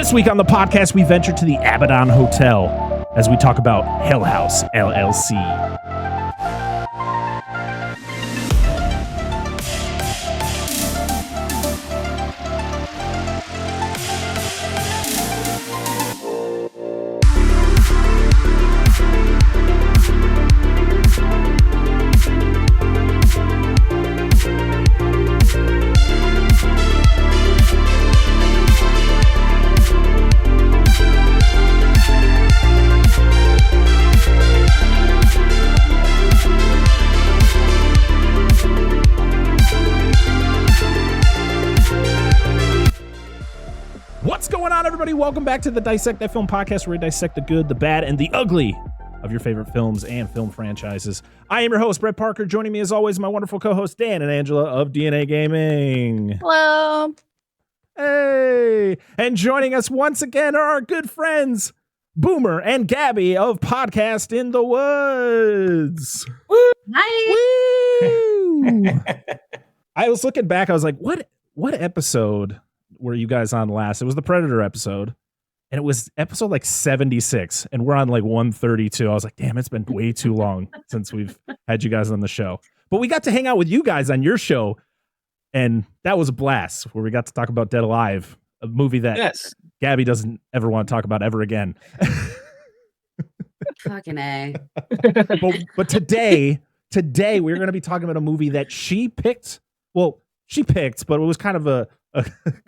This week on the podcast, we venture to the Abaddon Hotel as we talk about HELL HOUSE LLC. Welcome back to the Dissect That Film Podcast, where we dissect the good, the bad, and the ugly of your favorite films and film franchises. I am your host, Brett Parker. Joining me as always, my wonderful co-hosts, Dan and Angela of DNA Gaming. Hello. Hey. And joining us once again are our good friends, Boomer and Gabby of Podcast in the Woods. Woo. Hi. Woo. I was looking back, I was like, what episode were you guys on last? It was the Predator episode, and it was episode like 76, and we're on like 132. I was like, damn, it's been way too long since we've had you guys on the show. But we got to hang out with you guys on your show, and that was a blast, where we got to talk about Dead Alive, a movie that Gabby doesn't ever want to talk about ever again. Fucking A. But today we're going to be talking about a movie that she picked. Well, she picked, but it was kind of a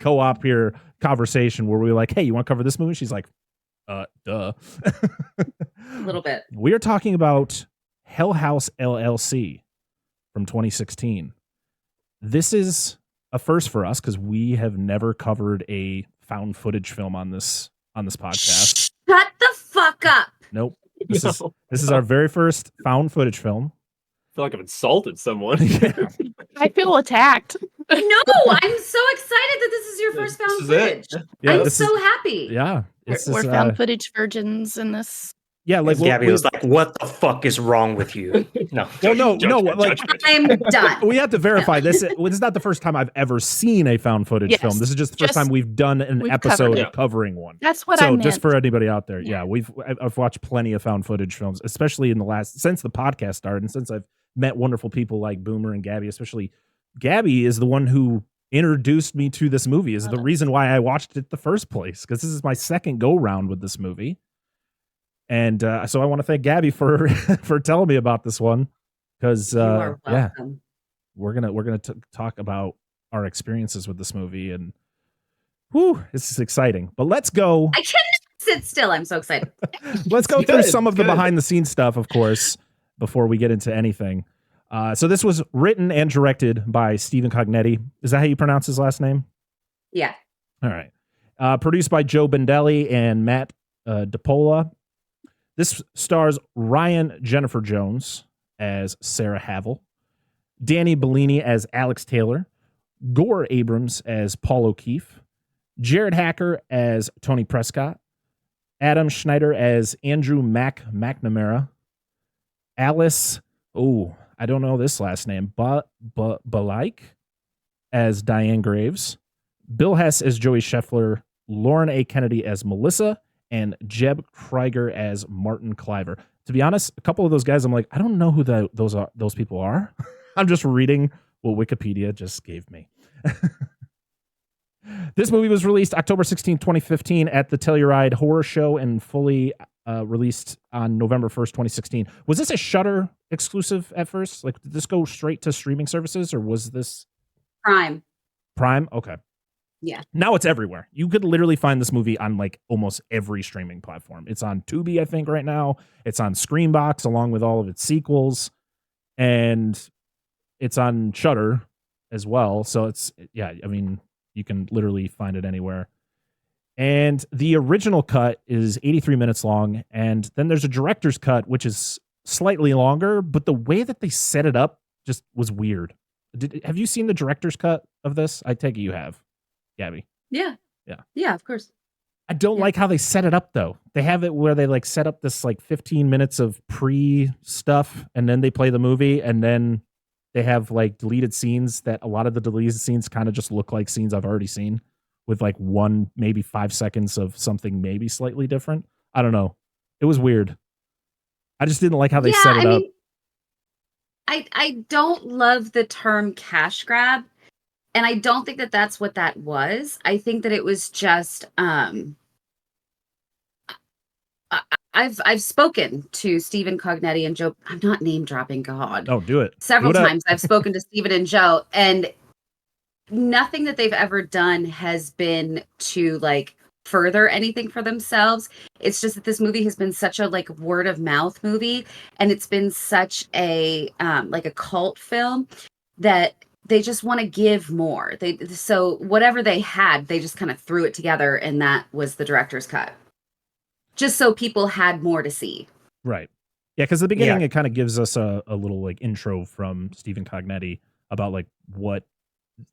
co-op here conversation where we were like, hey, you want to cover this movie? She's like, duh. A little bit. We are talking about HELL HOUSE LLC from 2016. This is a first for us because we have never covered a found footage film on this podcast. Shut the fuck up. Nope. This is our very first found footage film. I feel like I've insulted someone. Yeah. I feel attacked. No, I'm so excited that this is your first found footage. Yeah, I'm so happy. Yeah. We're found footage virgins in this. Yeah, like Gabby was like, "What the fuck is wrong with you?" No, Like I'm done. We have to verify this. This is not the first time I've ever seen a found footage film. This is just the first time we've done an episode covering one. That's what I meant. So just for anybody out there, I've watched plenty of found footage films, especially in since the podcast started, and since I've met wonderful people like Boomer and Gabby. Especially Gabby is the one who introduced me to this movie. Is the reason why I watched it the first place, because this is my second go round with this movie. And so I want to thank Gabby for telling me about this one, because we're gonna talk about our experiences with this movie, and this is exciting. But let's go. I cannot sit still. I'm so excited. Let's go through some of the behind the scenes stuff, of course, before we get into anything. So this was written and directed by Stephen Cognetti. Is that how you pronounce his last name? Yeah. All right. Produced by Joe Bendelli and Matt DiPola. This stars Ryan Jennifer Jones as Sarah Havel, Danny Bellini as Alex Taylor, Gore Abrams as Paul O'Keefe, Jared Hacker as Tony Prescott, Adam Schneider as Andrew McNamara, Alice, I don't know this last name, Balaik as Diane Graves, Bill Hess as Joey Scheffler, Lauren A. Kennedy as Melissa, and Jeb Krieger as Martin Cliver. To be honest, a couple of those guys, I'm like, I don't know who those people are. I'm just reading what Wikipedia just gave me. This movie was released October 16, 2015 at the Telluride Horror Show and fully released on November 1st, 2016. Was this a Shudder exclusive at first? Like, did this go straight to streaming services, or was this Prime? Okay. Yeah. Now it's everywhere. You could literally find this movie on like almost every streaming platform. It's on Tubi, I think, right now. It's on Screenbox along with all of its sequels, and it's on Shudder as well. So you can literally find it anywhere. And the original cut is 83 minutes long, and then there's a director's cut, which is slightly longer, but the way that they set it up just was weird. Have you seen the director's cut of this? I take it you have, Gabby. Yeah, of course. I don't like how they set it up, though. They have it where they like set up this like 15 minutes of pre stuff, and then they play the movie, and then they have like deleted scenes that a lot of the deleted scenes kind of just look like scenes I've already seen, with like one, maybe 5 seconds of something maybe slightly different. I don't know. It was weird. I just didn't like how they set it up. I don't love the term cash grab, and I don't think that that's what that was. I think that it was just I've spoken to Stephen Cognetti and Joe. I'm not name dropping, God. Oh, do it. Several Do it times I've spoken to Stephen and Joe, and nothing that they've ever done has been to like further anything for themselves. It's just that this movie has been such a like word of mouth movie, and it's been such a like a cult film that they just want to give more. So whatever they had, they just kind of threw it together, and that was the director's cut. Just so people had more to see. Right. Yeah, because the beginning it kind of gives us a little like intro from Stephen Cognetti about like what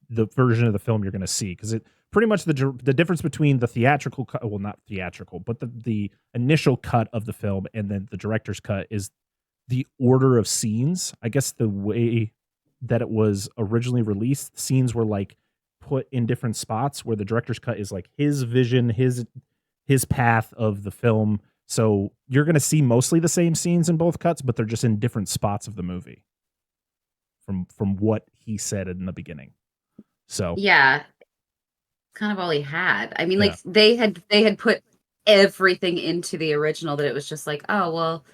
the version of the film you're going to see, because it pretty much the difference between the theatrical cut, well, not theatrical, but the initial cut of the film and then the director's cut is the order of scenes. I guess the way that it was originally released, scenes were like put in different spots, where the director's cut is like his vision, his path of the film. So you're going to see mostly the same scenes in both cuts, but they're just in different spots of the movie from what he said in the beginning. So yeah, kind of all he had. I mean, like they had put everything into the original that it was just like, oh well,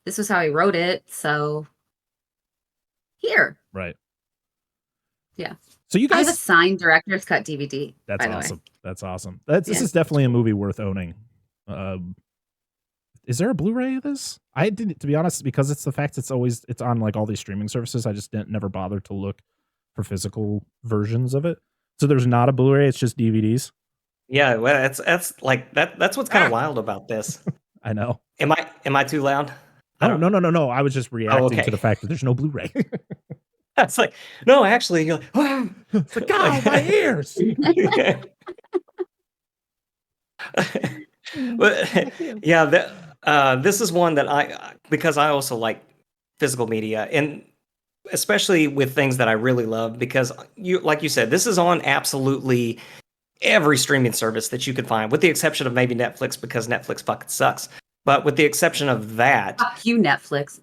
this was how he wrote it, so here. Right. Yeah. So you guys I have a signed director's cut DVD. That's awesome. That's awesome. This is definitely a movie worth owning. Is there a Blu-ray of this? I didn't, to be honest, because it's the fact it's on like all these streaming services. I just never bothered to look for physical versions of it. So there's not a Blu-ray. It's just DVDs. Yeah, well, that's like that's what's kind of wild about this. I know. Am I too loud? No. I was just reacting to the fact that there's no Blu-ray. It's like, no, actually, you're like, oh, it's like, God, my ears. But yeah, this is one that because I also like physical media, and especially with things that I really love, because like you said, this is on absolutely every streaming service that you could find, with the exception of maybe Netflix, because Netflix fucking sucks. But with the exception of that, fuck you, Netflix.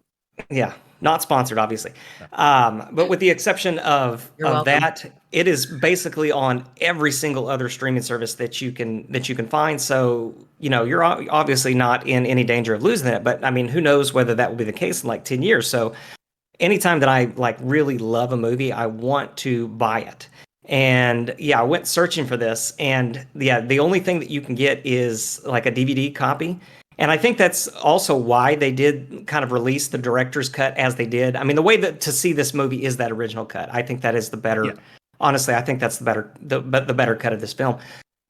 Yeah, not sponsored, obviously. But with the exception of that, it is basically on every single other streaming service that you can find. So, you're obviously not in any danger of losing it. But I mean, who knows whether that will be the case in like 10 years. So anytime that I like really love a movie, I want to buy it. And yeah, I went searching for this, and yeah, the only thing that you can get is like a DVD copy. And I think that's also why they did kind of release the director's cut as they did. I mean, the way that to see this movie is that original cut. I think that is the better. Yeah. Honestly, I think that's the better cut of this film.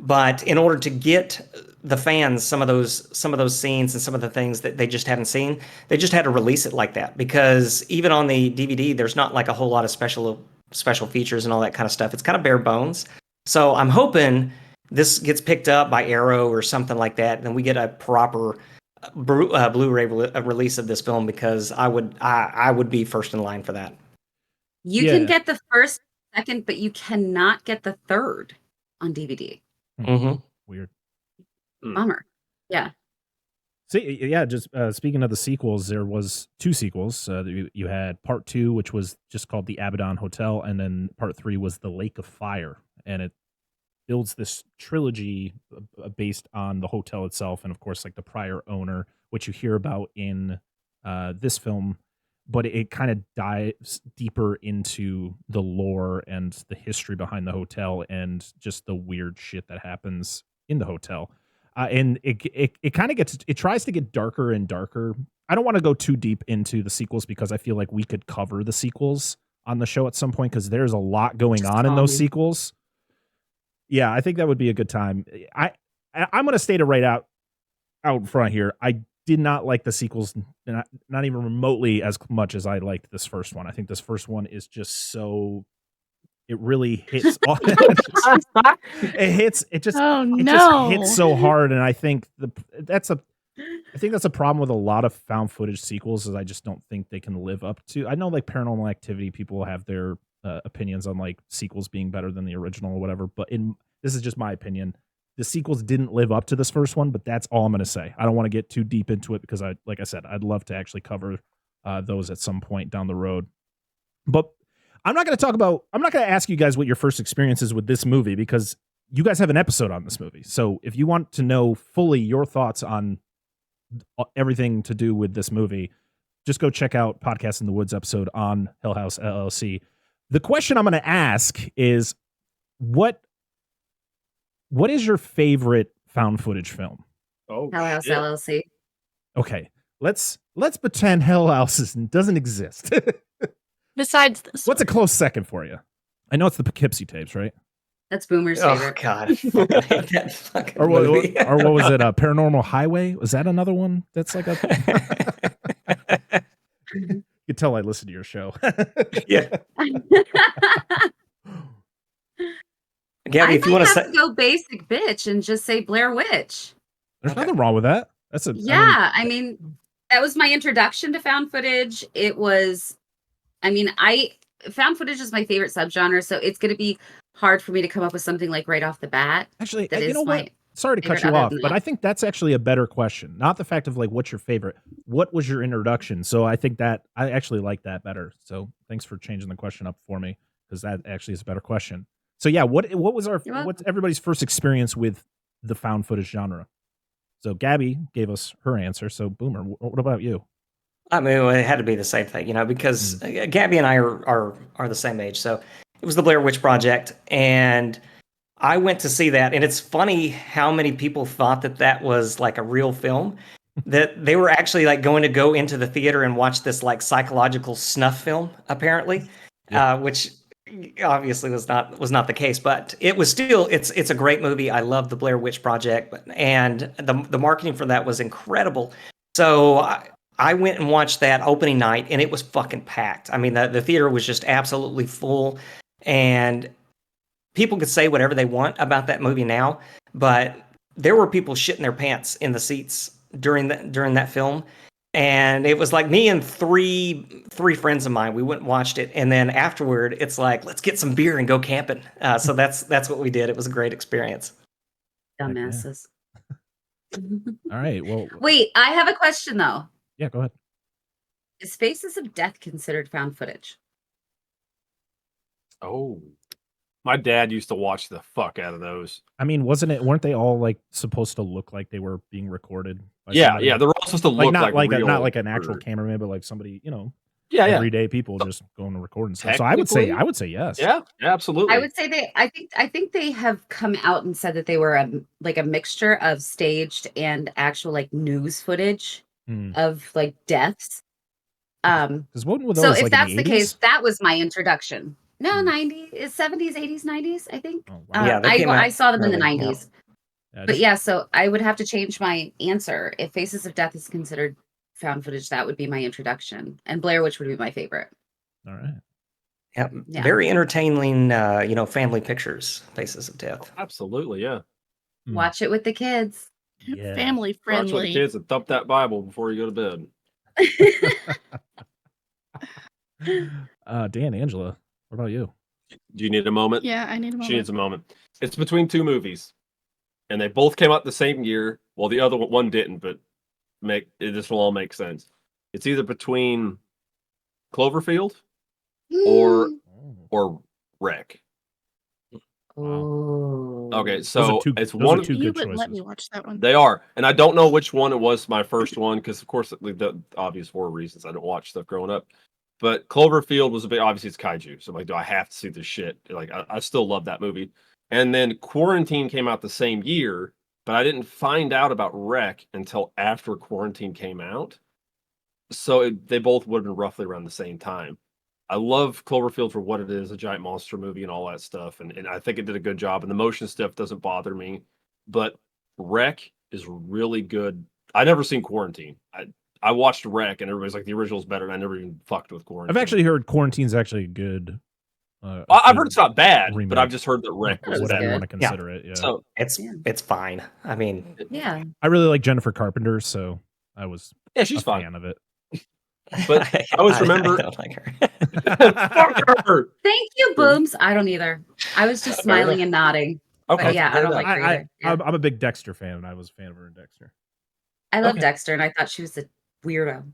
But in order to get the fans some of those scenes and some of the things that they just haven't seen, they just had to release it like that, because even on the DVD, there's not like a whole lot of special features and all that kind of stuff. It's kind of bare bones. So I'm hoping this gets picked up by Arrow or something like that, and then we get a proper Blu-ray release of this film, because I would be first in line for that. You can get the first, second, but you cannot get the third on DVD. Mm-hmm. Weird. Bummer. Yeah. See, yeah, just speaking of the sequels, there was 2 sequels. You had part 2, which was just called the Abaddon Hotel, and then part 3 was the Lake of Fire, and it builds this trilogy based on the hotel itself, and of course, like the prior owner, which you hear about in this film, but it kind of dives deeper into the lore and the history behind the hotel and just the weird shit that happens in the hotel. And it kind of tries to get darker and darker. I don't want to go too deep into the sequels, because I feel like we could cover the sequels on the show at some point, because there's a lot going on in those sequels. Yeah, I think that would be a good time. I'm going to state it right out front here. I did not like the sequels, not even remotely as much as I liked this first one. I think this first one is just so, it really hits. It just hits so hard, and I think that's a problem with a lot of found footage sequels, is I just don't think they can live up to. I know like Paranormal Activity, people have their opinions on like sequels being better than the original or whatever, but in this is just my opinion. The sequels didn't live up to this first one, but that's all I'm going to say. I don't want to get too deep into it because like I said, I'd love to actually cover those at some point down the road. But I'm not going to ask you guys what your first experience is with this movie because you guys have an episode on this movie. So if you want to know fully your thoughts on everything to do with this movie, just go check out Podcast in the Woods episode on HELL HOUSE LLC. The question I'm going to ask is what is your favorite found footage film? Oh, HELL HOUSE shit. LLC. Okay, let's pretend HELL HOUSE doesn't exist. Besides this, What's a close second for you? I know it's the Poughkeepsie tapes, right? That's Boomer's Oh favorite. God, I fucking hate that fucking Or what movie. was it? Paranormal Highway? Was that another one? That's like a. You can tell I listen to your show. Yeah, Gabby, if you want to say, to go basic bitch and just say Blair Witch. There's Okay. nothing wrong with that. That's Yeah, I mean, that was my introduction to found footage. It was, found footage is my favorite subgenre, so it's going to be hard for me to come up with something like right off the bat. Actually, That you is know my what? Sorry to cut favorite you other off, than but that. I think that's actually a better question. Not the fact of like, what's your favorite? What was your introduction? So I think that I actually like that better. So thanks for changing the question up for me because that actually is a better question. So yeah, what was You're welcome. what's everybody's first experience with the found footage genre? So Gabby gave us her answer. So Boomer, what about you? I mean, it had to be the same thing, because Gabby and I are the same age. So it was the Blair Witch Project, and I went to see that, and it's funny how many people thought that was like a real film, that they were actually like going to go into the theater and watch this like psychological snuff film, apparently, which obviously was not the case, but it was still it's a great movie. I love the Blair Witch Project, and the marketing for that was incredible. So I went and watched that opening night, and it was fucking packed. I mean, the theater was just absolutely full, and people could say whatever they want about that movie now, but there were people shitting their pants in the seats during that film. And it was like me and three friends of mine. We went and watched it, and then afterward, it's like, let's get some beer and go camping. So that's what we did. It was a great experience. Dumbasses. All right. Well, Wait, I have a question though. yeah, go ahead. Is Faces of Death considered found footage? Oh, my dad used to watch the fuck out of those. I mean, weren't they all like supposed to look like they were being recorded? By Yeah, somebody? yeah, they're all supposed to look not like real not like an actual murder. cameraman, but like somebody, Yeah, yeah, everyday people just going to record and stuff. So I would say yes. yeah, absolutely. I would say I think they have come out and said that they were a mixture of staged and actual like news footage of like deaths. Because what were those? So if like, that's in the 80s? case, that was my introduction. No, 90s, 70s, 80s, 90s, I think. Oh, wow. Yeah, they came out I saw them in the early, yeah. 90s. But yeah, so I would have to change my answer. If Faces of Death is considered found footage, that would be my introduction. And Blair Witch would be my favorite. All right. Yeah, Yeah. very entertaining. Family pictures, Faces of Death. Absolutely, yeah. Watch it with the kids. Yeah. family Watch with the friendly. kids and thump that Bible before you go to bed. Dan, Angela, what about you? Do you need a moment? Yeah, I need a moment. She needs a moment. It's between two movies, and they both came out the same year. Well, the other one didn't, but this will all make sense. It's either between Cloverfield or Wreck. Oh. Okay, Those so are two- it's those are one. two you good wouldn't let choices. me watch that one. They are, and I don't know which one it was my first one because, of course, the obvious horror reasons I didn't watch stuff growing up. But Cloverfield was a bit obviously it's kaiju, so I'm like, do I have to see this shit? Like, I still love that movie. And then Quarantine came out the same year, but I didn't find out about Wreck until after Quarantine came out. So they both would have been roughly around the same time. I love Cloverfield for what it is, a giant monster movie and all that stuff. And I think it did a good job. And the motion stuff doesn't bother me. But Wreck is really good. I never seen Quarantine. I watched Wreck and everybody's like, the original's better. And I never even fucked with Quarantine. I've actually heard Quarantine's actually good. I've heard it's not bad, remake. but I've just heard that Wreck was whatever you better. want to consider it. Yeah. So It's fine. I mean, Yeah. I really like Jennifer Carpenter, so I was yeah, she's a fine. fan of it. But I always remember- I don't like her. Fuck her! Thank you, Booms. I don't either. I was just smiling and nodding. Okay. But yeah, I don't fair like enough. her either. Yeah. I'm a big Dexter fan. I was a fan of her in Dexter. I love Okay. Dexter, and I thought she was a weirdo.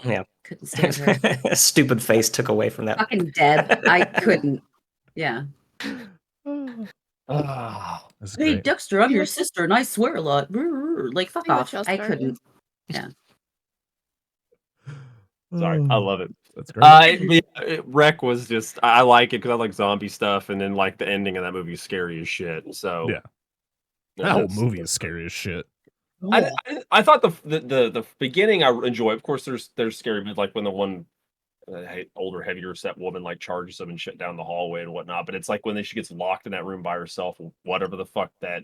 Yeah. Couldn't stand her. Stupid face took away from that. Fucking Deb. I couldn't. Yeah. Ah. That's Hey, great. Dexter, I'm your sister, and I swear a lot. Like, fuck Hey, off. what's I y'all's couldn't. Yeah. Sorry, I love it. That's great. Wreck was just I like it because I like zombie stuff, and then like the ending of that movie is scary as shit. So Yeah. yeah, That whole that's- movie is scary as shit. I thought the beginning I enjoy. Of course, there's scary, but like when the one older, heavier set woman like charges them and shit down the hallway and whatnot. But it's like when she gets locked in that room by herself, whatever the fuck that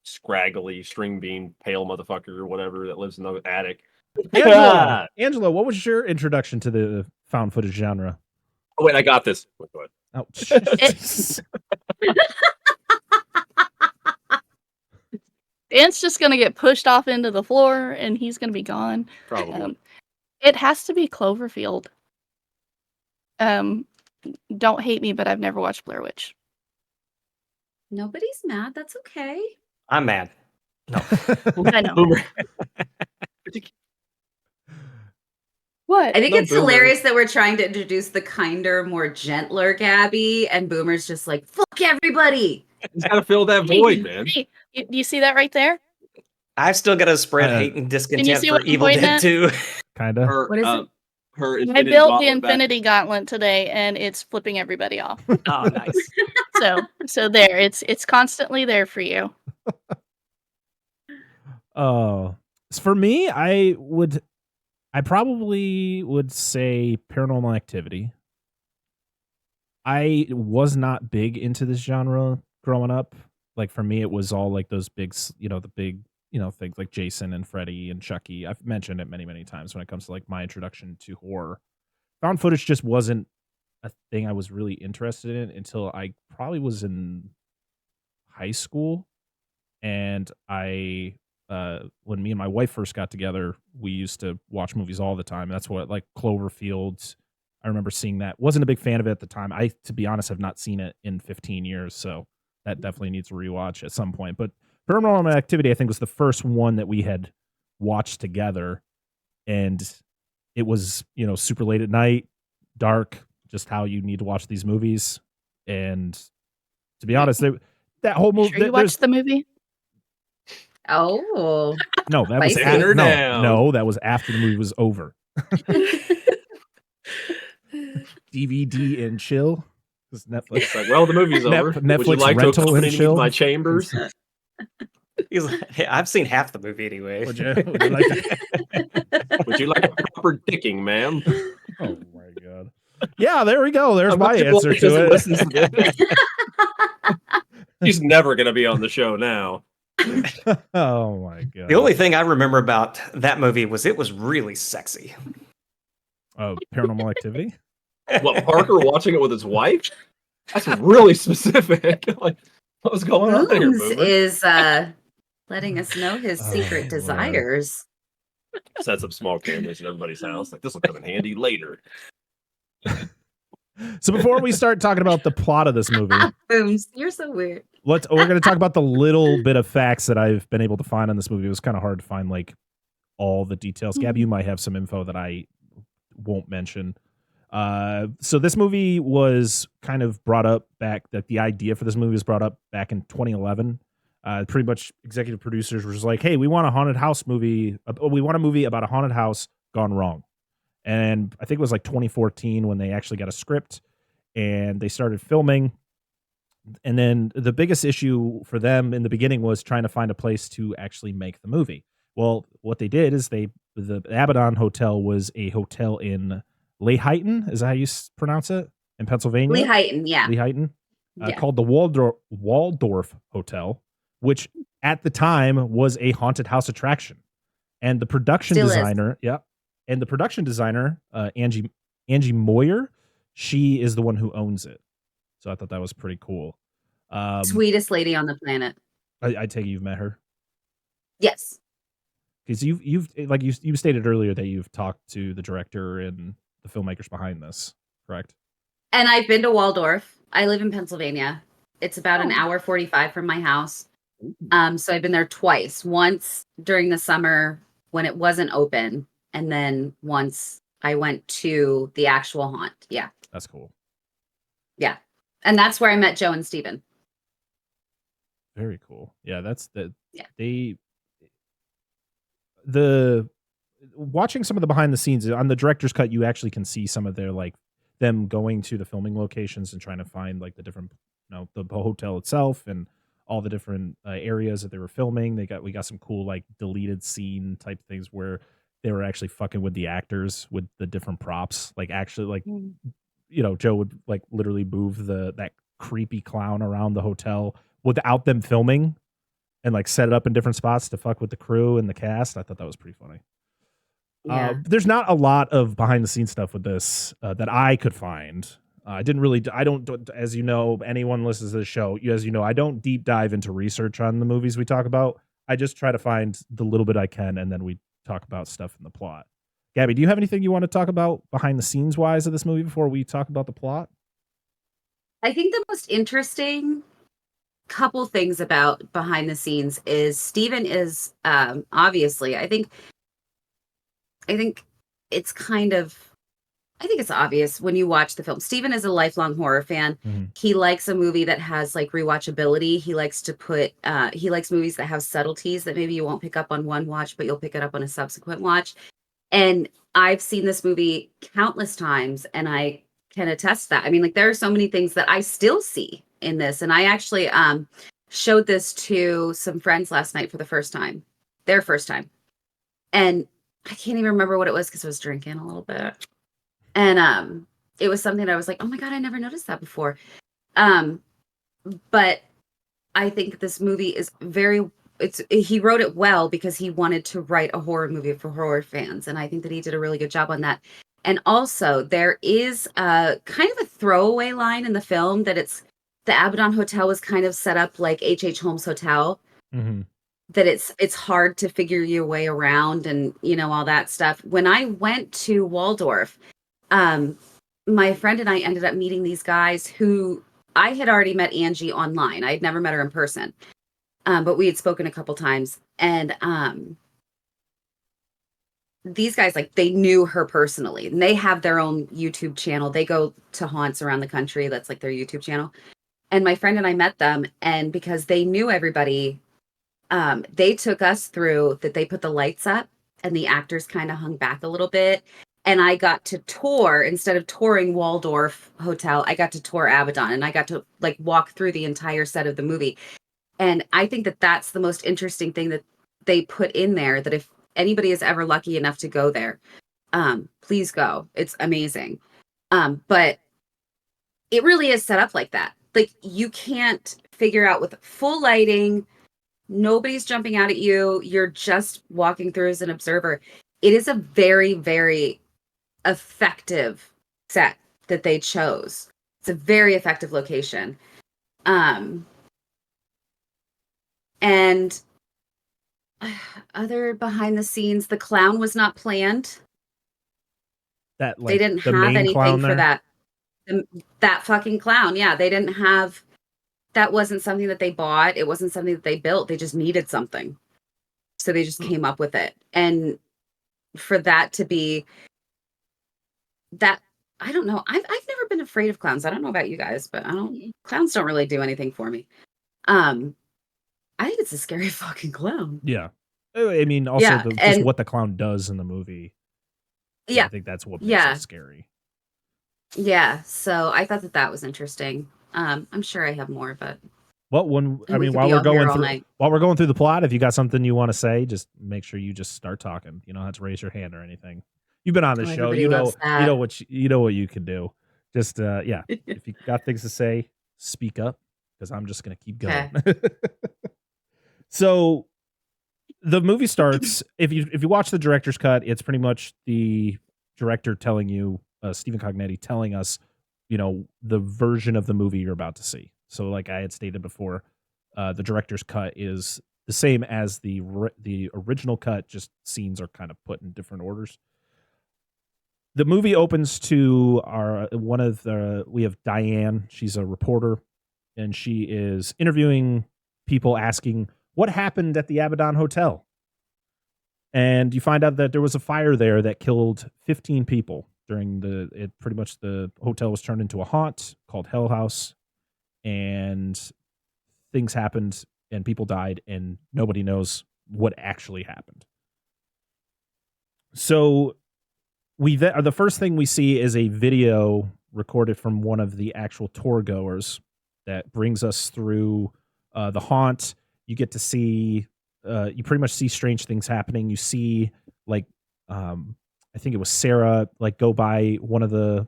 scraggly string bean pale motherfucker or whatever that lives in the attic. Angela, what was your introduction to the found footage genre? Oh, wait, I got this. Wait, go ahead. Oh, Dan's just gonna get pushed off into the floor, and he's gonna be gone. Probably. It has to be Cloverfield. Don't hate me, but I've never watched Blair Witch. Nobody's mad. That's okay. I'm mad. No. I know. Boomer. What? I think No, it's Boomer. hilarious that we're trying to introduce the kinder, more gentler Gabby, and Boomer's just like, fuck everybody. He's got to fill that void, man. Hey, do you see that right there? I've still got to spread Uh, hate and Can you discontent see for what I'm Evil pointing Dead at? 2. Kinda. Her, What is it? Her I Infinity built the Gauntlet back- Infinity Gauntlet today, and it's flipping everybody off. Oh, nice. So there, it's constantly there for you. For me, I probably would say Paranormal Activity. I was not big into this genre growing up. Like for me, it was all like those big, the big, things like Jason and Freddy and Chucky. I've mentioned it many, many times when it comes to like my introduction to horror. Found footage just wasn't a thing I was really interested in until I probably was in high school. And when me and my wife first got together, we used to watch movies all the time. That's what, like Cloverfield. I remember seeing that. Wasn't a big fan of it at the time. To be honest, have not seen it in 15 years. So that definitely needs a rewatch at some point. But Paranormal Activity, I think, was the first one that we had watched together. And it was, super late at night, dark, just how you need to watch these movies. And to be honest, that whole movie. Sure you watched the movie? Oh. No, that was Spicy. no, that was after the movie was over. DVD and chill. It's Netflix. It's like, well, the movie's over. Would you Netflix like to rental and accompany me chill? to my chambers? He's like, hey, I've seen half the movie anyway. Would you like to? Would you like a proper dicking, ma'am? Oh my god. Yeah, there we go. There's I'm my not your answer wife doesn't to it. listen to this. She's never going to be on the show now. Oh my god. The only thing I remember about that movie was it was really sexy. Paranormal Activity. What, Parker watching it with his wife? That's really specific. Like, what was going on here, Booms Boomer? is letting us know his Oh, secret Lord. desires. Set some small cameras in everybody's house. Like, this will come in handy later. So before we start talking about the plot of this movie, Booms, you're so weird. we're going to talk about the little bit of facts that I've been able to find on this movie. It was kind of hard to find like all the details. Gabby, you might have some info that I won't mention. So this movie was kind of brought up back, that the idea for this movie was brought up back in 2011. Pretty much executive producers were just like, hey, we want a haunted house movie. We want a movie about a haunted house gone wrong. And I think it was like 2014 when they actually got a script and they started filming. And then the biggest issue for them in the beginning was trying to find a place to actually make the movie. Well, what they did is the Abaddon Hotel was a hotel in Lehighton, is that how you pronounce it? In Pennsylvania? Lehighton, yeah. Lehighton, Yeah. called the Waldorf Hotel, which at the time was a haunted house attraction. And the production Still designer, and the production designer, Angie Moyer, she is the one who owns it. So I thought that was pretty cool. Sweetest lady on the planet. I take it you've met her. Yes. Because you've like you stated earlier that you've talked to the director and the filmmakers behind this, correct? And I've been to Waldorf. I live in Pennsylvania. It's about an hour 45 from my house. Ooh. So I've been there twice. Once during the summer when it wasn't open, and then once I went to the actual haunt. Yeah. That's cool. Yeah. And that's where I met Joe and Steven. Very cool. Yeah, that's the Yeah. the watching some of the behind the scenes on the director's cut, you actually can see some of their like them going to the filming locations and trying to find like the different, the hotel itself and all the different areas that they were filming. We got some cool like deleted scene type things where they were actually fucking with the actors with the different props. Like actually like, Joe would like literally move that creepy clown around the hotel without them filming and like set it up in different spots to fuck with the crew and the cast. I thought that was pretty funny. Yeah. There's not a lot of behind the scenes stuff with this that I could find. I don't, as you know, anyone listens to the show, as you know, I don't deep dive into research on the movies we talk about. I just try to find the little bit I can, and then we talk about stuff in the plot. Gabby, do you have anything you want to talk about behind the scenes wise of this movie before we talk about the plot? I think the most interesting couple things about behind the scenes is Steven is obviously, I think it's obvious when you watch the film. Steven is a lifelong horror fan. Mm-hmm. He likes a movie that has like rewatchability. He likes movies that have subtleties that maybe you won't pick up on one watch, but you'll pick it up on a subsequent watch. And I've seen this movie countless times, and I can attest to that. I mean, like, there are so many things that I still see in this. And I actually showed this to some friends last night for the first time, their first time. And I can't even remember what it was because I was drinking a little bit. And it was something that I was like, oh my God, I never noticed that before. But I think this movie is he wrote it well because he wanted to write a horror movie for horror fans. And I think that he did a really good job on that. And also there is a kind of a throwaway line in the film that the Abaddon Hotel was kind of set up like H.H. Holmes Hotel. Mm-hmm. That it's hard to figure your way around and, all that stuff. When I went to Waldorf, my friend and I ended up meeting these guys who I had already met Angie online. I had never met her in person. But we had spoken a couple times, and these guys, like, they knew her personally, and they have their own YouTube channel. They go to haunts around the country. That's like their YouTube channel. And my friend and I met them, and because they knew everybody, they took us through that. They put the lights up and the actors kind of hung back a little bit. And I got to tour, instead of touring Waldorf Hotel, I got to tour Abaddon, and I got to like walk through the entire set of the movie. And I think that that's the most interesting thing that they put in there, that if anybody is ever lucky enough to go there, please go. It's amazing. But it really is set up like that. Like, you can't figure out with full lighting, nobody's jumping out at you. You're just walking through as an observer. It is a very, very effective set that they chose. It's a very effective location. And other behind the scenes, the clown was not planned. That like they didn't the have main anything clown for there? that. That fucking clown. Yeah, they didn't have. That wasn't something that they bought. It wasn't something that they built. They just needed something, so they just came up with it. And for that to be that, I don't know. I've never been afraid of clowns. I don't know about you guys, but clowns don't really do anything for me. I think it's a scary fucking clown. Yeah. I mean, also Yeah, just what the clown does in the movie. Yeah. I think that's what makes it scary. Yeah. So I thought that was interesting. I'm sure I have more, but Well, And we could while be we're all here going all through night. the plot, if you got something you want to say, just make sure you just start talking. You don't have to raise your hand or anything. You've been on this show. everybody You know loves that. what you can do. Just yeah. If you got things to say, speak up, because I'm just gonna keep going. So the movie starts. If you watch the director's cut, it's pretty much the director telling you, Stephen Cognetti telling us, the version of the movie you're about to see. So like I had stated before, the director's cut is the same as the original cut, just scenes are kind of put in different orders. The movie opens to we have Diane. She's a reporter. and she is interviewing people asking what happened at the Abaddon Hotel. And you find out that there was a fire there that killed 15 people pretty much the hotel was turned into a haunt called Hell House, and things happened and people died and nobody knows what actually happened. So the first thing we see is a video recorded from one of the actual tour goers that brings us through the haunt. You get to see, you pretty much see strange things happening. You see, like, I think it was Sarah, like, go by one of the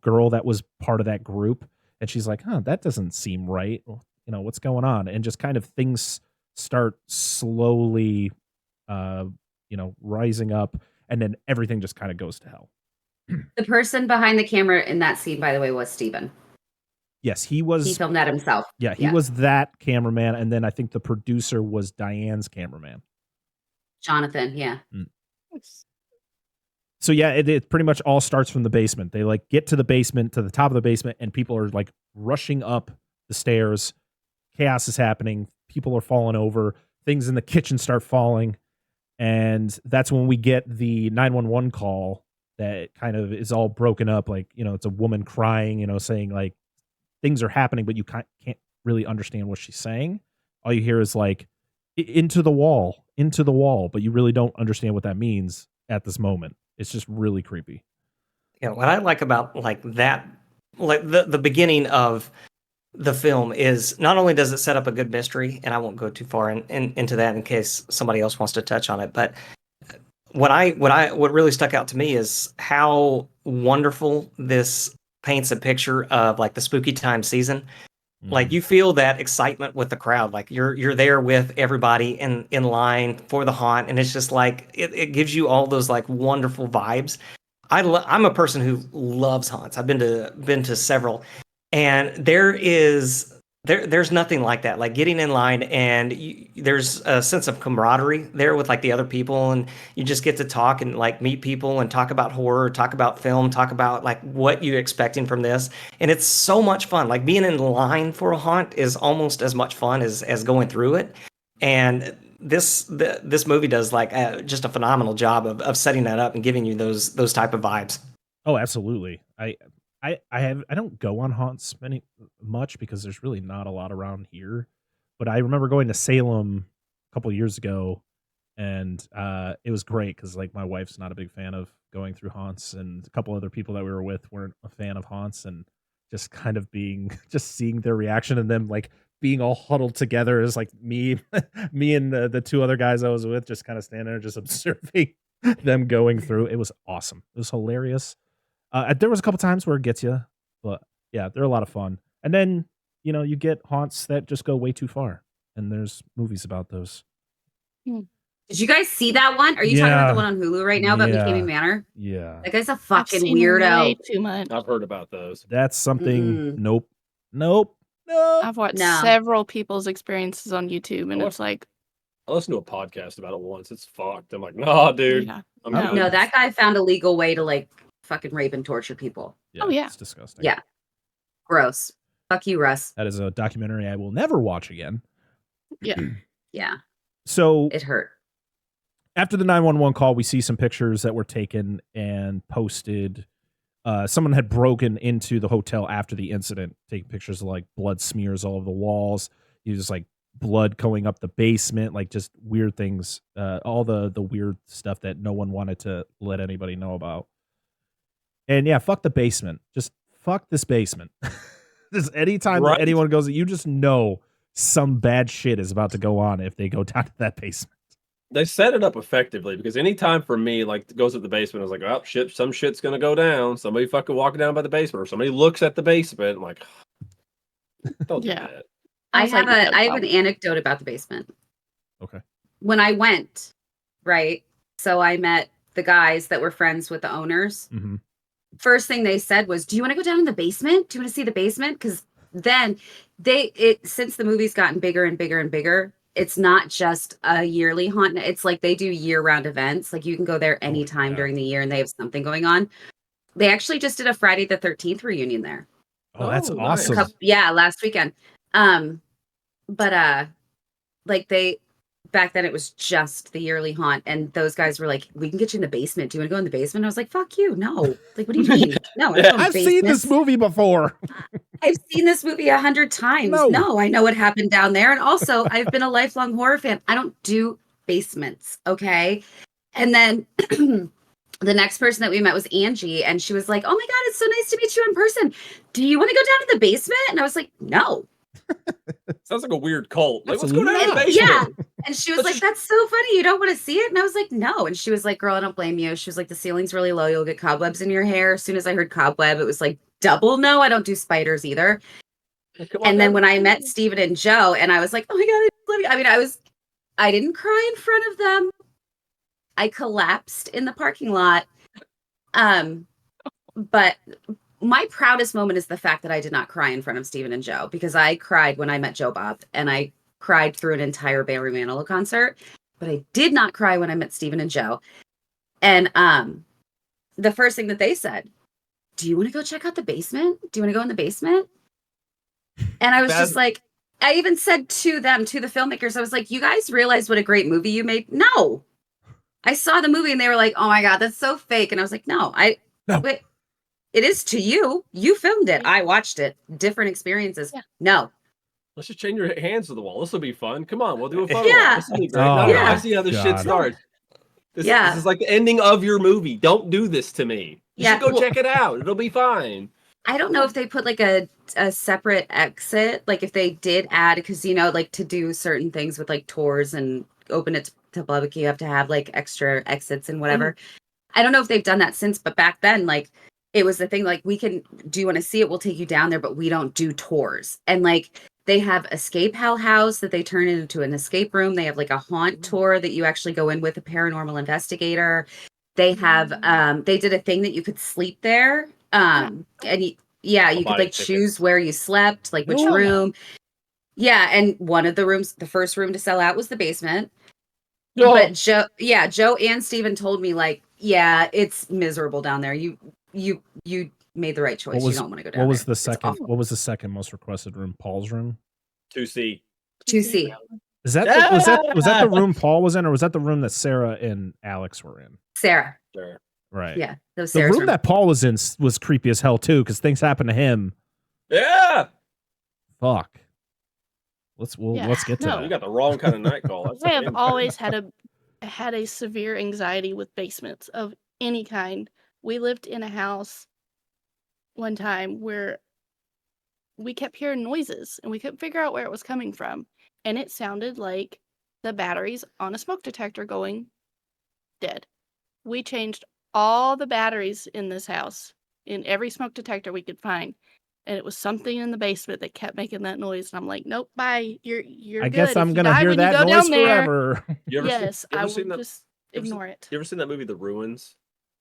girl that was part of that group, and she's like, "Huh, that doesn't seem right. You know, what's going on?" And just kind of things start slowly, rising up, and then everything just kind of goes to hell. The person behind the camera in that scene, by the way, was Steven. Yes, he was. He filmed that himself. Yeah, he was that cameraman, and then I think the producer was Diane's cameraman. Jonathan, yeah. So yeah, it pretty much all starts from the basement. They like get to the basement, to the top of the basement, and people are like rushing up the stairs. Chaos is happening. People are falling over. Things in the kitchen start falling. And that's when we get the 911 call that kind of is all broken up. Like, it's a woman crying, saying like things are happening, but you can't really understand what she's saying. All you hear is like into the wall, but you really don't understand what that means at this moment. It's just really creepy. Yeah, what I like about like that, like the beginning of the film is not only does it set up a good mystery, and I won't go too far into that in case somebody else wants to touch on it, but what really stuck out to me is how wonderful this paints a picture of like the spooky time season. Like you feel that excitement with the crowd, like you're there with everybody in line for the haunt, and it's just like it gives you all those like wonderful vibes. I'm a person who loves haunts. I've been to several, and there's nothing like that. Like getting in line, and there's a sense of camaraderie there with like the other people, and you just get to talk and like meet people and talk about horror, talk about film, talk about like what you're expecting from this, and it's so much fun. Like being in line for a haunt is almost as much fun as going through it, and this movie does like just a phenomenal job of setting that up and giving you those type of vibes. Oh, absolutely. I don't go on haunts much because there's really not a lot around here, but I remember going to Salem a couple of years ago, and it was great because like my wife's not a big fan of going through haunts, and a couple other people that we were with weren't a fan of haunts, and just kind of seeing their reaction and them like being all huddled together as like me and the two other guys I was with just kind of standing there just observing them going through. It was awesome. It was hilarious. There was a couple times where it gets you, but yeah, they're a lot of fun. And then, you get haunts that just go way too far, and there's movies about those. Did you guys see that one? Are you talking about the one on Hulu right now about McCamey Manor? Yeah. That guy's a fucking weirdo. Way too much. I've heard about those. That's something. Nope. I've watched several people's experiences on YouTube, and it's like, I listened to a podcast about it once. It's fucked. I'm like, nah, dude. Yeah. No, that guy found a legal way to like fucking rape and torture people. Yeah, it's disgusting. Yeah, gross. Fuck you, Russ. That is a documentary I will never watch again. Yeah. Yeah. So it hurt. After the 911 call, we see some pictures that were taken and posted. Someone had broken into the hotel after the incident, taking pictures of like blood smears all over the walls. You just like blood going up the basement, like just weird things, all the weird stuff that no one wanted to let anybody know about. And yeah, fuck the basement. Just fuck this basement. Just anytime that anyone goes, you just know some bad shit is about to go on if they go down to that basement. They set it up effectively because anytime for me, like it goes to the basement, I was like, oh shit, some shit's gonna go down. Somebody fucking walking down by the basement, or somebody looks at the basement. I'm like, don't do that. I have an anecdote about the basement. Okay. When I went, right, so I met the guys that were friends with the owners. Mm-hmm. First thing they said was, do you want to go down in the basement? Do you want to see the basement? Because then since the movie's gotten bigger and bigger and bigger, it's not just a yearly haunt. It's like they do year-round events. Like you can go there anytime during the year and they have something going on. They actually just did a Friday the 13th reunion there. Oh, that's Oh, nice. awesome. last weekend. But like back then it was just the yearly haunt, and those guys were like, we can get you in the basement. Do you want to go in the basement? I was like, fuck you, no. Like, what do you mean? No, I've seen this movie before. I've seen this movie 100 times. No, I know what happened down there. And also, I've been a lifelong horror fan. I don't do basements, okay? And then the next person that we met was Angie, and she was like, oh my God, it's so nice to meet you in person. Do you want to go down to the basement? And I was like, no. Sounds like a weird cult. Like, That's let's go down to the Yeah. basement. And she was like, that's so funny. You don't want to see it? And I was like, no. And she was like, girl, I don't blame you. She was like, the ceiling's really low. You'll get cobwebs in your hair. As soon as I heard cobweb, it was like double no. I don't do spiders either. And then when I met Steven and Joe, and I was like, oh my God, I love you. I mean, I didn't cry in front of them. I collapsed in the parking lot. But my proudest moment is the fact that I did not cry in front of Steven and Joe, because I cried when I met Joe Bob, and I cried through an entire Barry Manilow concert, but I did not cry when I met Steven and Joe. And the first thing that they said, do you want to go check out the basement? Do you want to go in the basement? And I was just like, I even said to them, to the filmmakers, I was like, you guys realize what a great movie you made? No. I saw the movie and they were like, oh my God, that's so fake. And I was like, no. Wait, it is to you. You filmed it. I watched it. Different experiences. Yeah. No. Let's just chain your hands to the wall. This will be fun. Come on, we'll do a photo. Yeah. This will be great. Oh, No, I see how this God. shit starts. This is like the ending of your movie. Don't do this to me. You should go check it out. It'll be fine. I don't know if they put like a separate exit, like if they did add, because, you know, like to do certain things with like tours and open it to public, you have to have like extra exits and whatever. Mm-hmm. I don't know if they've done that since, but back then, like it was the thing, like we can, do you want to see it? We'll take you down there, but we don't do tours. And like they have Escape HELL House that they turn into an escape room. They have like a haunt tour that you actually go in with a paranormal investigator. They have, they did a thing that you could sleep there. And you could like choose where you slept, like which room. Yeah. And one of the rooms, the first room to sell out was the basement. But Joe and Steven told me like, yeah, it's miserable down there. You made the right choice. You don't want to go down there. What was the second most requested room? Paul's room? 2C. 2C. Is that was that the room Paul was in, or was that the room that Sarah and Alex were in? Sarah. Sure. Right. Yeah. The room that Paul was in was creepy as hell too, because things happened to him. Yeah. Fuck. Let's get to that. You got the wrong kind of night call. I have always had a severe anxiety with basements of any kind. We lived in a house one time where we kept hearing noises and we couldn't figure out where it was coming from. And it sounded like the batteries on a smoke detector going dead. We changed all the batteries in this house, in every smoke detector we could find. And it was something in the basement that kept making that noise. And I'm like, nope, bye. You're I good. guess I'm going to hear that noise forever. I will just ignore it. You ever seen that movie, The Ruins?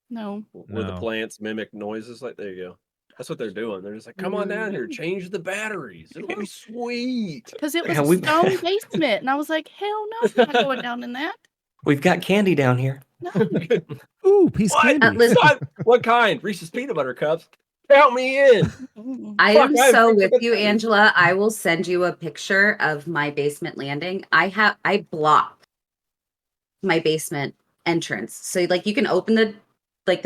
No. Where the plants mimic noises? Like, there you go. That's what they're doing. They're just like, come on down here, change the batteries. It'll be sweet. Because it was a stone basement. And I was like, hell no, I'm not going down in that. We've got candy down here. No. Ooh, piece of candy. What kind? Reese's Peanut Butter Cups. Count me in. I am so with you, Angela. I will send you a picture of my basement landing. I blocked my basement entrance. So like you can open the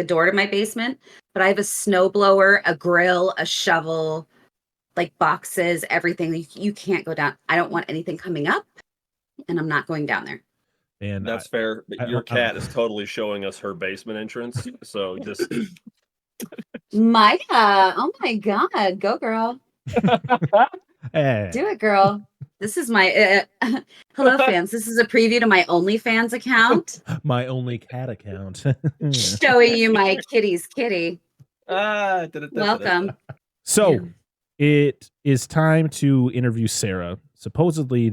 door to my basement, but I have a snowblower, a grill, a shovel, like boxes, everything. You can't go down. I don't want anything coming up, and I'm not going down there. And that's fair. But your cat is totally showing us her basement entrance. So just Micah, oh my God, go girl. Hey. Do it, girl. This is my hello fans. This is a preview to my OnlyFans account. My only cat account. Showing you my kitty's kitty. Welcome. So it is time to interview Sarah. Supposedly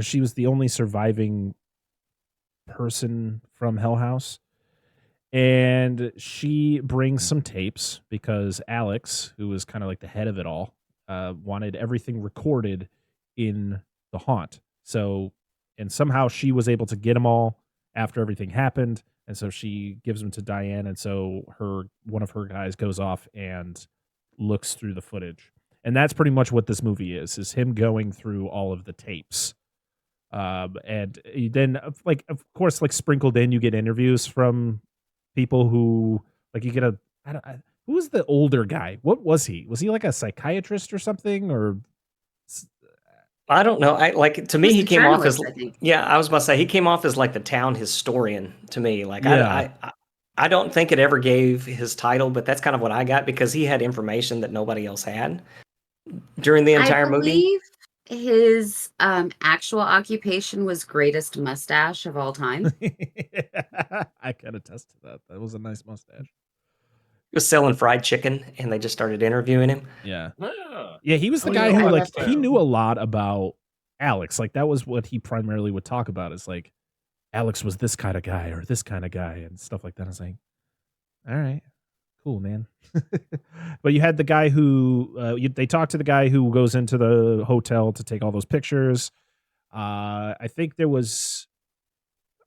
she was the only surviving person from Hell House. And she brings some tapes because Alex, who was kind of like the head of it all, wanted everything recorded in the haunt. So, and somehow she was able to get them all after everything happened. And so she gives them to Diane. And so one of her guys goes off and looks through the footage. And that's pretty much what this movie is him going through all of the tapes. And then, like, of course, like sprinkled in, you get interviews from people who, like, you get who was the older guy? What was he? Was he like a psychiatrist or something? Or I don't know. To me, he came off as, I think. yeah, I was about to say, he came off as like the town historian to me. Like, Yeah. I don't think it ever gave his title, but that's kind of what I got because he had information that nobody else had during the entire I movie. believe his actual occupation was greatest mustache of all time. I can attest to that. That was a nice mustache. He was selling fried chicken, and they just started interviewing him. Yeah. Yeah. Yeah, he was the Oh, guy yeah, who, I like, love that. he knew a lot about Alex. Like, that was what he primarily would talk about, is like, Alex was this kind of guy or this kind of guy and stuff like that. I was like, all right, cool, man. But you had the guy who, they talked to the guy who goes into the hotel to take all those pictures. I think there was,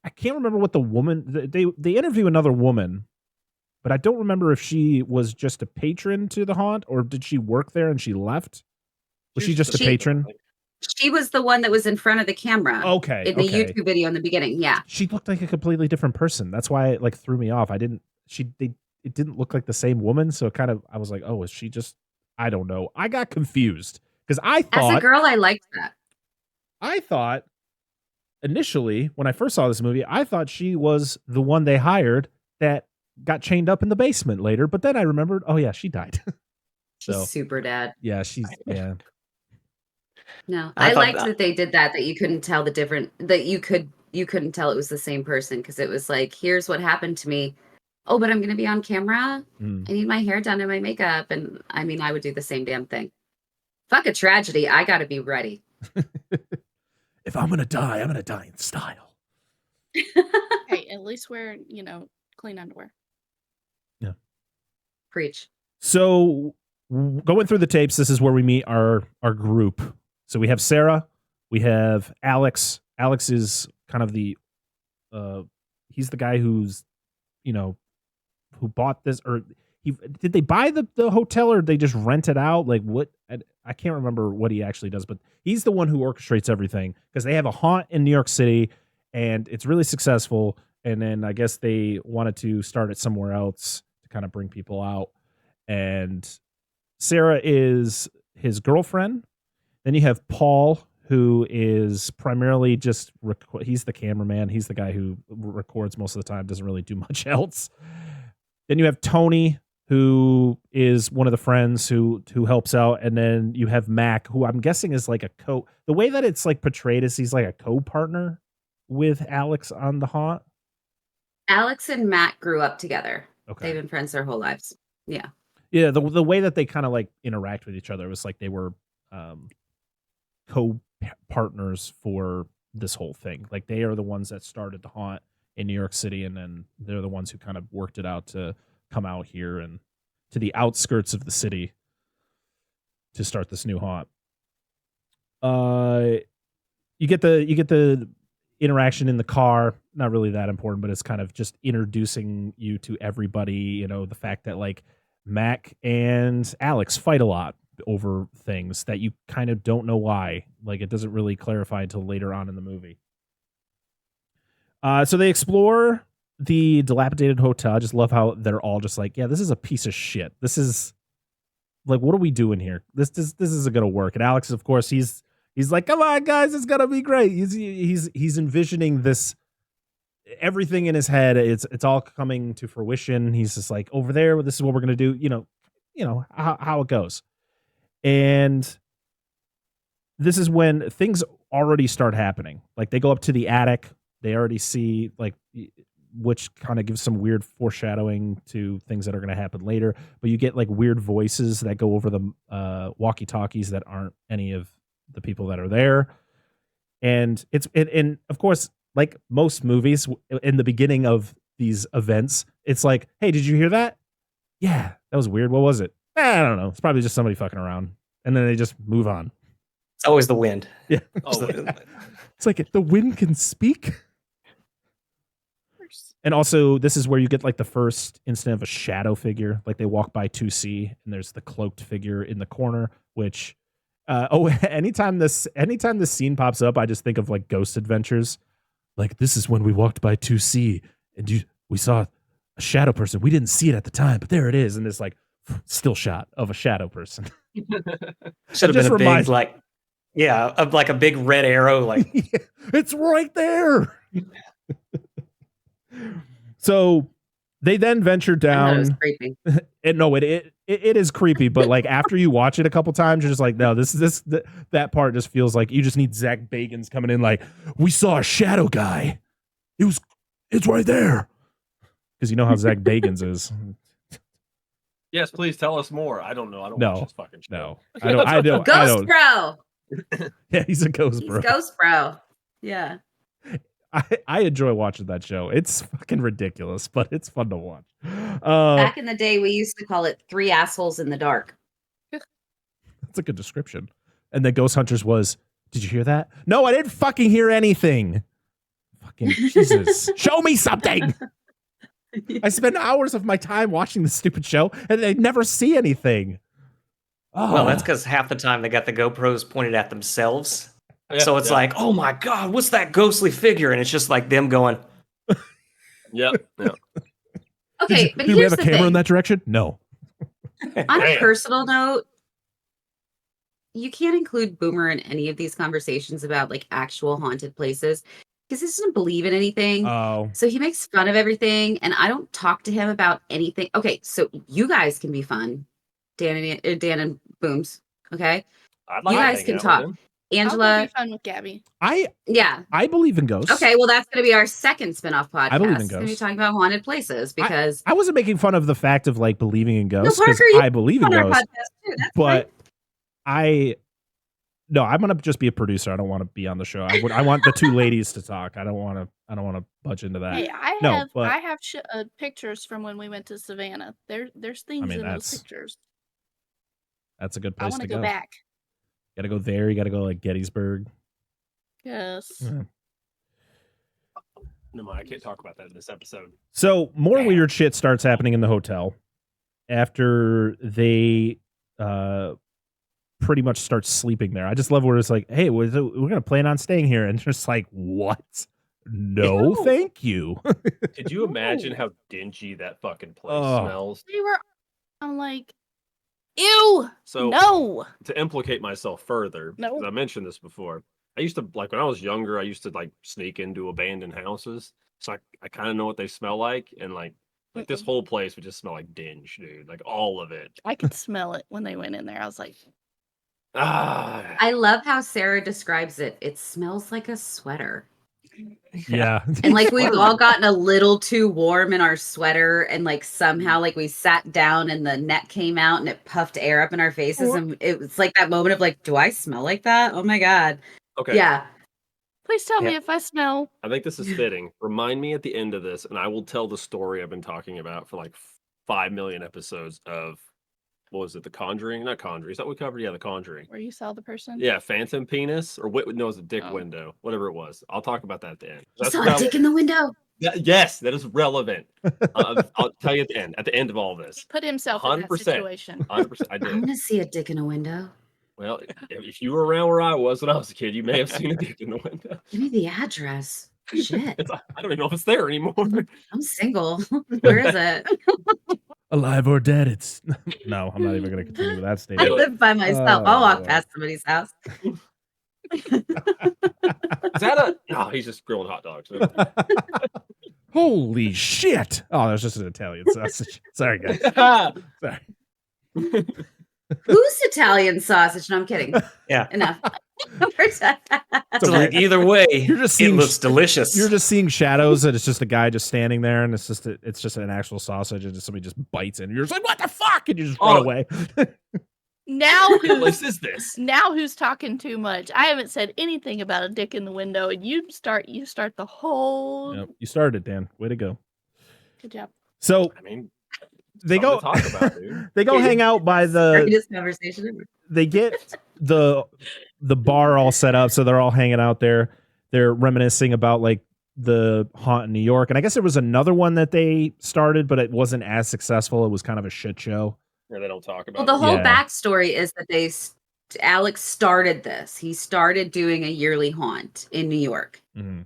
I can't remember what the woman, they interview another woman, but I don't remember if she was just a patron to the haunt or did she work there and she left? Was she just a patron? She was the one that was in front of the camera. Okay. In the YouTube video in the beginning. Yeah. She looked like a completely different person. That's why it like threw me off. It didn't look like the same woman. So I was like, oh, is she just, I don't know. I got confused because I thought. As a girl, I liked that. I thought initially when I first saw this movie, I thought she was the one they hired that got chained up in the basement later. But then I remembered, oh yeah, she died. She's super dead. Yeah, yeah. No, I liked that they did that you couldn't tell the different, that you couldn't tell it was the same person because it was like, here's what happened to me. Oh, but I'm going to be on camera. I need my hair done and my makeup. And I mean, I would do the same damn thing. Fuck a tragedy. I got to be ready. If I'm going to die, I'm going to die in style. Hey, at least wear, clean underwear. Yeah. Preach. So going through the tapes, this is where we meet our group. So we have Sarah, we have Alex. Alex is kind of the, he's the guy who's, who bought this, or did they buy the hotel or did they just rent it out? Like what? I can't remember what he actually does, but he's the one who orchestrates everything because they have a haunt in New York City and it's really successful. And then I guess they wanted to start it somewhere else to kind of bring people out. And Sarah is his girlfriend. Then you have Paul, who is primarily just, he's the cameraman. He's the guy who records most of the time, doesn't really do much else. Then you have Tony, who is one of the friends who helps out. And then you have Mac, who I'm guessing is like the way that it's like portrayed is he's like a co-partner with Alex on the haunt. Alex and Matt grew up together. Okay. They've been friends their whole lives. Yeah. Yeah, the way that they kind of like interact with each other was like they were co-partners for this whole thing. Like they are the ones that started the haunt in New York City, and then they're the ones who kind of worked it out to come out here and to the outskirts of the city to start this new haunt. You get the interaction in the car, not really that important, but it's kind of just introducing you to everybody, the fact that like Mac and Alex fight a lot over things that you kind of don't know why. Like it doesn't really clarify until later on in the movie. So they explore the dilapidated hotel. I just love how they're all just like, yeah, this is a piece of shit. This is like, what are we doing here? This isn't gonna work. And Alex, of course, he's like, come on, guys, it's gonna be great. He's envisioning this, everything in his head. It's all coming to fruition. He's just like, over there, this is what we're gonna do. How it goes. And this is when things already start happening. Like they go up to the attic. They already see like, which kind of gives some weird foreshadowing to things that are going to happen later. But you get like weird voices that go over the walkie-talkies that aren't any of the people that are there. And and of course, like most movies in the beginning of these events, it's like, hey, did you hear that? Yeah, that was weird. What was it? I don't know. It's probably just somebody fucking around. And then they just move on. It's always the wind. Yeah. Oh, It's like the wind can speak. And also, this is where you get like the first instant of a shadow figure. Like they walk by 2C, and there's the cloaked figure in the corner. Which, anytime this scene pops up, I just think of like Ghost Adventures. Like, this is when we walked by 2C, and we saw a shadow person. We didn't see it at the time, but there it is. And it's like still shot of a shadow person. Should have been a big of like a big red arrow. Like it's right there. So they then venture down. It was creepy. It is creepy, but like after you watch it a couple times, you're just like, no, that part just feels like you just need Zach Bagans coming in like, we saw a shadow guy. It's right there. Because you know how Zach Bagans is. Yes, please tell us more. I don't know. I don't watch this fucking show. No, I don't. Ghost Bro. Yeah, he's a ghost bro. He's Ghost Bro. Yeah. I enjoy watching that show. It's fucking ridiculous, but it's fun to watch. Back in the day, we used to call it 3 assholes in the dark. That's a good description. And then Ghost Hunters was, did you hear that? No, I didn't fucking hear anything. Fucking Jesus. Show me something. I spend hours of my time watching this stupid show, and they never see anything. Oh. Well, that's because half the time they got the GoPros pointed at themselves. So it's like, oh my God, what's that ghostly figure? And it's just like them going. Yep. Okay, but do we have a camera in that direction? No. On a personal note, you can't include Boomer in any of these conversations about like actual haunted places because he doesn't believe in anything. Oh. So he makes fun of everything, and I don't talk to him about anything. Okay, so you guys can be fun, Dan and Booms. Okay, you guys can talk. Angela, I'll be fun with Gabby. I believe in ghosts. Okay, well that's going to be our second spin-off podcast. I believe in It's going to be ghosts. talking about haunted places because I wasn't making fun of the fact of like believing in ghosts No, because Parker, I believe in on our ghosts. podcast too. That's But fine. I'm gonna just be a producer. I don't want to be on the show. I want the two ladies to talk. I don't want to budge into that. Hey, I have pictures from when we went to Savannah. There's things in those pictures. That's a good place I want to to go back. Got to go there. You got to go like Gettysburg. Yes. Yeah. No, I can't talk about that in this episode. So more weird shit starts happening in the hotel after they pretty much start sleeping there. I just love where it's like, hey, we're going to plan on staying here. And just like, what? No, thank you. Could you imagine how dingy that fucking place smells? I'm like, ew. So no. To implicate myself further, because I mentioned this before, I used to, like, when I was younger, I used to like sneak into abandoned houses. So I kind of know what they smell like. And like this whole place would just smell like dinge, dude. Like all of it. I could smell it when they went in there. I was like, I love how Sarah describes it. It smells like a sweater. Yeah. And like we've all gotten a little too warm in our sweater, and like somehow like we sat down and the neck came out and it puffed air up in our faces, and it was like that moment of like, do I smell like that? Oh my God. Okay. Yeah. Please tell me if I smell. I think this is fitting. Remind me at the end of this, and I will tell the story I've been talking about for like 5 million episodes of, what was it, The Conjuring? Not Conjuring. Is that what we covered? Yeah, The Conjuring. Where you saw the person? Yeah, Phantom Penis, or no, it was a dick window. Whatever it was. I'll talk about that at the end. You saw a dick in the window? Yes, that is relevant. I'll tell you at the end. At the end of all this. He put himself in that situation. 100%. I did. I'm going to see a dick in a window. Well, if you were around where I was when I was a kid, you may have seen a dick in the window. Give me the address. Shit. I don't even know if it's there anymore. I'm single. Where is it? Alive or dead, it's... No, I'm not even going to continue with that I statement. live by myself. I'll walk past somebody's house. Is that a... No, he's just grilling hot dogs. Holy shit. Oh, that's just an Italian sausage. Sorry, guys. Sorry. Who's Italian sausage? No, I'm kidding. Yeah. Enough. So like either way, it looks delicious. You're just seeing shadows, and it's just a guy just standing there, and it's just an actual sausage, and somebody just bites it, and you're just like, what the fuck? And you just run away. Now whose is this? Now who's talking too much? I haven't said anything about a dick in the window, and you start the whole. Yep, you started, Dan. Way to go. Good job. So I mean, they go talk about, dude. They go hang out by the Greatest conversation ever. They get the bar all set up, so they're all hanging out there. They're reminiscing about like the haunt in New York. And I guess there was another one that they started, but it wasn't as successful. It was kind of a shit show. Or they don't talk about Well, the whole Yeah. backstory is that Alex started this. He started doing a yearly haunt in New York. Mm-hmm.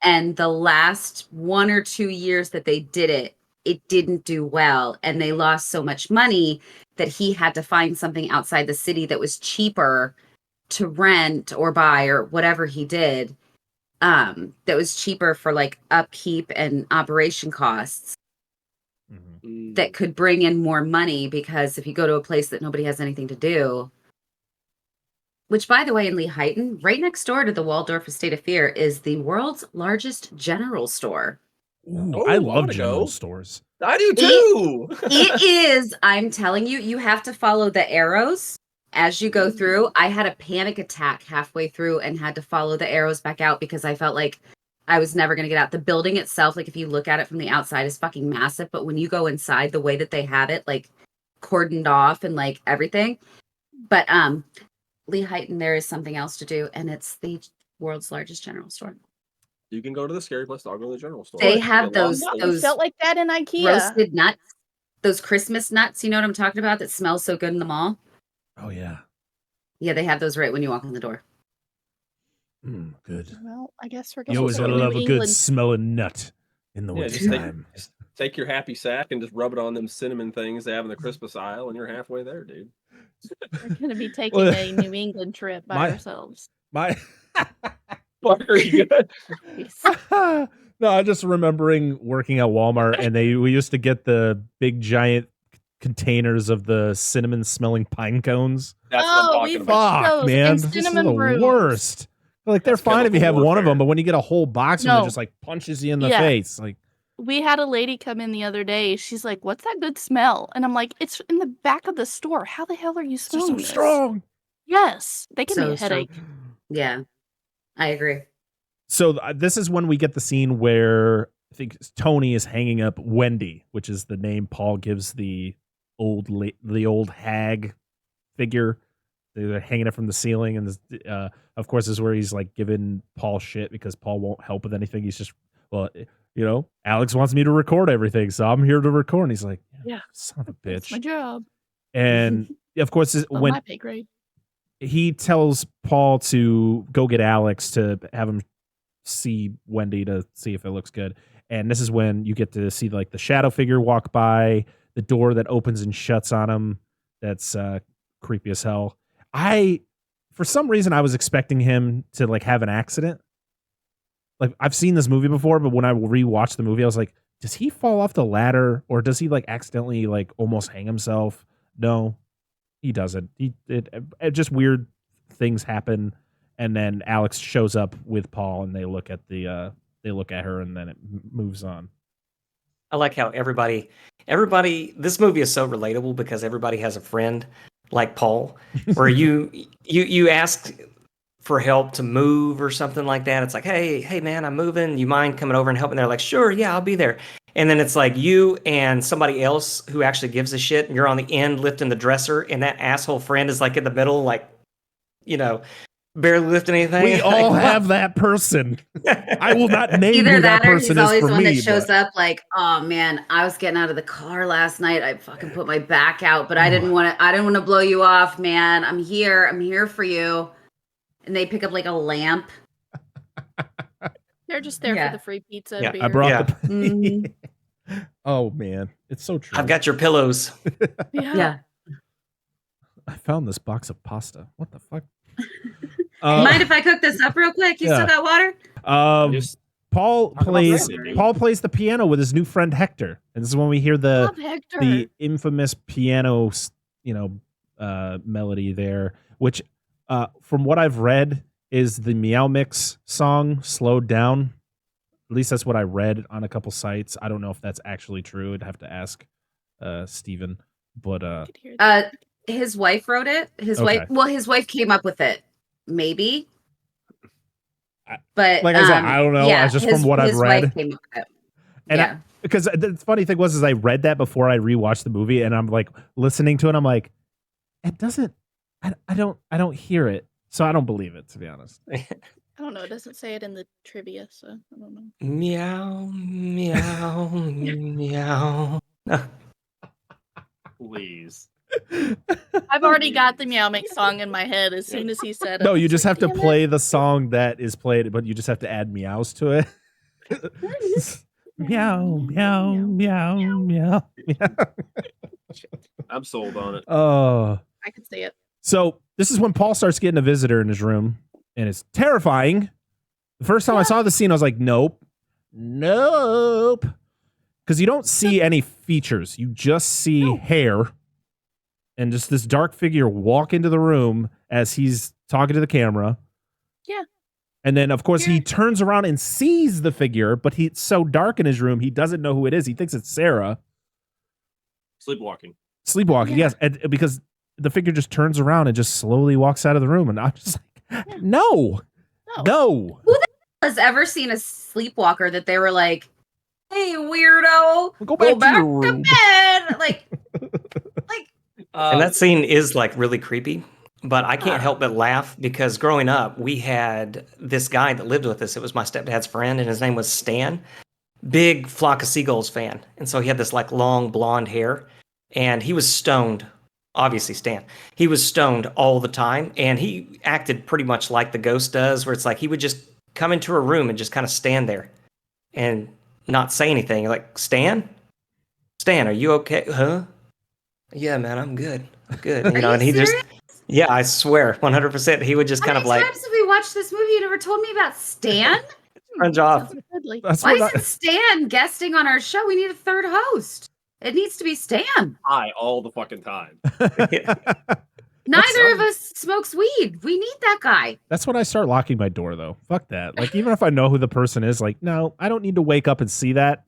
And the last 1 or 2 years that they did it, it didn't do well. And they lost so much money that he had to find something outside the city that was cheaper to rent or buy or whatever he did. That was cheaper for like upkeep and operation costs. Mm-hmm. That could bring in more money, because if you go to a place that nobody has anything to do, which, by the way, in Lehighton, right next door to the Waldorf Estate of Fear, is the world's largest general store. Ooh, Oh, I I love wanna general go. stores. I do too. It is, I'm telling you, you have to follow the arrows as you go through. I had a panic attack halfway through and had to follow the arrows back out because I felt like I was never going to get out. The building itself, like if you look at it from the outside, is fucking massive. But when you go inside, the way that they have it, like cordoned off and like everything. But Lehighton, there is something else to do, and it's the world's largest general store. You can go to the scary place. I'll go to the general store. They You have get lost. No, it felt like that in IKEA. roasted nuts, those Christmas nuts. You know what I'm talking about? That smells so good in the mall. Oh, yeah. Yeah, they have those right when you walk in the door. Good. Well, I guess we're You going always to gotta New love a good England. smelling nut in the Yeah, wintertime. just take your happy sack and just rub it on them cinnamon things they have in the Christmas aisle, and you're halfway there, dude. We're going to be taking Well, a New England trip by my- ourselves. My Fuck, are you good? no, I'm just remembering working at Walmart, and we used to get the big giant containers of the cinnamon smelling pine cones. That's what I'm talking we've about. got Fuck, those man, and this is the cinnamon brews. worst. Like they're That's fine if you have chemical one of them, warfare. but when you get a whole box of them, it No. just like punches you in the Yeah. face. Like, We had a lady come in the other day. She's like, "What's that good smell?" And I'm like, "It's in the back of the store. How the hell are you it's just smelling so this?" strong. Yes, they give me So a headache. Yeah, I agree. So this is when we get the scene where I think Tony is hanging up Wendy, which is the name Paul gives the old hag figure. They're hanging it from the ceiling, and this, of course, is where he's like giving Paul shit because Paul won't help with anything. He's just, well, Alex wants me to record everything, so I'm here to record. And he's like, Yeah. son of a It's my bitch. job. And of course, Above when my pay grade. he tells Paul to go get Alex to have him see Wendy to see if it looks good. And this is when you get to see like the shadow figure walk by, the door that opens and shuts on him. That's creepy as hell. For some reason, I was expecting him to like have an accident. Like I've seen this movie before, but when I rewatched the movie, I was like, does he fall off the ladder or does he like accidentally like almost hang himself? No, he doesn't. It just weird things happen. And then Alex shows up with Paul and they look at her and then it moves on. I like how everybody, this movie is so relatable because everybody has a friend like Paul, where you ask for help to move or something like that. It's like, hey man, I'm moving. You mind coming over and helping? They're like, sure, yeah, I'll be there. And then it's like you and somebody else who actually gives a shit. And you're on the end lifting the dresser, and that asshole friend is like in the middle, like, barely lifting anything. We all have that person. I will not name Either who that that or person he's is always for the one me. that shows but- up like, oh man, I was getting out of the car last night. I fucking put my back out, but I didn't want to blow you off, man. I'm here for you. And they pick up like a lamp. They're just there Yeah. for the free pizza. Yeah, And beer. I brought Yeah. the. Mhm. Oh man, it's so true. I've got your pillows. Yeah. I found this box of pasta. What the fuck? Mind if I cook this up real quick? You yeah. still got water? Just Paul Talk about plays Brandon, dude. Paul plays the piano with his new friend Hector, and this is when we hear the Love Hector. infamous piano, melody there, which, from what I've read, is the Meow Mix song slowed down. At least that's what I read on a couple sites. I don't know if that's actually true. I'd have to ask Steven. But I could hear that. His wife wrote it. His Okay. his wife came up with it. Maybe. I- But like I said, I don't know. Yeah, Just from what I've his wife read. came up with it. And Yeah. because the funny thing was, is I read that before I rewatched the movie, and I'm like listening to it. I'm like, it doesn't. I don't hear it, so I don't believe it, to be honest. I don't know. It doesn't say it in the trivia, so I don't know. Meow, meow, meow. Please. I've already got the Meow Mix song in my head as soon as he said it. No, I you was just like, have to "Damn it." play the song that is played, but you just have to add meows to it. Meow, meow, meow, meow, meow. I'm sold on it. Oh. I could see it. So this is when Paul starts getting a visitor in his room, and it's terrifying. The first time I saw the scene, I was like, nope. Because you don't see any features. You just see hair and just this dark figure walk into the room as he's talking to the camera. Yeah. And then, of course, he turns around and sees the figure, but it's so dark in his room, he doesn't know who it is. He thinks it's Sarah. Sleepwalking, Yes. And because the figure just turns around and just slowly walks out of the room. And I'm just like, no. Who the hell has ever seen a sleepwalker that they were like, hey, weirdo, Go back to your to room. bed? Like, And that scene is like really creepy, but I can't help but laugh because growing up, we had this guy that lived with us. It was my stepdad's friend, and his name was Stan. Big Flock of Seagulls fan. And so he had this like long blonde hair, and he was stoned. Obviously, Stan. He was stoned all the time, and he acted pretty much like the ghost does, where it's like he would just come into a room and just kind of stand there and not say anything. Like, Stan, are you okay? Huh? Yeah, man, I'm good. I'm good. You know, and he serious? yeah, I swear, 100%. He would just how kind many of like times have we watched this movie? You never told me about Stan? cringe off. That's Why what isn't Stan guesting on our show? We need a third host. It needs to be Stan. all the fucking time. Neither of us smokes weed. We need that guy. That's when I start locking my door, though. Fuck that. Like, even if I know who the person is, like, no, I don't need to wake up and see that.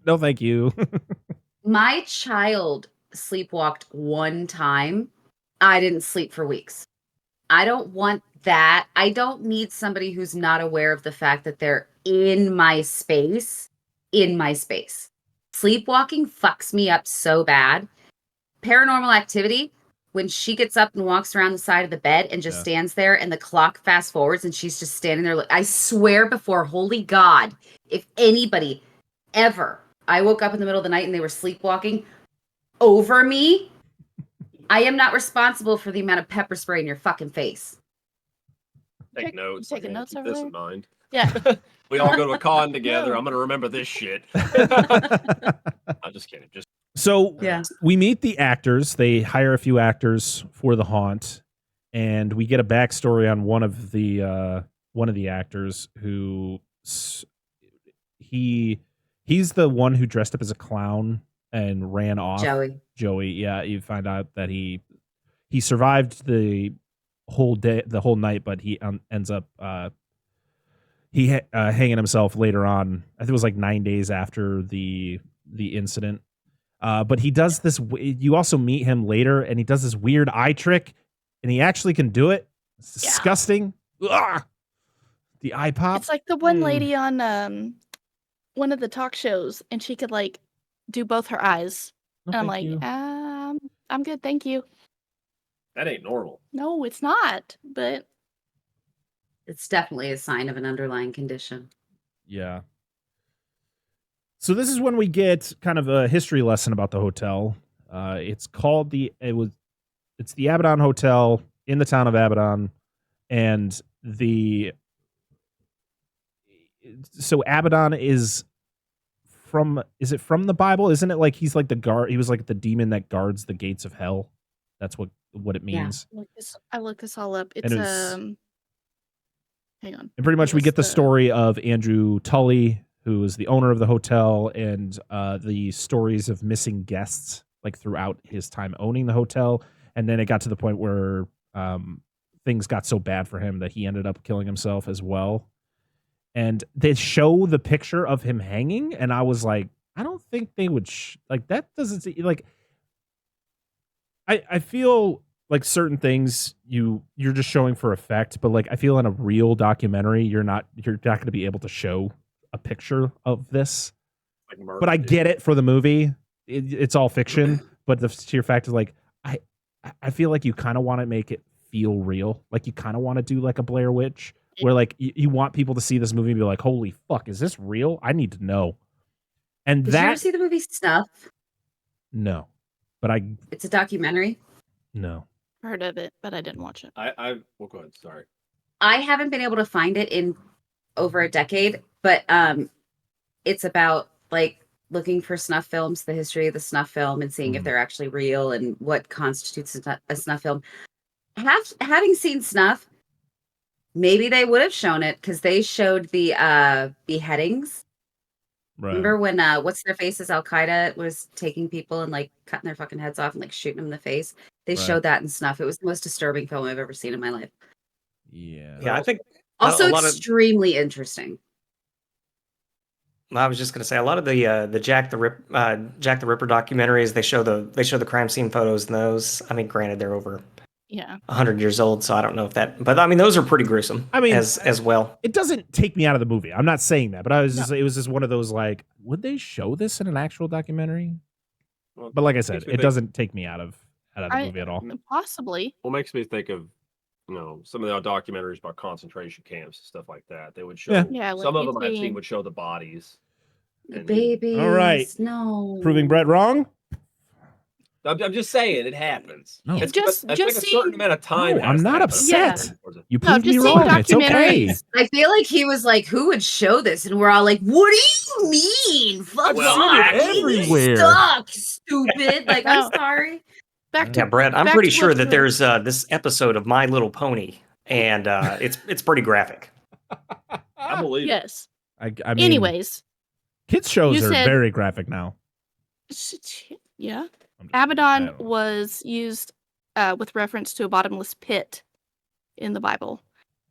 No, thank you. My child sleepwalked one time. I didn't sleep for weeks. I don't want that. I don't need somebody who's not aware of the fact that they're in my space. Sleepwalking fucks me up so bad. Paranormal Activity, when she gets up and walks around the side of the bed and just stands there and the clock fast forwards and she's just standing there. I swear before holy God, if anybody ever, I woke up in the middle of the night and they were sleepwalking over me, I am not responsible for the amount of pepper spray in your fucking face. Take notes. Taking I'm gonna notes keep over this there? in mind. Yeah. We all go to a con together. No. I'm gonna remember this shit. I'm just kidding. So we meet the actors. They hire a few actors for the haunt, and we get a backstory on one of the actors who he's the one who dressed up as a clown and ran off. Joey. Yeah, you find out that he survived the whole night, but he ends up hanging himself later on. I think it was like 9 days after the incident. But he does this. You also meet him later, and he does this weird eye trick, and he actually can do it. It's disgusting. Ugh! The eye pop. It's like the one lady on one of the talk shows, and she could like do both her eyes. No, and I'm thank like, you. I'm good, thank you. That ain't normal. No, it's not. But it's definitely a sign of an underlying condition. Yeah. So this is when we get kind of a history lesson about the hotel. It's called it's the Abaddon Hotel in the town of Abaddon, and so Abaddon is it from the Bible? Isn't it like he's like the guard? He was like the demon that guards the gates of hell. That's what it means. Yeah. I look this all up. It's hang on. And pretty much we get the story of Andrew Tully, who is the owner of the hotel, and the stories of missing guests like throughout his time owning the hotel. And then it got to the point where things got so bad for him that he ended up killing himself as well. And they show the picture of him hanging, and I was like, I don't think they would like that. Doesn't like. I feel like certain things you're just showing for effect, but like I feel in a real documentary you're not going to be able to show a picture of this. Like murder, but I get it for the movie. It's all fiction, but the sheer fact is like I feel like you kind of want to make it feel real. Like you kind of want to do like a Blair Witch where like you want people to see this movie and be like, holy fuck, is this real? I need to know. And Did you ever see the movie Snuff? No, but It's a documentary. No. Heard of it, but I didn't watch it. Well, go ahead. Sorry. I haven't been able to find it in over a decade, but it's about like looking for snuff films, the history of the snuff film, and seeing if they're actually real and what constitutes a snuff film. Having seen Snuff, maybe they would have shown it because they showed the beheadings. Right. Remember when what's their faces Al Qaeda was taking people and like cutting their fucking heads off and like shooting them in the face? They showed that in Snuff. It was the most disturbing film I've ever seen in my life. Yeah. Yeah, I think also extremely interesting. I was just going to say a lot of the Jack the Ripper documentaries. They show the crime scene photos in those. I mean, granted, they're over 100 years old, so I don't know if that. But I mean, those are pretty gruesome. I mean, as well. It doesn't take me out of the movie. I'm not saying that, but I was it was just one of those like, would they show this in an actual documentary? Well, but like I said, it doesn't take me out of the movie at all. Possibly. Well, makes me think of some of the documentaries about concentration camps and stuff like that. They would show some of them I've seen would show the bodies. Babies. All right. No. Proving Brett wrong? I'm just saying it happens. No. It's like a certain amount of time. No, I'm not upset. You proved me just wrong. seeing It's okay. I feel like he was like, who would show this? And we're all like, what do you mean? Fuck off. Everywhere. Stuck, stupid. Like, I'm sorry. Brett, I'm pretty sure that there's this episode of My Little Pony, and it's pretty graphic. I believe. Yes. I mean, anyways, kids shows are very graphic now. Yeah. Abaddon was used with reference to a bottomless pit in the Bible.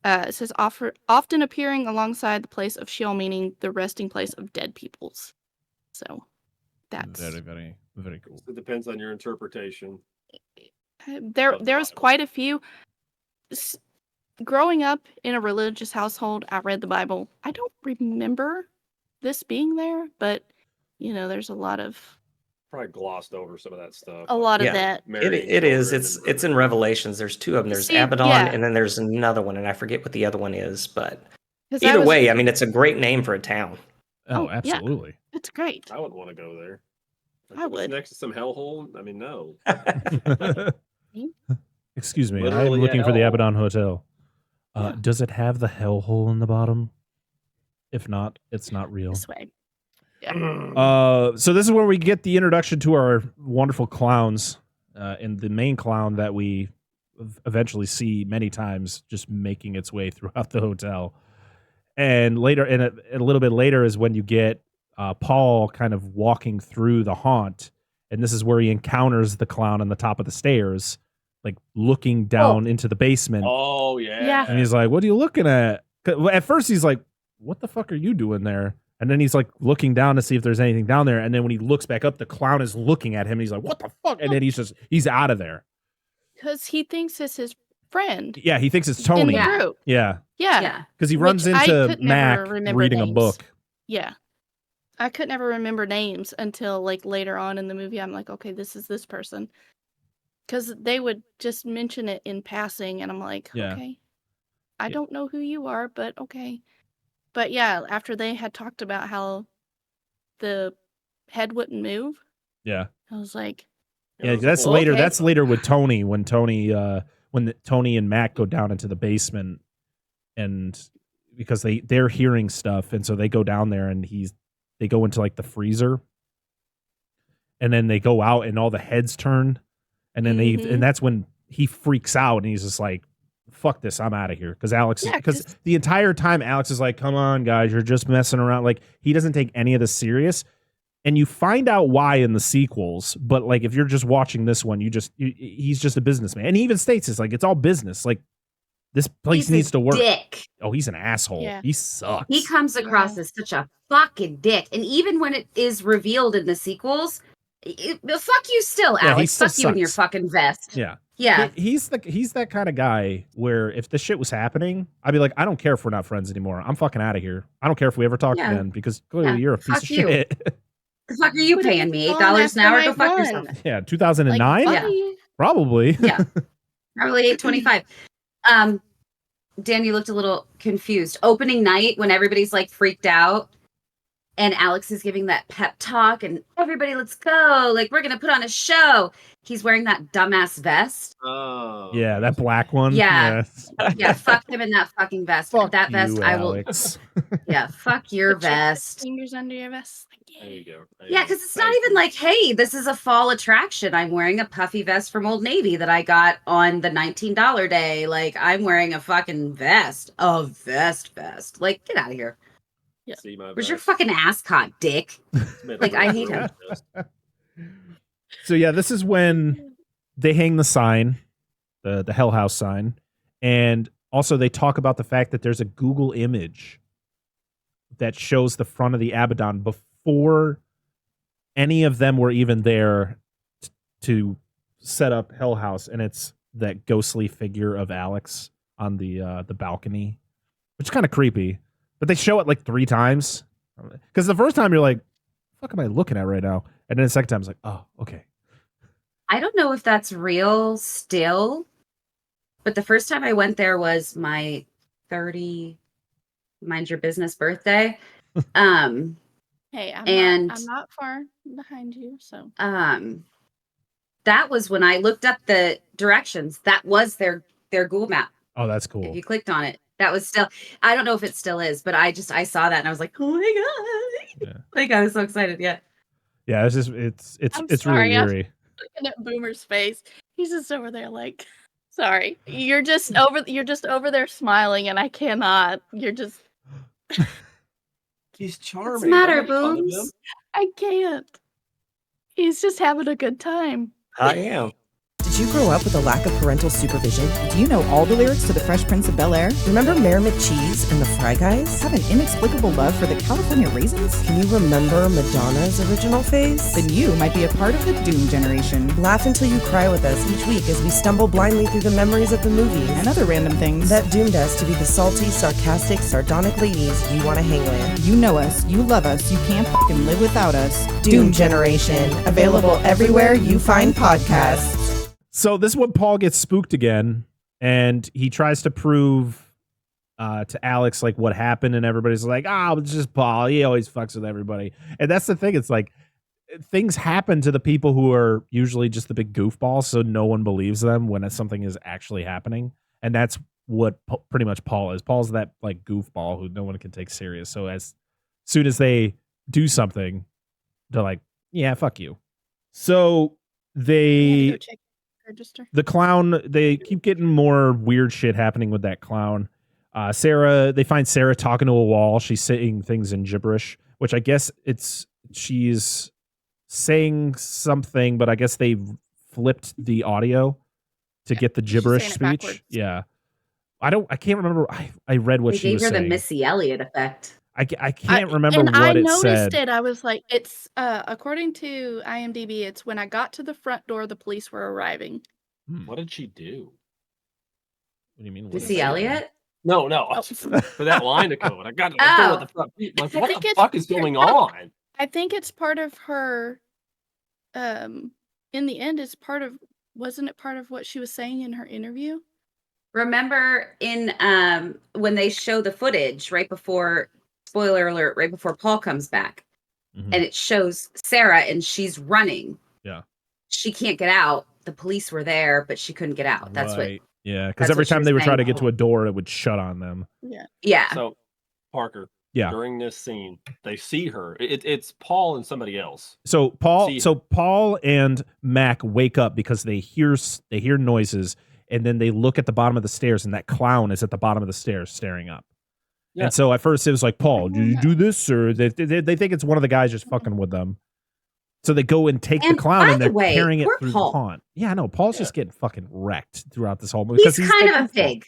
It says often appearing alongside the place of Sheol, meaning the resting place of dead peoples. So that's very, very, very cool. It depends on your interpretation. There's quite a few. Growing up in a religious household, I read the Bible. I don't remember this being there, but there's a lot of probably glossed over some of that stuff. A lot of that. It is. It's in Revelations. There's two of them. There's Abaddon, and then there's another one, and I forget what the other one is. But either way, I mean, it's a great name for a town. Oh, absolutely. Yeah. It's great. I wouldn't want to go there. I would. Next to some hellhole? I mean, no. Excuse me. I'm looking for the Abaddon Hotel. Does it have the hellhole in the bottom? If not, it's not real. This way. Yeah. So this is where we get the introduction to our wonderful clowns, and the main clown that we eventually see many times just making its way throughout the hotel. And later, and a little bit later is when you get Paul kind of walking through the haunt, and this is where he encounters the clown on the top of the stairs, like looking down into the basement. Oh, yeah. And he's like, what are you looking at? At first he's like, what the fuck are you doing there? And then he's like looking down to see if there's anything down there. And then when he looks back up, the clown is looking at him. And he's like, what the fuck? And then he's out of there. Because he thinks it's his friend. Yeah, he thinks it's Tony. Yeah. Because he runs into Mac reading a book. Yeah. I could never remember names until like later on in the movie. I'm like, okay, this is this person. Because they would just mention it in passing. And I'm like, okay, I don't know who you are, but okay. But yeah, after they had talked about how the head wouldn't move. Yeah. I was like, yeah, that's later. Okay. That's later with Tony when Tony and Mac go down into the basement, and because they're hearing stuff, and so they go down there, and they go into like the freezer, and then they go out, and all the heads turn, and then and that's when he freaks out, and he's just like, fuck this, I'm out of here. Because the entire time Alex is like, come on guys, you're just messing around. Like, he doesn't take any of this serious. And you find out why in the sequels, but like if you're just watching this one, he's just a businessman. And he even states it's like, it's all business. Like, this place needs to work. Dick. Oh, he's an asshole. Yeah. He sucks. He comes across as such a fucking dick. And even when it is revealed in the sequels, fuck you still, Alex. Fuck you in your fucking vest. Yeah. Yeah. He's that kind of guy where if the shit was happening, I'd be like, I don't care if we're not friends anymore. I'm fucking out of here. I don't care if we ever talk again because clearly you're a piece of shit. The fuck are you paying me? $8 an hour? Go fuck yourself. Yeah, 2009? Like, Probably. Yeah. Probably $8.25. Dan, you looked a little confused. Opening night when everybody's like freaked out and Alex is giving that pep talk and everybody, let's go. Like, we're going to put on a show. He's wearing that dumbass vest. Oh. Yeah, that black one. Yeah. Yeah, fuck him in that fucking vest. Fuck that vest, you, I will. Alex. Yeah, fuck your Put your vest. fingers under your vest. There you go. Yeah, because it's not even like, hey, this is a fall attraction. I'm wearing a puffy vest from Old Navy that I got on the $19 day. Like, I'm wearing a fucking vest. A vest. Like, get out of here. Yeah. Where's your fucking ascot, dick? Like, I hate him. So yeah, this is when they hang the sign, the Hell House sign, and also they talk about the fact that there's a Google image that shows the front of the Abaddon before any of them were even there to set up Hell House, and it's that ghostly figure of Alex on the balcony, which is kind of creepy. But they show it like 3 times, because the first time you're like, "What am I looking at right now?" And then the second time it's like, "Oh, okay." I don't know if that's real still, but the first time I went there was my 30 mind your business birthday. Hey, I'm not far behind you, so. That was when I looked up the directions. That was their Google map. Oh, that's cool. If you clicked on it, that was still, I don't know if it still is, but I saw that and I was like, oh my God. Yeah. Like, I was so excited. Yeah. Yeah, it's just it's sorry, really eerie. Looking at Boomer's face, he's just over there like, sorry, you're just over there smiling, and I cannot. You're just. He's charming. What's the matter, Don't make fun of him. Booms? I can't. He's just having a good time. I am. Did you grow up with a lack of parental supervision? Do you know all the lyrics to The Fresh Prince of Bel-Air? Remember Mayor McCheese and the Fry Guys? Have an inexplicable love for the California Raisins? Can you remember Madonna's original face? Then you might be a part of the Doom generation. Laugh until you cry with us each week as we stumble blindly through the memories of the movies and other random things that doomed us to be the salty, sarcastic, sardonic ladies you want to hang with. You know us, you love us, you can't fucking live without us. Doom Generation, available everywhere you find podcasts. So this is when Paul gets spooked again, and he tries to prove to Alex like what happened, and everybody's like, it's just Paul. He always fucks with everybody. And that's the thing. It's like things happen to the people who are usually just the big goofballs, so no one believes them when something is actually happening. And that's what pretty much Paul is. Paul's that like goofball who no one can take serious. So as soon as they do something, they're like, yeah, fuck you. So they... Register. The clown, they keep getting more weird shit happening with that clown. They find Sarah talking to a wall. She's saying things in gibberish, which I guess she's saying something, but I guess they flipped the audio to get the gibberish speech. Backwards. Yeah. I can't remember. I read what she was saying. They gave her the Missy Elliott effect. I can't remember what it said. I noticed it. I was like, it's according to IMDb, it's when I got to the front door, the police were arriving. What did she do? What do you mean? Missy Elliott? No. For that line to come, I got to go with the front. Like, what the fuck is going on? I think it's part of her. In the end, wasn't it part of what she was saying in her interview? Remember in when they show the footage right before, spoiler alert, right before Paul comes back, and it shows Sarah and she's running. Yeah. She can't get out. The police were there, but she couldn't get out. That's right. Yeah, because every time they would try to get to a door, it would shut on them. Yeah. Yeah. So, Parker. Yeah. During this scene, they see her. It's Paul and somebody else. So Paul and Mac wake up because they hear noises, and then they look at the bottom of the stairs, and that clown is at the bottom of the stairs staring up. Yeah. And so at first it was like, Paul, did you do this? Or they think it's one of the guys just fucking with them. So they go and take the clown, and they're carrying it through the pond. Yeah, no, Paul's just getting fucking wrecked throughout this whole movie. He's kind of a pig.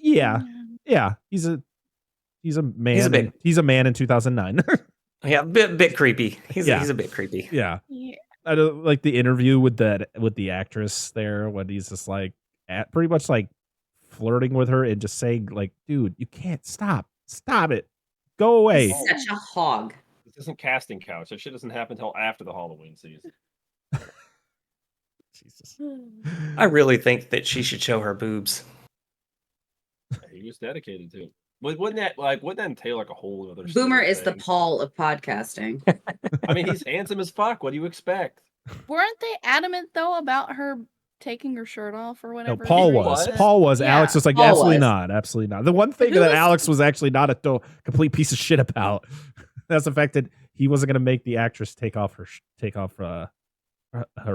Yeah. He's a man. He's a man in 2009. Yeah, bit creepy. He's a bit creepy. Yeah. I don't like the interview with the actress there when he's just like pretty much like flirting with her and just saying like, dude, you can't stop it, go away. He's such a hog. This isn't casting couch. That shit doesn't happen until after the Halloween season. Jesus. I really think that she should show her boobs. He was dedicated to it. Wouldn't that entail like a whole other Boomer is the thing? Paul of podcasting. I mean, he's handsome as fuck. What do you expect? Weren't they adamant though about her taking her shirt off or No, whatever? Paul He was. was? Paul was. Yeah, Alex was like, Paul absolutely was. not. Absolutely not. The one thing Who that was- Alex was actually not a complete piece of shit about. That's the fact that he wasn't going to make the actress take off her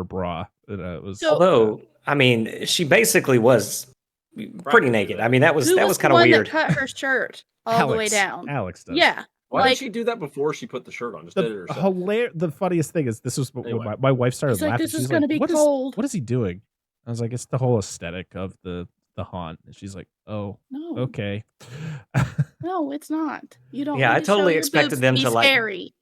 bra. It was So- Although, I mean, she basically was pretty naked. I mean, that was Who kind the of one weird. that cut her shirt all the way down? Alex does. Yeah. Why Like- did she do that before she put the shirt on? Just did it herself. The funniest thing is this was when Anyway. my wife started He's like, laughing. "This is She's gonna like, be cold." What is he doing? I was like, it's the whole aesthetic of the haunt. And she's like, oh, No, okay. no, it's not. You don't. Yeah, need I to show totally your expected boobs them be to, like- scary.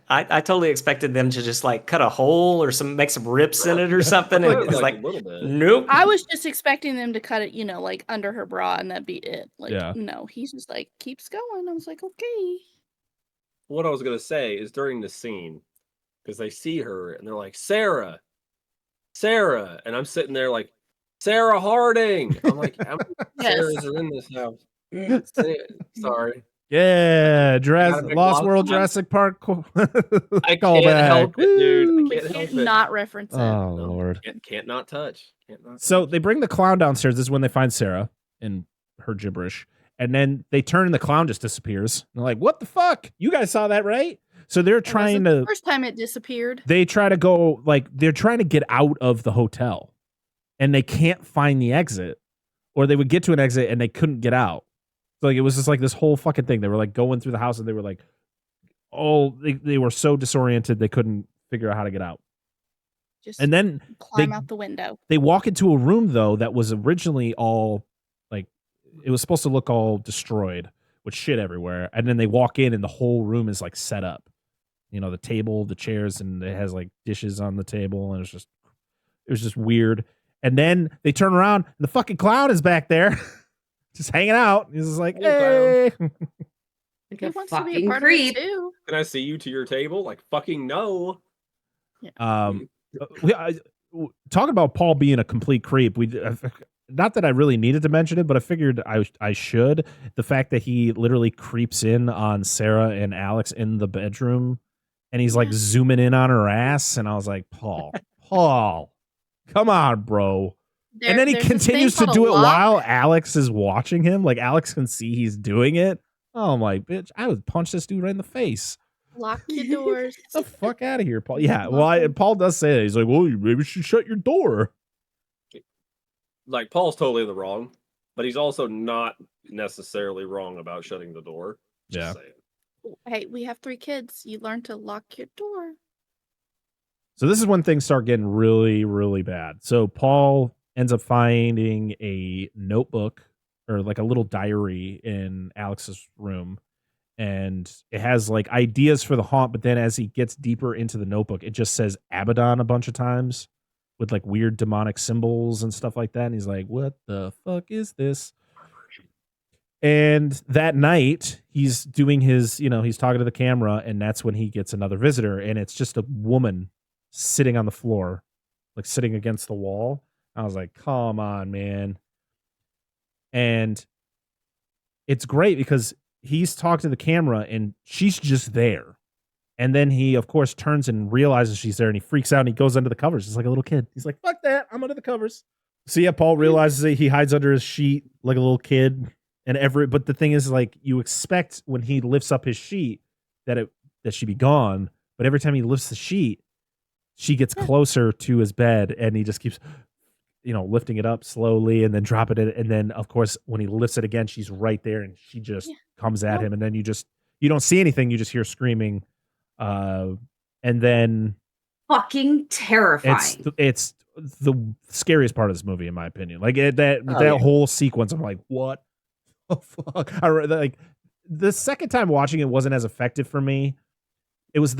I totally expected them to just like cut a hole or make some rips in it or something. And it's like, a little bit. nope. I was just expecting them to cut it, like under her bra, and that'd be it. Like, Yeah. no, he's just like keeps going. I was like, okay. What I was gonna say is during the scene, because they see her and they're like, Sarah, and I'm sitting there like, Sarah Harding. I'm like, how many Yes. Sarahs are in this house? Sorry. Yeah, Gotta make Lost lots World of- Jurassic Park. I Call can't back. help it, dude. I Woo. can't Can't help it. not reference it. Oh No, Lord. Can't not touch. Can't not. So touch. they bring the clown downstairs. This is when they find Sarah and her gibberish. And then they turn and the clown just disappears. And they're like, what the fuck? You guys saw that, right? So they're It trying wasn't the to first time it disappeared. they try to go they're trying to get out of the hotel. And they can't find the exit. Or they would get to an exit and they couldn't get out. So it was just like this whole fucking thing. They were like going through the house and they were like, they were so disoriented they couldn't figure out how to get out. Just And then climb out the window. they walk into a room though that was originally all like it was supposed to look all destroyed with shit everywhere. And then they walk in and the whole room is like set up. The table, the chairs, and it has like dishes on the table, and it was just weird. And then they turn around and the fucking clown is back there. Just hanging out. He's just like, Hey, hey. Like He a wants to be a fucking part creep. of it too. Can I see you to your table? Like fucking no. Talking about Paul being a complete creep. Not that I really needed to mention it, but I figured I should. The fact that he literally creeps in on Sarah and Alex in the bedroom, and he's like Yeah. zooming in on her ass, and I was like, Paul, come on, bro. And then he There's this thing continues to called do a it lock. while Alex is watching him. Like Alex can see he's doing it. Oh my bitch! I would punch this dude right in the face. Lock your doors. Get the fuck out of here, Paul. Yeah, well, Paul does say that. He's like, well, you maybe should shut your door. Like Paul's totally in the wrong, but he's also not necessarily wrong about shutting the door. Just saying. Hey, we have 3 kids. You learn to lock your door. So this is when things start getting really, really bad. So Paul ends up finding a notebook or like a little diary in Alex's room. And it has like ideas for the haunt, but then as he gets deeper into the notebook, it just says Abaddon a bunch of times with like weird demonic symbols and stuff like that. And he's like, what the fuck is this? And that night he's doing his, he's talking to the camera, and that's when he gets another visitor, and it's just a woman sitting on the floor, like sitting against the wall. I was like, come on, man. And it's great because he's talking to the camera and she's just there. And then he, of course, turns and realizes she's there, and he freaks out and he goes under the covers. It's like a little kid. He's like, fuck that. I'm under the covers. So yeah, Paul realizes that he hides under his sheet like a little kid. But the thing is, like, you expect when he lifts up his sheet that she be gone. But every time he lifts the sheet, she gets closer to his bed, and he just keeps, lifting it up slowly and then dropping it. And then, of course, when he lifts it again, she's right there, and she just comes at him. And then you don't see anything. You just hear screaming. And then Fucking terrifying. it's the scariest part of this movie, in my opinion. Like that whole sequence. I'm like, what the fuck? Like the second time watching it wasn't as effective for me. It was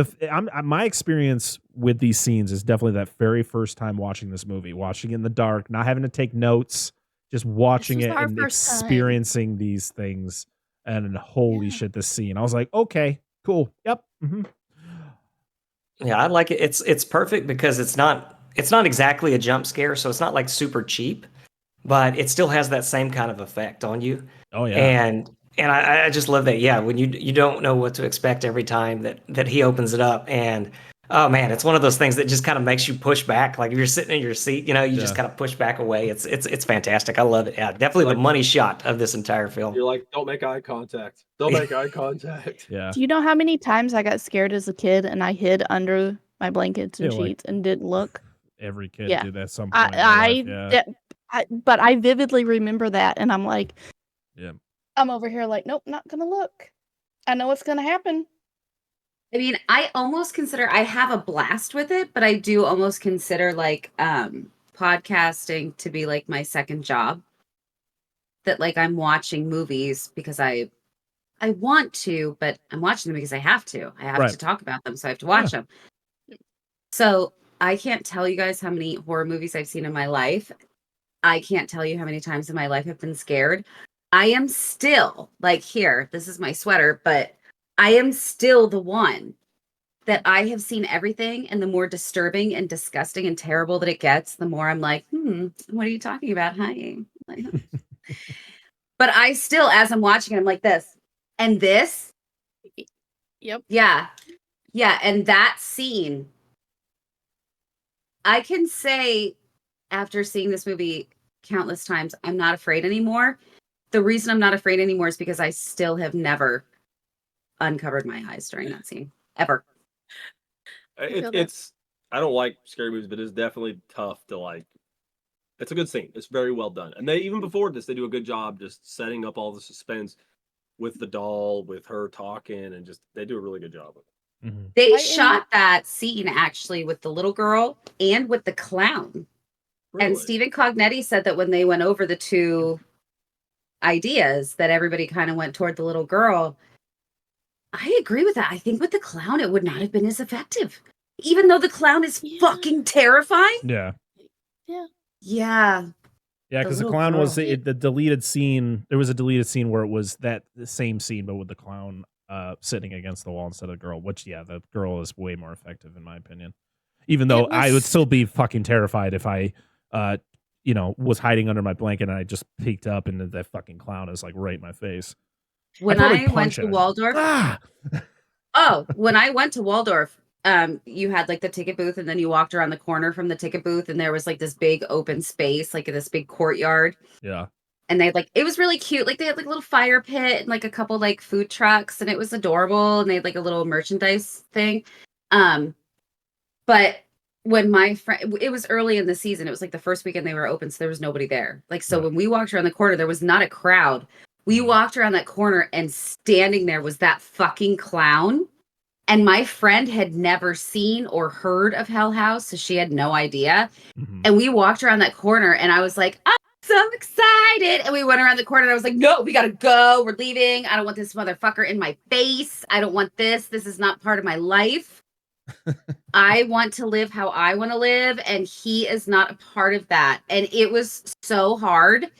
my experience with these scenes is definitely that very first time watching this movie, watching it in the dark, not having to take notes, just watching This it was our and first time. experiencing these things. And holy shit, this scene. I was like, okay, cool. Yep. Mm-hmm. Yeah, I like it. It's perfect because it's not exactly a jump scare, so it's not like super cheap. but it still has that same kind of effect on you. Oh yeah. And I just love that. Yeah, when you don't know what to expect every time that he opens it up, and oh man, it's one of those things that just kind of makes you push back. Like if you're sitting in your seat, you just kind of push back away. It's fantastic. I love it. Yeah, definitely the money shot of this entire film. You're like, don't make eye contact. Don't make eye contact. Yeah. Do you know how many times I got scared as a kid and I hid under my blankets and sheets and didn't look? Every kid Yeah. did that at some point in their life. But I vividly remember that, and I'm like, Yeah. I'm over here like, nope, not gonna look. I know what's gonna happen. I mean, I almost consider I have a blast with it, but I do almost consider like podcasting to be like my second job. That like I'm watching movies because I want to, but I'm watching them because I have to. I have to talk about them, so I have to watch them. So I can't tell you guys how many horror movies I've seen in my life. I can't tell you how many times in my life I've been scared. I am still like here, this is my sweater, but I am still the one that I have seen everything, and the more disturbing and disgusting and terrible that it gets, the more I'm like, what are you talking about? Hi. But I still, as I'm watching it, I'm like this. And this. Yep. Yeah. Yeah. And that scene, I can say after seeing this movie countless times, I'm not afraid anymore. The reason I'm not afraid anymore is because I still have never uncovered my eyes during that scene. Ever. I don't like scary movies, but it's definitely tough to like. It's a good scene. It's very well done. And they, even before this, they do a good job just setting up all the suspense with the doll, with her talking, and just, they do a really good job of it. Mm-hmm. They shot that scene actually with the little girl and with the clown. Really? And Stephen Cognetti said that when they went over the two ideas, that everybody kind of went toward the little girl. I agree with that. I think with the clown, it would not have been as effective. Even though the clown is fucking terrifying. Yeah. Yeah. Yeah. Yeah, because the clown was the deleted scene. There was a deleted scene where it was the same scene, but with the clown sitting against the wall instead of the girl, which, yeah, the girl is way more effective in my opinion. Even though I would still be fucking terrified if I, was hiding under my blanket and I just peeked up and that fucking clown is like right in my face. When I went to Waldorf. When I went to Waldorf, you had like the ticket booth, and then you walked around the corner from the ticket booth, and there was like this big open space, like this big courtyard. Yeah. And they it was really cute. Like they had like a little fire pit and like a couple like food trucks, and it was adorable. And they had like a little merchandise thing. But when my friend, it was early in the season, it was like the first weekend they were open, so there was nobody there. Like, so when we walked around the corner, there was not a crowd. We walked around that corner, and standing there was that fucking clown. And my friend had never seen or heard of Hell House, so she had no idea. Mm-hmm. And we walked around that corner, and I was like, I'm so excited. And we went around the corner, and I was like, no, we gotta go. We're leaving. I don't want this motherfucker in my face. I don't want this. This is not part of my life. I want to live how I want to live, and he is not a part of that. And it was so hard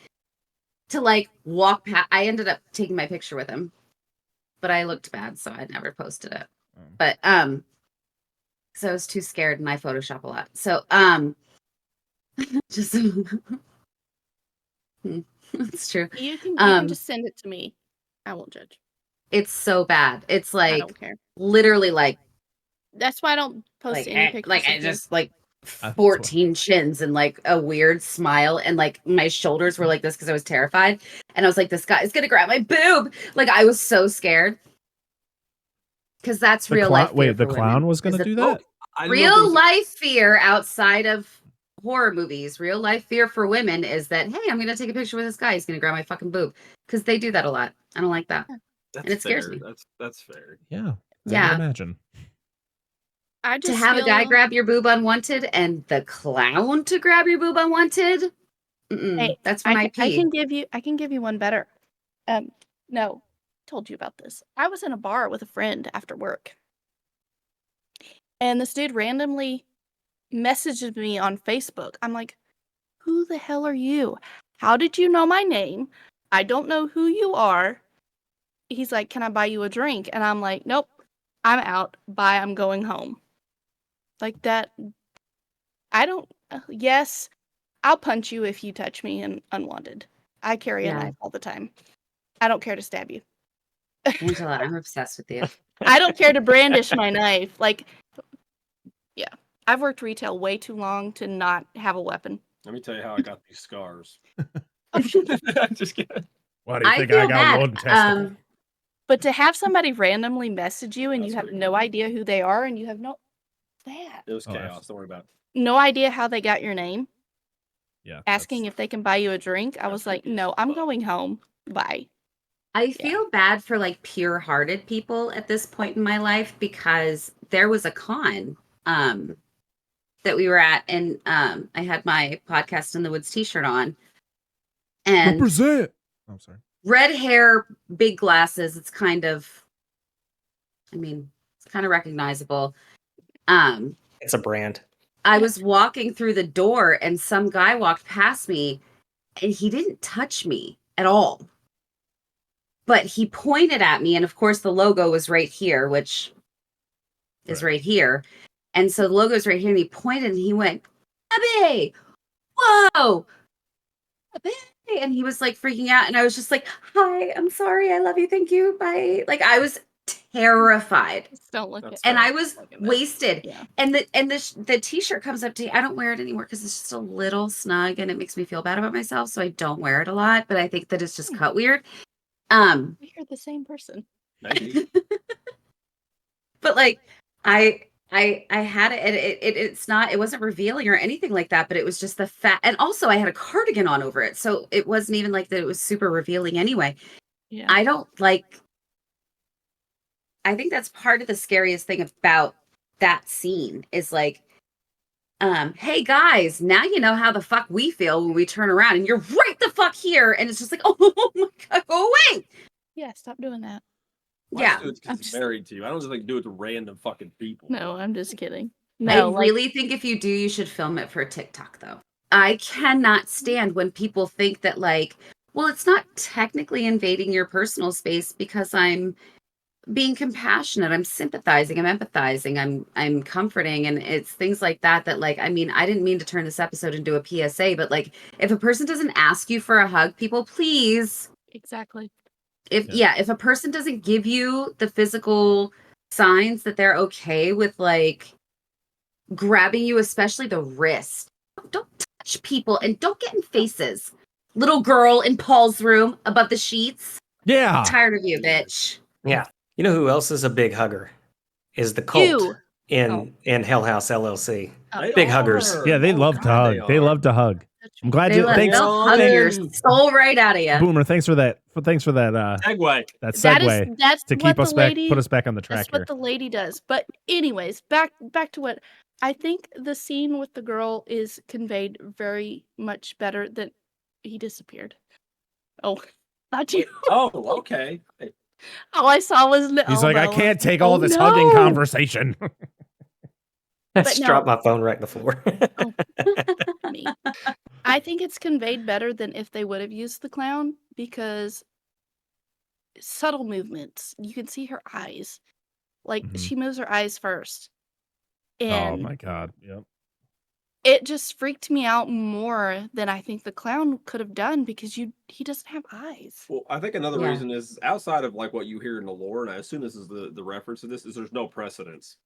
to like walk past. I ended up taking my picture with him, but I looked bad, so I never posted it. But so I was too scared, and I Photoshop a lot. So just it's true. You can just send it to me. I won't judge. It's so bad. It's like I don't care. Literally like. That's why I don't post any pictures. Like I just like 14 chins and like a weird smile, and like my shoulders were like this because I was terrified, and I was like, this guy is gonna grab my boob. Like I was so scared. Because that's real life. Wait, the clown was going to do that? Real life fear outside of horror movies. Real life fear for women is that, hey, I'm going to take a picture with this guy. He's going to grab my fucking boob. Because they do that a lot. I don't like that. That's and it scares fair. me. That's fair. Yeah. Yeah. I imagine. To have a guy grab your boob unwanted and the clown to grab your boob unwanted. Hey, that's when I pee. I can give you one better. No. Told you about this. I was in a bar with a friend after work, and this dude randomly messaged me on Facebook. I'm like, who the hell are you? How did you know my name? I don't know who you are. He's like, can I buy you a drink? And I'm like, nope, I'm out. Bye, I'm going home. Like that. I don't, yes, I'll punch you if you touch me and unwanted. I carry a knife all the time. I don't care to stab you. Angela, I'm obsessed with you. I don't care to brandish my knife. Like, yeah. I've worked retail way too long to not have a weapon. Let me tell you how I got these scars. Just kidding. Why do you think I got one testicle? But to have somebody randomly message you and you have no idea who they are and you have no... It was chaos. Don't worry about it. No idea how they got your name. Yeah. Asking if they can buy you a drink. I was like, no, I'm going home. Bye. I feel bad for like pure-hearted people at this point in my life because there was a con that we were at, and I had my Podcast in the Woods t-shirt on. And represent. I'm sorry. Red hair, big glasses. It's kind of, it's kind of recognizable. It's a brand. I was walking through the door and some guy walked past me and he didn't touch me at all. But he pointed at me, and of course the logo was right here, which is right here. And so the logo is right here, and he pointed and he went, Gabby! Whoa! Gabby! And he was like freaking out, and I was just like, hi, I'm sorry, I love you, thank you, bye. Like, I was terrified. Just don't look at and I was wasted. Yeah. And the t-shirt comes up to you. I don't wear it anymore because it's just a little snug and it makes me feel bad about myself, so I don't wear it a lot, but I think that it's just cut weird. You're the same person. Maybe. But like I had it, and it wasn't revealing or anything like that, but it was just the fact, and also I had a cardigan on over it, so it wasn't even like that it was super revealing anyway. Yeah. I think that's part of the scariest thing about that scene is like, hey guys, now you know how the fuck we feel when we turn around and you're right the fuck here, and it's just like, oh my god, go away. Yeah, stop doing that. Yeah, I'm just married to you. I don't just like do it to random fucking people. No, I'm just kidding. No, I really think if you do, you should film it for TikTok though. I cannot stand when people think that like, well, it's not technically invading your personal space because I'm being compassionate, I'm sympathizing, I'm empathizing, I'm comforting, and it's things like that like, I didn't mean to turn this episode into a PSA, but like, if a person doesn't ask you for a hug, people, please. Exactly. If a person doesn't give you the physical signs that they're okay with like grabbing you, especially the wrist, don't touch people and don't get in faces. Little girl in Paul's room above the sheets. Yeah. I'm tired of you, bitch. Yeah. You know who else is a big hugger? Is the cult in HELL HOUSE LLC. Big huggers. Yeah, they love to hug. They love to hug. I'm glad you. Thanks. They'll hug your soul right out of you. Boomer, thanks for that. Thanks for that. Segue. That segue. That's to keep us back, put us back on the track. That's what the lady does. But anyways, back to what I think the scene with the girl is conveyed very much better than he disappeared. Oh, not you. Oh, okay. All I saw was he's like, I can't take all this hugging conversation. I just dropped my phone right on the floor. Me. I think it's conveyed better than if they would have used the clown because subtle movements. You can see her eyes. Like she moves her eyes first. And oh my god. Yep. It just freaked me out more than I think the clown could have done because he doesn't have eyes. Well, I think another reason is outside of like what you hear in the lore, and I assume this is the reference to this, is there's no precedence.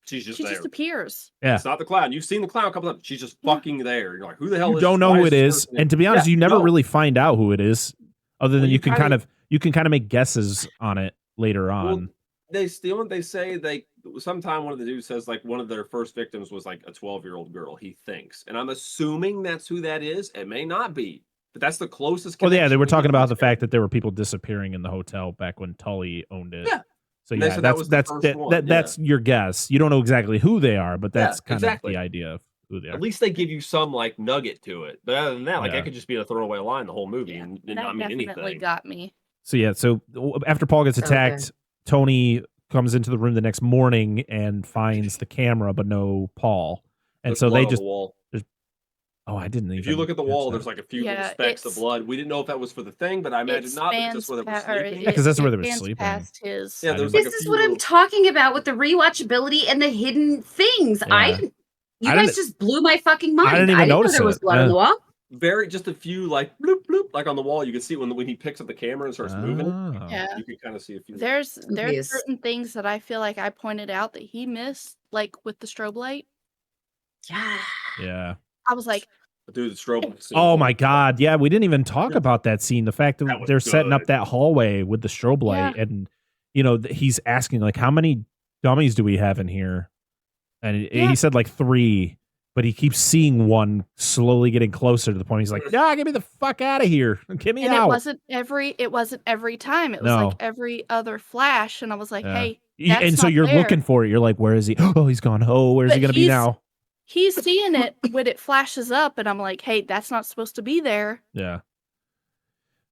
She just appears. Yeah. It's not the clown. You've seen the clown a couple times. She's just fucking there. You're like, who the hell is you don't know who it is. And to be honest, you never really find out who it is. Other than you can kind of make guesses on it later on. Well, they say sometime one of the dudes says like one of their first victims was like a 12-year-old girl, he thinks. And I'm assuming that's who that is. It may not be. But that's the closest connection. Well, yeah, they were talking about the fact that there were people disappearing in the hotel back when Tully owned it. Yeah. So yeah, that's your guess. You don't know exactly who they are, but that's kind of the idea of who they are. At least they give you some like nugget to it. But other than that, like that could just be a throwaway line the whole movie and not mean anything. That definitely got me. So yeah, so after Paul gets attacked, Tony comes into the room the next morning and finds the camera, but no Paul. And so they just I didn't even. If you look at the wall, there's like a few little specks of blood. We didn't know if that was for the thing, but I imagine not. Just where they were sleeping. Because that's where they were sleeping. This is what I'm talking about with the rewatchability and the hidden things. Yeah. You guys just blew my fucking mind. I didn't even notice know there was blood on the wall. Just a few like bloop bloop like on the wall. You can see when he picks up the camera and starts moving. Yeah, you can kind of see a few. There's certain things that I feel like I pointed out that he missed, like with the strobe light. Yeah. I was like, dude, the strobe. Oh my God. Yeah. We didn't even talk about that scene. The fact that they're setting up that hallway with the strobe light and, he's asking like, how many dummies do we have in here? And he said like 3, but he keeps seeing one slowly getting closer to the point. He's like, "No, get me the fuck out of here! Get me out!" It wasn't every time. It was like every other flash, and I was like, "Hey." And so you're looking for it. You're like, "Where is he? Oh, he's gone. Oh, where's he gonna be now?" He's seeing it when it flashes up, and I'm like, "Hey, that's not supposed to be there." Yeah.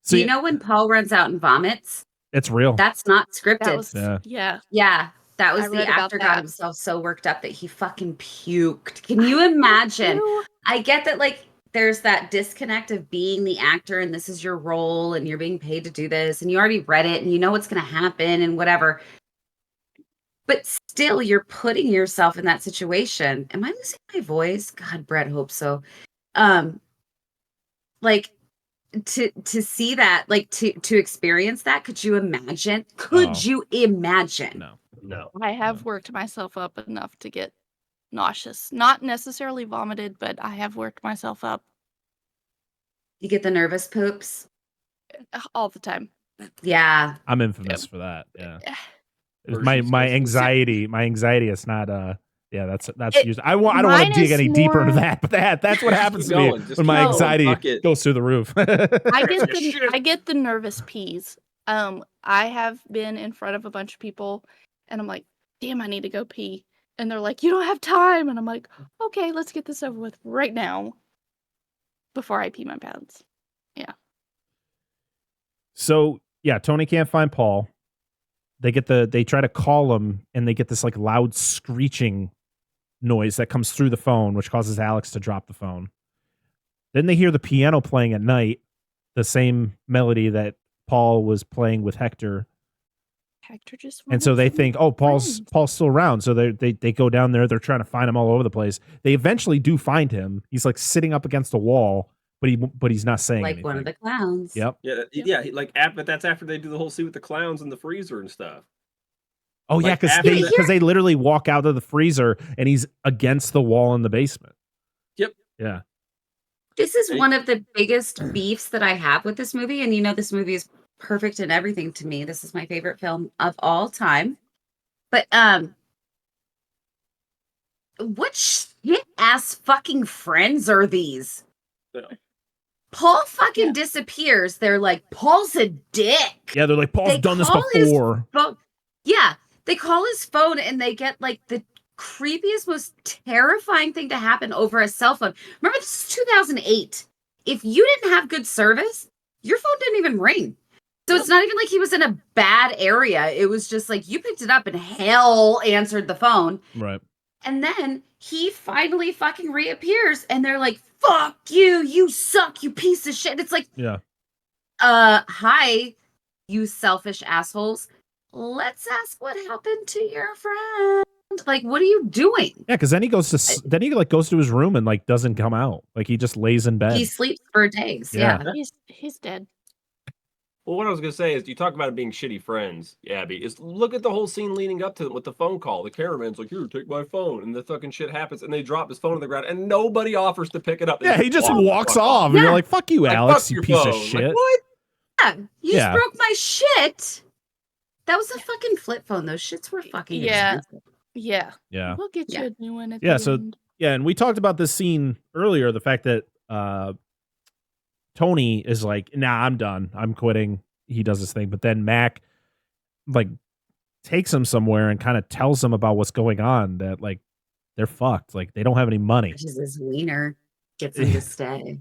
So you know when Paul runs out and vomits? It's real. That's not scripted. That was, yeah. That was the actor got himself so worked up that he fucking puked. Can you imagine? I get that, like, there's that disconnect of being the actor and this is your role and you're being paid to do this and you already read it and you know what's going to happen and whatever. But still, you're putting yourself in that situation. Am I losing my voice? God, Brett, hope so. Like, to see that, like, to experience that, could you imagine? Could you imagine? No. I have worked myself up enough to get nauseous. Not necessarily vomited, but I have worked myself up. You get the nervous poops? All the time. Yeah. I'm infamous for that. Yeah. My anxiety is not that's usually I don't want to dig any deeper into that, but that's what happens to me when my anxiety goes through the roof. I get the nervous peas. I have been in front of a bunch of people and I'm like, damn, I need to go pee. And they're like, you don't have time. And I'm like, okay, let's get this over with right now before I pee my pants. Yeah. So yeah, Tony can't find Paul. They try to call him and they get this like loud screeching noise that comes through the phone, which causes Alex to drop the phone. Then they hear the piano playing at night, the same melody that Paul was playing with Hector. Hector just and so they think, oh, Paul's still around. So they go down there. They're trying to find him all over the place. They eventually do find him. He's like sitting up against a wall, but he's not saying like anything. one of the clowns. Yep. Yeah. But that's after they do the whole scene with the clowns in the freezer and stuff. Oh yeah, because they literally walk out of the freezer and he's against the wall in the basement. Yep. Yeah. This is one of the biggest beefs that I have with this movie, and this movie is perfect in everything to me. This is my favorite film of all time. But what shit ass fucking friends are these? Yeah. Paul fucking disappears. They're like, Paul's a dick. Yeah, they're like, Paul's done this before. Yeah, they call his phone and they get like the creepiest, most terrifying thing to happen over a cell phone. Remember, this is 2008. If you didn't have good service, your phone didn't even ring. So it's not even like he was in a bad area. It was just like you picked it up and hell answered the phone. Right. And then he finally fucking reappears and they're like, fuck you, you suck, you piece of shit. It's like, hi, you selfish assholes. Let's ask what happened to your friend. Like, what are you doing? Yeah, because then he goes to his room and like doesn't come out. Like he just lays in bed. He sleeps for days. Yeah. He's dead. Well, what I was going to say is you talk about it being shitty friends, Abby, is look at the whole scene leading up to it with the phone call. The cameraman's like, here, take my phone. And the fucking shit happens. And they drop his phone on the ground and nobody offers to pick it up. He just walks off. And you're like, fuck you, Alex, you piece of shit. Like, what? Yeah, you just broke my shit. That was a fucking flip phone. Those shits were fucking expensive. Yeah. We'll get you a new one at the end. And we talked about this scene earlier, the fact that Tony is like, nah, I'm done. I'm quitting. He does his thing. But then Mac like takes him somewhere and kind of tells him about what's going on, that like they're fucked. Like they don't have any money. Just his wiener gets him to stay.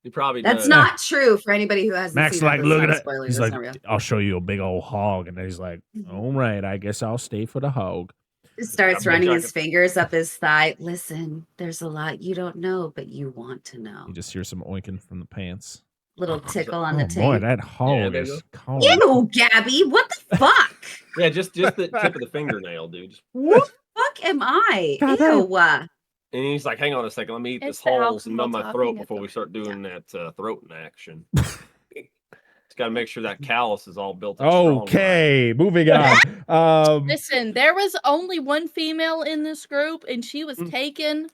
He probably That's does. not true for anybody who hasn't Mac's seen like, it. look at it. He's like, I'll show you a big old hog. And he's like, all right, I guess I'll stay for the hog. Starts running his fingers up his thigh. Listen, there's a lot you don't know, but you want to know. You just hear some oinking from the pants. Little tickle on the tape. Boy, that hog is cold. Ew, Gabby, what the fuck? Yeah, just the tip of the fingernail, dude. What the fuck am I? Ew. And he's like, "Hang on a second, let me eat It's this the holes and numb alcohol my throat talking at before the we start right doing that throat in action." It's got to make sure that callus is all built up strong. Okay, moving on. Listen, there was only one female in this group, and she was taken.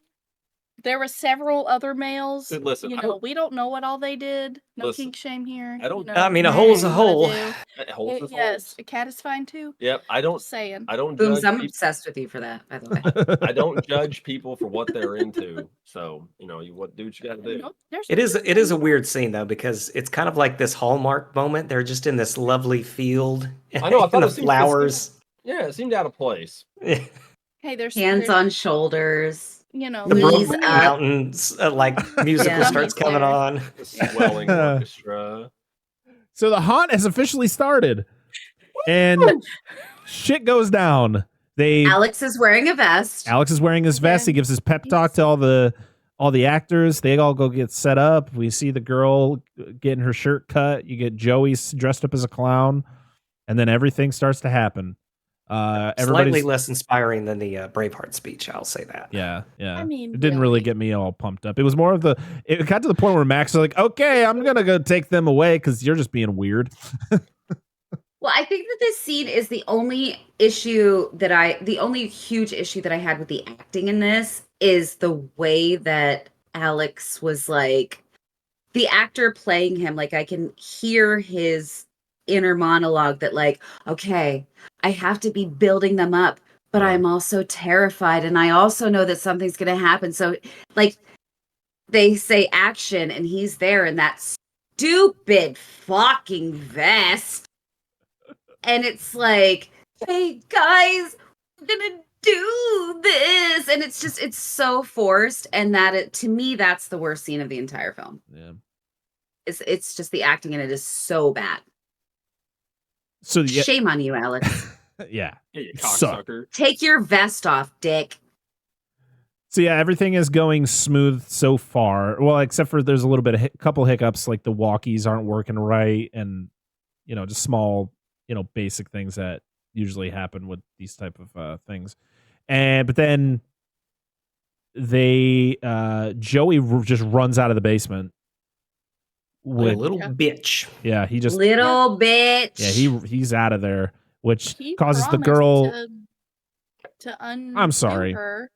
There were several other males. Dude, listen, We don't know what all they did. No Listen, kink shame here. I don't- I mean, a hole's a hole. Holes is Yes, holes. a cat is fine too. Yep, I don't Just saying. Booms, Booms, judge I'm people. obsessed with you for that, by the way. I don't judge people for what they're into. So, you do what you got to do. No, there's It no is a shame. weird scene though, because it's kind of like this Hallmark moment. They're just in this lovely field. I know, I thought and the it seemed- flowers. Yeah, it seemed out of place. Hey, there's Hands on shoulders. The there's Knees Brokeback up. Mountains musical Yeah. starts coming There. on. The swelling orchestra. So the haunt has officially started, and shit goes down. Alex is wearing a vest. Alex is wearing his vest. He gives his pep talk to all the actors. They all go get set up. We see the girl getting her shirt cut. You get Joey dressed up as a clown, and then everything starts to happen. Slightly Everybody's less inspiring than the Braveheart speech. I'll say that. yeah. I mean, It didn't really get me all pumped up. It was more of it got to the point where Max was like, okay, I'm going to go take them away because you're just being weird. Well, I think that this scene is the only huge issue that I had with the acting in this is the way that Alex was like, the actor playing him, like I can hear his inner monologue that like, okay, I have to be building them up, but I'm also terrified. And I also know that something's going to happen. So like they say action and he's there in that stupid fucking vest. And it's like, hey guys, we're gonna do this. And it's so forced. And to me, that's the worst scene of the entire film. Yeah. It's just the acting in it is so bad. So yeah, Shame on you, Alex. yeah. Yeah, you Suck. cocksucker. Take your vest off, dick. So yeah, everything is going smooth so far. Well, except for there's a little bit of couple hiccups, like the walkies aren't working right, and just small, basic things that usually happen with these type of things. But then Joey just runs out of the basement. Like a little bitch. Yeah, he just Little bitch. yeah he's out of there, which He causes the promised girl. to I'm sorry. her.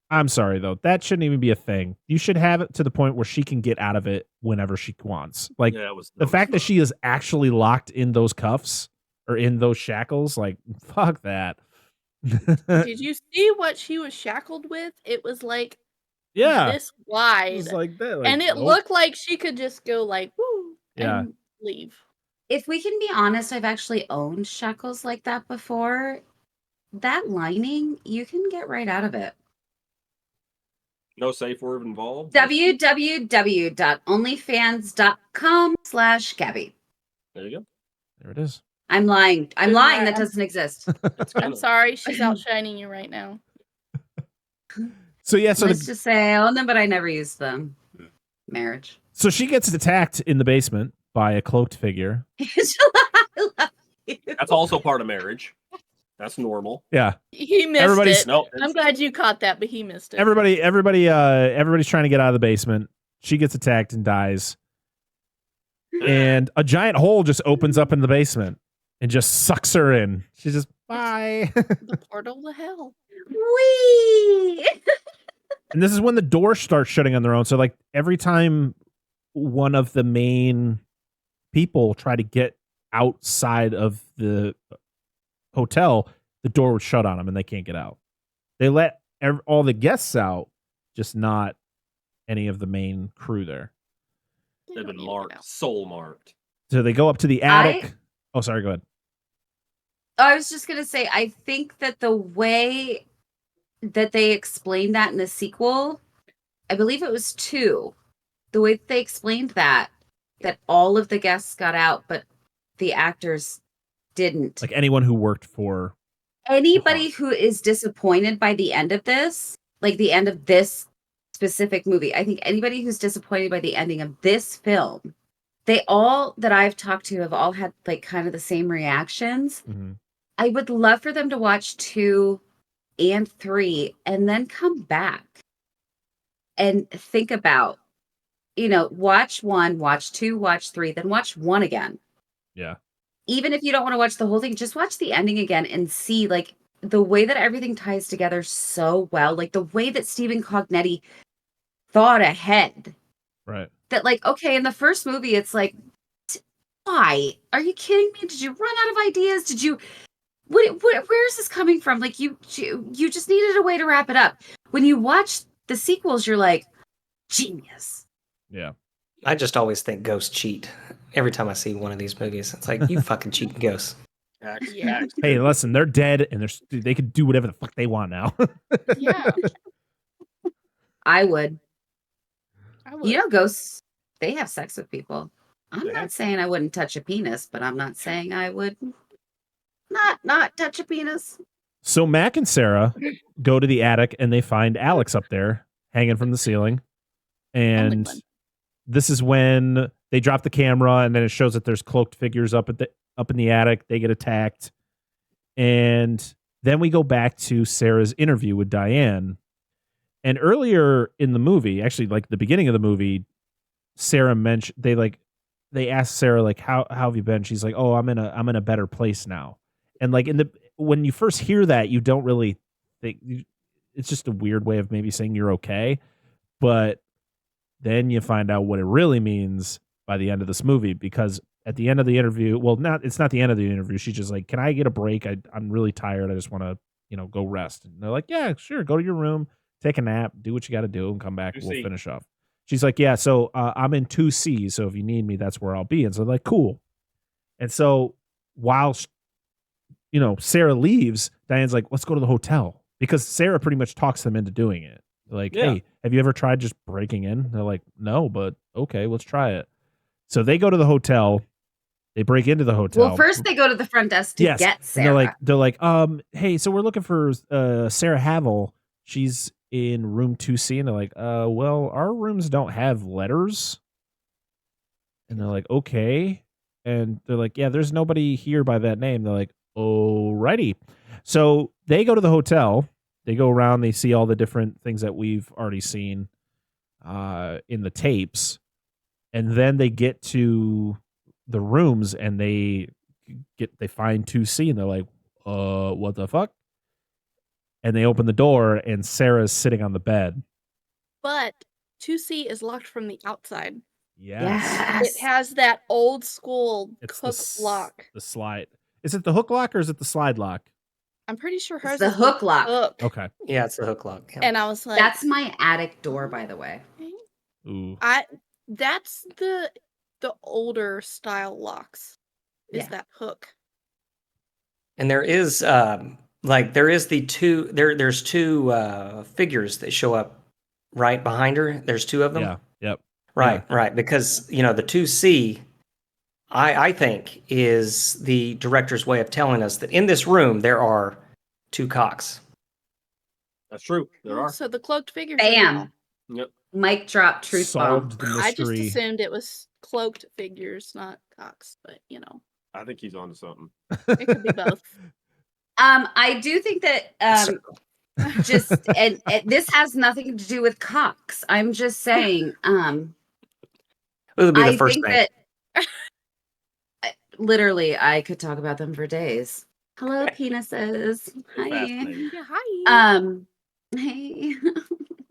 I'm sorry though. That shouldn't even be a thing. You should have it to the point where she can get out of it whenever she wants. Like Yeah, it was the fact that she is actually locked in those cuffs or in those shackles, like fuck that. Did you see what she was shackled with? It was like Yeah, this wide. it's like that. Like, and it nope. looked like she could just go like woo Yeah. and leave. If we can be honest, I've actually owned shackles like that before. That lining, you can get right out of it. no safe word involved. www.onlyfans.com/Gabby. There you go. There it is. I'm lying. I'm lying. That doesn't exist. It's I'm kinda- sorry, she's outshining you right now. So yeah, so Let's just say I own them, but I never used them. Marriage. so she gets attacked in the basement by a cloaked figure. I love you. That's also part of marriage. That's normal. Yeah, He missed Everybody's- it. No, I'm glad you caught that, but he missed it. everybody's trying to get out of the basement. She gets attacked and dies. And a giant hole just opens up in the basement and just sucks her in. She's just bye. The portal to hell. Wee. And this is when the doors start shutting on their own. So like every time one of the main people try to get outside of the hotel, the door would shut on them and they can't get out. They let all the guests out, just not any of the main crew there. they've been marked, soul marked. So they go up to the attic. Oh, sorry. Go ahead. I was just going to say, I think that the way that they explained that in the sequel, I believe it was 2, the way that they explained that all of the guests got out, but the actors didn't. Like anyone who worked for Anybody who is disappointed by the end of this, like the end of this specific movie, I think anybody who's disappointed by the ending of this film, they all that I've talked to have all had like kind of the same reactions. Mm-hmm. I would love for them to watch 2 and 3 and then come back. and think about, watch 1, watch 2, watch 3, then watch 1 again. Yeah. Even if you don't want to watch the whole thing, just watch the ending again and see like the way that everything ties together so well. Like the way that Stephen Cognetti thought ahead. Right. That like, okay, in the first movie, it's like, why? Are you kidding me? Did you run out of ideas? Did you, where is this coming from? Like you just needed a way to wrap it up. When you watch the sequels, you're like, genius. Yeah. I just always think ghosts cheat. Every time I see one of these movies, it's like, you fucking cheating ghosts. Yeah. Hey, listen, they're dead and they could do whatever the fuck they want now. Yeah. I would. I would. Ghosts, they have sex with people. I'm Yeah. not saying I wouldn't touch a penis, but I'm not saying I would not touch a penis. So Mac and Sarah go to the attic and they find Alex up there hanging from the ceiling. And one. this is when they drop the camera and then it shows that there's cloaked figures up in the attic. They get attacked. And then we go back to Sarah's interview with Diane. And earlier in the movie, actually like the beginning of the movie, Sarah mentioned they asked Sarah like how have you been? She's like, "Oh, I'm in a better place now." And like when you first hear that, you don't really think it's just a weird way of maybe saying you're okay. But then you find out what it really means by the end of this movie, because at the end of the interview, it's not the end of the interview. She's just like, "Can I get a break? I'm really tired. I just want to, go rest." And they're like, "Yeah, sure. Go to your room, take a nap, do what you got to do, and come back. And we'll finish off." She's like, "Yeah, so I'm in 2C, so if you need me, that's where I'll be." And so they're like, "Cool." And so while Sarah leaves, Diane's like, "Let's go to the hotel," because Sarah pretty much talks them into doing it. They're like, "Hey, have you ever tried just breaking in?" They're like, "No, but okay, let's try it." So they go to the hotel. They break into the hotel. Well, first they go to the front desk to get Sarah. And they're like, hey, so we're looking for Sarah Havel. She's in room 2C. And they're like, well, our rooms don't have letters. And they're like, okay. And they're like, yeah, there's nobody here by that name. They're like, alrighty. So they go to the hotel. They go around. They see all the different things that we've already seen in the tapes. And then they get to the rooms and they find 2C and they're like, what the fuck? And they open the door and Sarah's sitting on the bed. But 2C is locked from the outside. Yes. It has that old school It's hook lock. The slide. Is it the hook lock or is it the slide lock? I'm pretty sure hers It's the is hook lock. Hook. Okay. Yeah, it's the hook lock. Yeah. And I was like, That's my attic door, by the way. Ooh. That's the older style locks. Is that hook. And there is there's two figures that show up right behind her. There's two of them. Yeah. Yep. Right. Because, the 2C, I think, is the director's way of telling us that in this room there are two cocks. That's true. There are. So the cloaked figures. Bam. Yep. Mic drop, truth bomb. Solved the I just mystery. assumed it was cloaked figures, not cocks, but I think he's onto something. it could be both. I do think that just and this has nothing to do with cocks. I'm just saying. It would be the I first think thing. that literally I could talk about them for days. Hello, penises. Hi. Fascinating. Yeah, hi. Hey.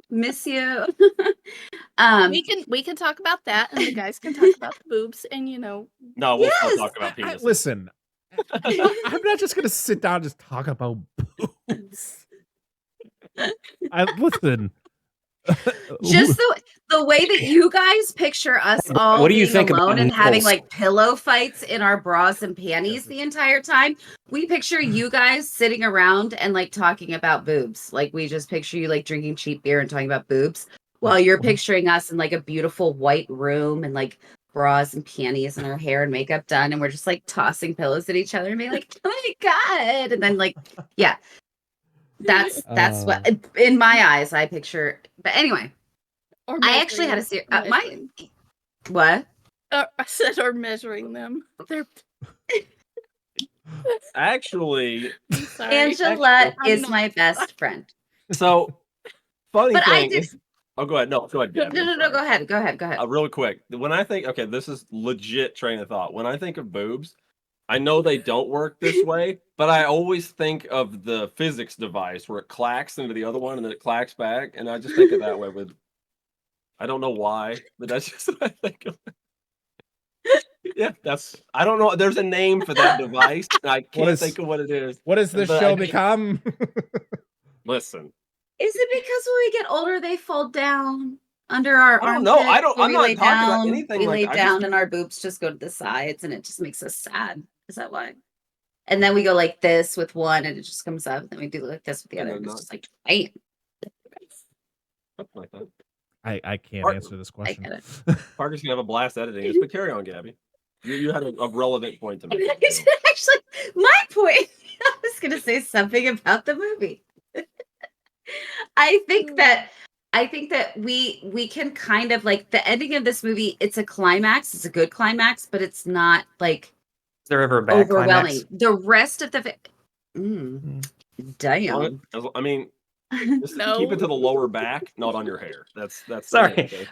Miss you. We can talk about that, and the guys can talk about the boobs, and No, we'll still talk about penis. Listen, I'm not just going to sit down and just talk about boobs. Listen. Just the way that you guys picture us all What do you being think about alone and having nipples? like pillow fights in our bras and panties the entire time. We picture you guys sitting around and like talking about boobs. Like we just picture you like drinking cheap beer and talking about boobs while you're picturing us in like a beautiful white room and like bras and panties and our hair and makeup done. And we're just like tossing pillows at each other and being like, oh my God. And then like, yeah. That's what in my eyes I picture. But anyway, Or I actually had a what? I said, or measuring them. They're Actually, sorry. Angela I'm is not- my best friend. so funny But I thing did. is, Oh, go ahead. No, go ahead. Gabby. No. Go ahead. Real quick. When I think, okay, this is legit train of thought. When I think of boobs, I know they don't work this way, but I always think of the physics device where it clacks into the other one and then it clacks back, and I just think of that way with. I don't know why, but that's just what I think of. Yeah, I don't know. There's a name for that device, and I can't think of what it is. What does this show become? Listen. Is it because when we get older, they fall down under our armpits? No, I don't. I'm We not lay talking about down, anything we like lay that. down and our boobs just go to the sides, and it just makes us sad. Is that why? And then we go like this with one, and it just comes up. And then we do like this with the other. And it's just like, bam. Something like that. I can't answer this question. I get it. Parker's gonna have a blast editing this, but carry on, Gabby. You had a relevant point to make. Actually, my point. I was gonna say something about the movie. I think that we can kind of like the ending of this movie. It's a climax. It's a good climax, but it's not like Is there ever a bad overwhelming. climax? The rest of the damn. I mean, just No. keep it to the lower back, not on your hair. That's Sorry. okay.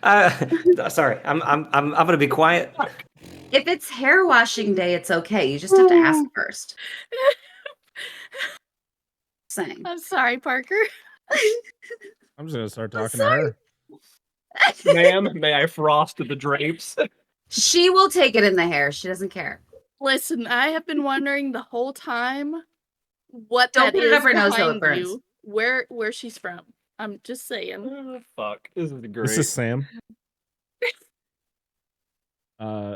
Sorry. I'm gonna be quiet. If it's hair washing day, it's okay. You just have to ask first. Saying. I'm sorry, Parker. I'm just gonna start talking to her. Ma'am, may I frost the drapes? She will take it in the hair. She doesn't care. Listen, I have been wondering the whole time what Don't that put it is up her nose till it behind burns. you. Where she's from. I'm just saying. Oh, fuck. This is great. This is Sam.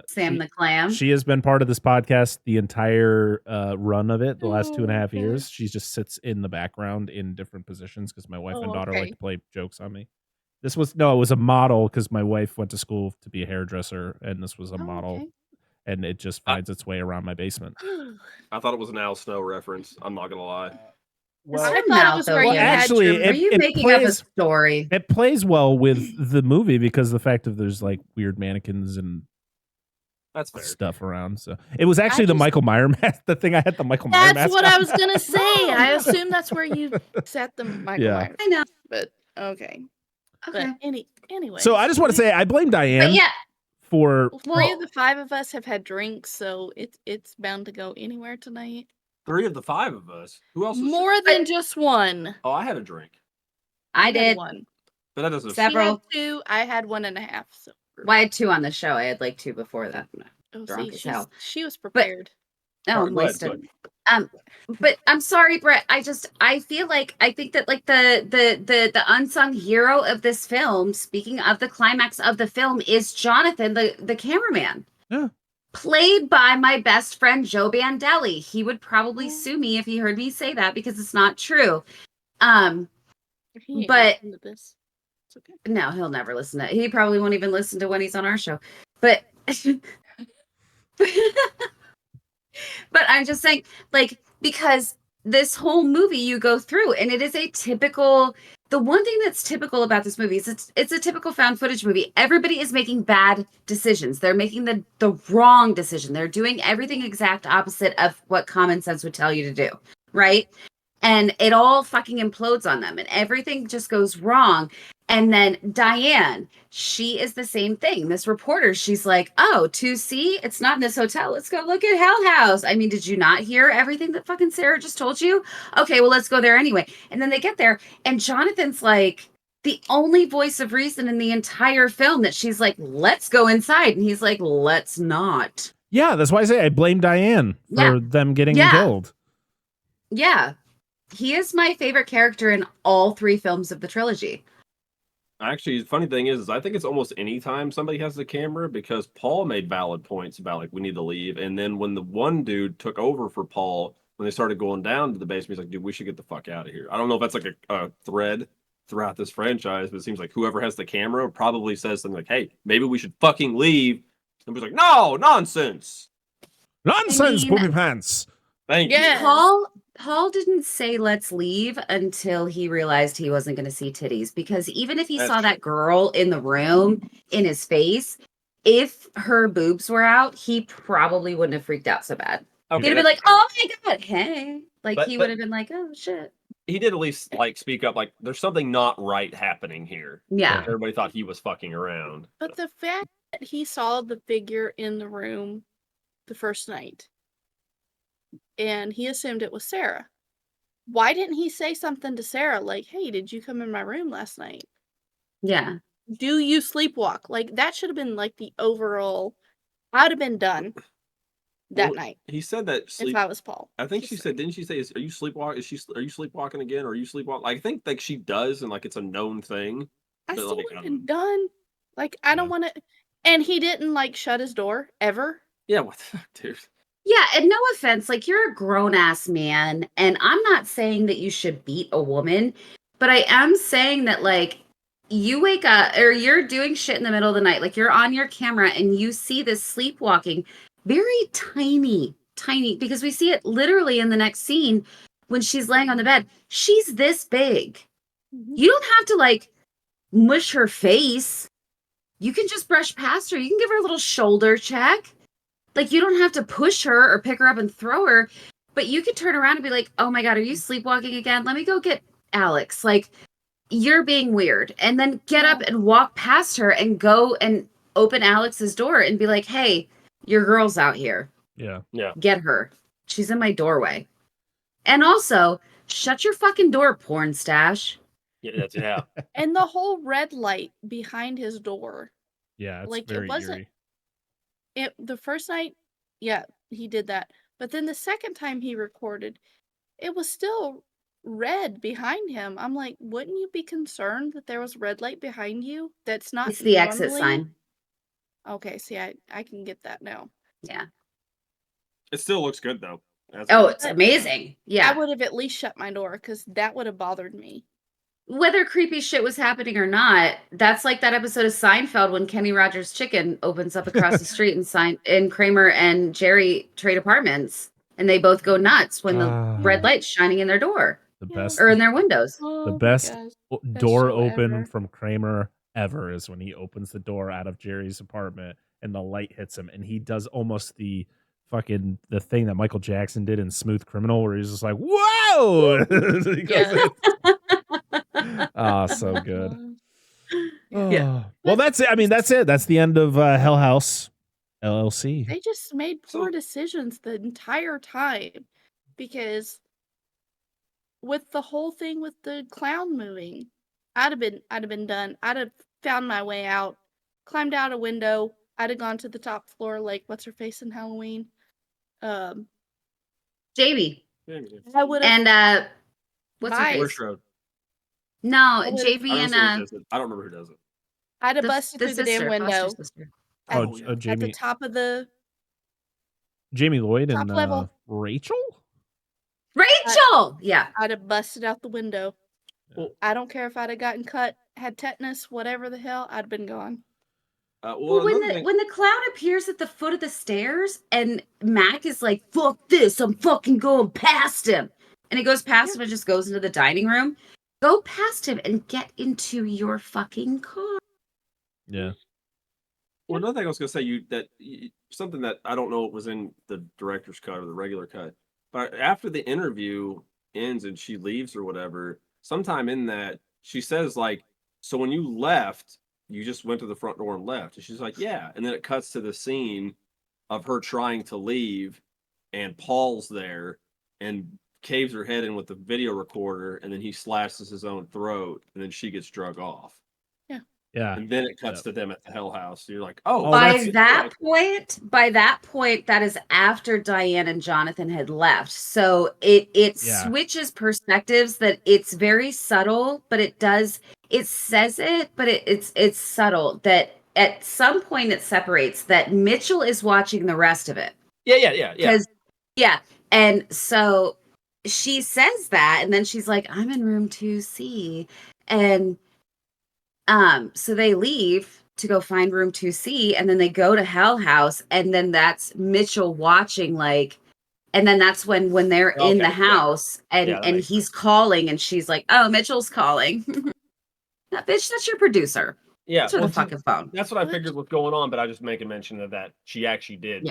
Sam the Clam. She has been part of this podcast the entire run of it, the last 2.5 years. She just sits in the background in different positions because my wife and daughter like to play jokes on me. It was a model because my wife went to school to be a hairdresser, and this was a model, okay. and it just finds its way around my basement. I thought it was an Al Snow reference. I'm not gonna lie. Well, I thought it was where you had actually, your... Are you making up a story? It plays well with the movie because the fact that there's like weird mannequins and That's fair. stuff around. So it was actually the Michael Myers mask. The thing I had the Michael Myers mask. That's what on. I was gonna say. I assume that's where you set the Michael Myers. I know. But okay. Okay. But anyway. So I just want to say I blame Diane But yeah, for 3 of the 5 of us have had drinks, so it's bound to go anywhere tonight. 3 of the 5 of us. Who else? More than just one. Oh, I had a drink, I had did. one. but that doesn't. Several. She had 2. I had 1.5. So Well, I had 2 on the show. I had like 2 before that. oh, drunk see, as hell. she was prepared. Oh, Alright, I'm go ahead, wasted. But I'm sorry, Brett. I think that like the unsung hero of this film, speaking of the climax of the film, is Jonathan, the cameraman. Yeah. Played by my best friend Joe Bandelli. He would probably sue me if he heard me say that because it's not true. He ain't But- listening to this. It's okay. No, he'll never listen to it. He probably won't even listen to when he's on our show. But but I'm just saying, like, because this whole movie you go through, and it is a typical. The one thing that's typical about this movie is it's a typical found footage movie. Everybody is making bad decisions. They're making the wrong decision. They're doing everything exact opposite of what common sense would tell you to do, right? And it all fucking implodes on them, and everything just goes wrong. And then Diane, she is the same thing. This reporter, she's like, oh, 2C, it's not in this hotel. Let's go look at Hell House. I mean, did you not hear everything that fucking Sarah just told you? Okay, well, let's go there anyway. And then they get there, and Jonathan's like the only voice of reason in the entire film that she's like, let's go inside. And he's like, let's not. Yeah, that's why I say I blame Diane for them getting killed. Yeah. He is my favorite character in all 3 films of the trilogy. Actually, the funny thing is I think it's almost any time somebody has the camera because Paul made valid points about like we need to leave, and then when the one dude took over for Paul, when they started going down to the basement, he's like, "Dude, we should get the fuck out of here." I don't know if that's like a thread throughout this franchise, but it seems like whoever has the camera probably says something like, "Hey, maybe we should fucking leave." Somebody's like, "No, nonsense, Nonsense, I mean- poopy pants." thank Yeah. you." Paul didn't say let's leave until he realized he wasn't going to see titties, because even if he That's saw that girl in the room in his face, if her boobs were out, he probably wouldn't have freaked out so bad. Okay, He'd have been like, oh my God, hey. Like But- he but- would have been like, oh shit. he did at least like speak up, like there's something not right happening here. Yeah. Everybody thought he was fucking around. But the fact that he saw the figure in the room the first night, and he assumed it was Sarah. Why didn't he say something to Sarah like, "Hey, did you come in my room last night? Yeah. Do you sleepwalk?" Like, that should have been like the overall. I'd have been done that night He said that if I was Paul. I think she said, didn't she say, "Are you sleepwalking? Are you sleepwalking again? Or are you sleepwalking?" Like, I think like she does, and like it's a known thing. I But, still like, would I have don't been done. Like, I don't want to. And he didn't like shut his door ever. Yeah, what the fuck, dude? Yeah, and no offense, like you're a grown ass man, and I'm not saying that you should beat a woman, but I am saying that like you wake up or you're doing shit in the middle of the night, like you're on your camera and you see this sleepwalking, very tiny, because we see it literally in the next scene when she's laying on the bed. She's this big. You don't have to like mush her face. You can just brush past her. You can give her a little shoulder check. Like, you don't have to push her or pick her up and throw her, but you could turn around and be like, "Oh my God, are you sleepwalking again? Let me go get Alex." Like, you're being weird. And then get up and walk past her and go and open Alex's door and be like, "Hey, your girl's out here. Yeah. Get her. She's in my doorway." And also, shut your fucking door, porn stash. Yeah. And the whole red light behind his door. Yeah, it's Like, it very wasn't- eerie. The first night, yeah, he did that. But then the second time he recorded, it was still red behind him. I'm like, wouldn't you be concerned that there was red light behind you? That's not It's the exit normally- sign. Okay, see, I can get that now. Yeah. It still looks good though. Oh, it's amazing. Yeah. I would have at least shut my door because that would have bothered me. Whether creepy shit was happening or not, that's like that episode of Seinfeld when Kenny Rogers Chicken opens up across the street and Kramer and Jerry trade apartments, and they both go nuts when the red light's shining in their door The best or in their windows. the best door open from Kramer ever is when he opens the door out of Jerry's apartment and the light hits him, and he does almost the thing that Michael Jackson did in Smooth Criminal, where he's just like, "Whoa!" He goes, so good. Yeah. Well, that's it. I mean, that's it. That's the end of Hell House LLC. They just made poor decisions the entire time because with the whole thing with the clown moving, I'd have been done. I'd have found my way out, climbed out a window. I'd have gone to the top floor, like what's her face in Halloween, JB. I would have. And what's her Vice. face? No, JB I and don't remember who does it. I'd have busted through the damn window at the top of the Jamie Lloyd top and level. Rachel. Yeah. I'd have busted out the window. Well, I don't care if I'd have gotten cut, had tetanus, whatever the hell, I'd have been gone. Well, when the clown appears at the foot of the stairs and Mac is like, "Fuck this, I'm fucking going past him," and he goes past him and just goes into the dining room, go past him and get into your fucking car. Yeah. Well, another thing I was going to say, something that I don't know it was in the director's cut or the regular cut, but after the interview ends and she leaves or whatever, sometime in that she says like, "So when you left, you just went to the front door and left." And she's like, "Yeah." And then it cuts to the scene of her trying to leave and Paul's there and caves her head in with the video recorder, and then he slashes his own throat, and then she gets drug off. Yeah. And then it cuts to them at the Hell House. So you're like, oh, by that point, that is after Diane and Jonathan had left. So it switches perspectives that it's very subtle, but it says it, but it's subtle that at some point it separates that Mitchell is watching the rest of it. Yeah. And so she says that, and then she's like, "I'm in room 2C." And so they leave to go find room 2C, and then they go to Hell House, and then that's Mitchell watching, like, and then that's when they're in the house, and he's calling, and she's like, "Oh, Mitchell's calling." That bitch, that's your producer. Yeah, Answer the fucking phone. That's what I figured was going on, but I just make a mention of that she actually did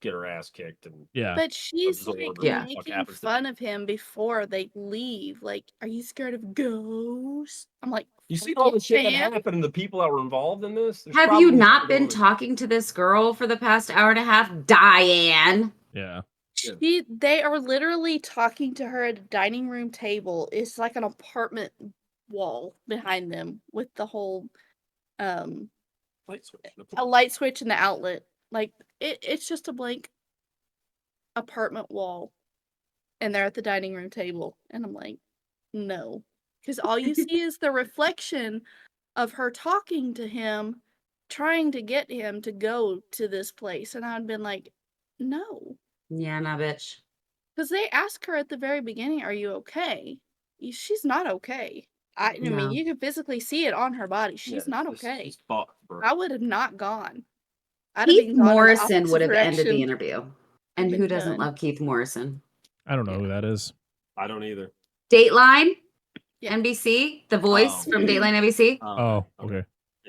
get her ass kicked. And Yeah. But she's absorb like what the fuck making happens to fun of him before they leave. Like, are you scared of ghosts? I'm like, you see "Fuck all you, the shit that champ." happened and the people that were involved in this? There's Have you probably not some been going- talking to this girl for the past hour and a half, Diane? Yeah. They are literally talking to her at a dining room table. It's like an apartment wall behind them with the whole Light switch. a light switch and the outlet. Like it's just a blank apartment wall. And they're at the dining room table. And I'm like, no. Because all you see is the reflection of her talking to him, trying to get him to go to this place. And I'd been like, no. Yeah, nah, bitch. Because they ask her at the very beginning, are you okay? She's not okay. I No. mean, you can physically see it on her body. She's not okay. She's fucked, bro. I would have not gone. I'd have Keith been gone in the Morrison would opposite have ended the direction. interview. And Been who doesn't done. love Keith Morrison? I don't know who that is. I don't either. Dateline, Yeah. NBC, the voice Oh. from Dateline NBC. Oh, okay.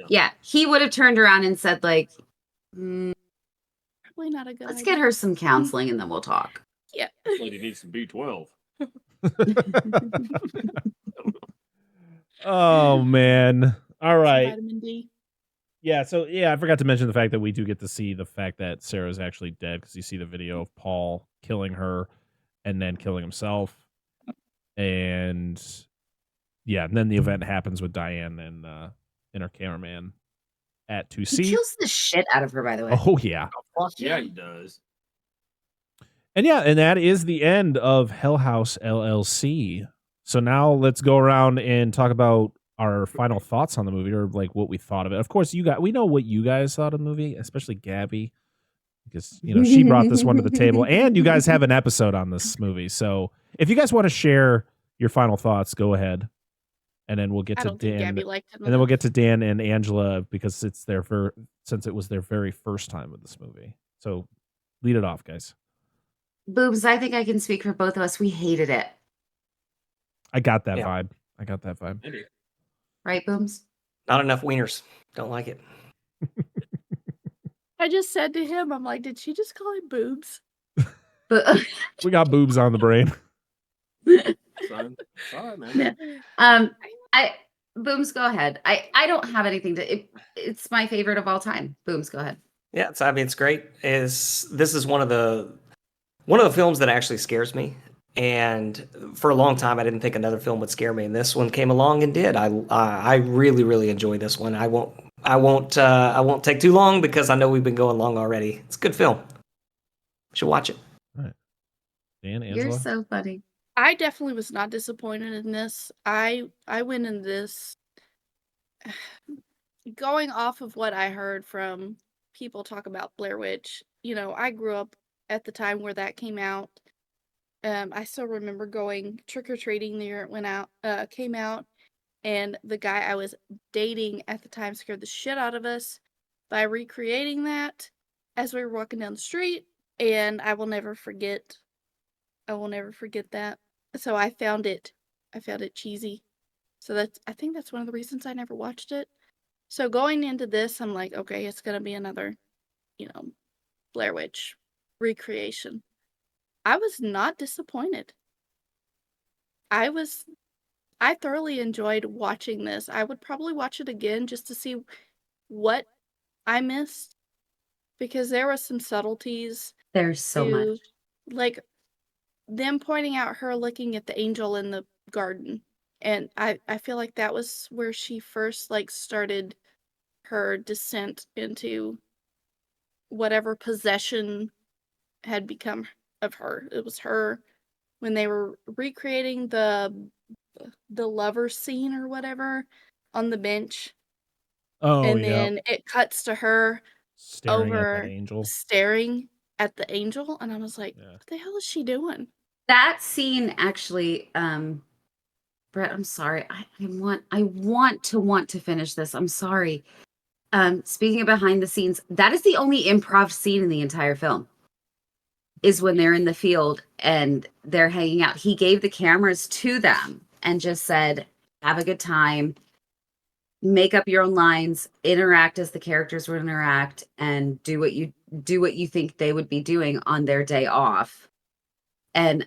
Yeah, he would have turned around and said, like, "Mm, Probably not a good let's idea. get her some counseling and then we'll talk." Yeah. This lady needs some B12. Oh man. All Some right. Vitamin D. Yeah, so yeah, I forgot to mention the fact that we do get to see the fact that Sarah's actually dead because you see the video of Paul killing her and then killing himself. And yeah, and then the event happens with Diane and her cameraman at He 2C. kills the shit out of her, by the way. Oh yeah. Fuck yeah, he does. And yeah, and that is the end of Hell House LLC. So now let's go around and talk about our final thoughts on the movie, or like what we thought of it. Of course, we know what you guys thought of the movie, especially Gabby, because she brought this one to the table, and you guys have an episode on this movie. So if you guys want to share your final thoughts, go ahead, and then we'll get I to don't think Dan, Gabby liked it and then we'll enough. get to Dan and Angela because since it was their very first time with this movie. So lead it off, guys. Boobs, I think I can speak for both of us. We hated it. I got that Yeah. vibe. I got that vibe. Right, Booms? Not enough wieners. Don't like it. I just said to him, I'm like, did she just call him boobs? But We got boobs on the brain. Son. Sorry, man. Booms, go ahead. I don't have anything to it's my favorite of all time. Booms, go ahead. Yeah, it's great. This is one of the films that actually scares me. And for a long time, I didn't think another film would scare me, and this one came along and did. I really, really enjoy this one. I won't take too long because I know we've been going long already. It's a good film. You should watch it. All right. Dan, Angela? You're so funny. I definitely was not disappointed in this. I went in this going off of what I heard from people talk about Blair Witch. I grew up at the time where that came out. I still remember going trick-or-treating the year it came out, and the guy I was dating at the time scared the shit out of us by recreating that as we were walking down the street, and I will never forget that. So I found it cheesy. So I think that's one of the reasons I never watched it. So going into this, I'm like, okay, it's gonna be another, Blair Witch recreation. I was not disappointed. I thoroughly enjoyed watching this. I would probably watch it again just to see what I missed, because there were some subtleties. There's so much. Like them pointing out her looking at the angel in the garden. And I feel like that was where she first started her descent into whatever possession had become of her. It was her when they were recreating the lover scene or whatever on the bench. Oh, and yeah. then it cuts to her Staring at over that angel. staring at the angel, and I was like, Yeah. what the hell is she doing? That scene actually, Brett, I'm sorry. I want to finish this. I'm sorry. Speaking of behind the scenes, that is the only improv scene in the entire film. Is when they're in the field and they're hanging out. He gave the cameras to them and just said, have a good time, make up your own lines, interact as the characters would interact, and do what you do what you think they would be doing on their day off. And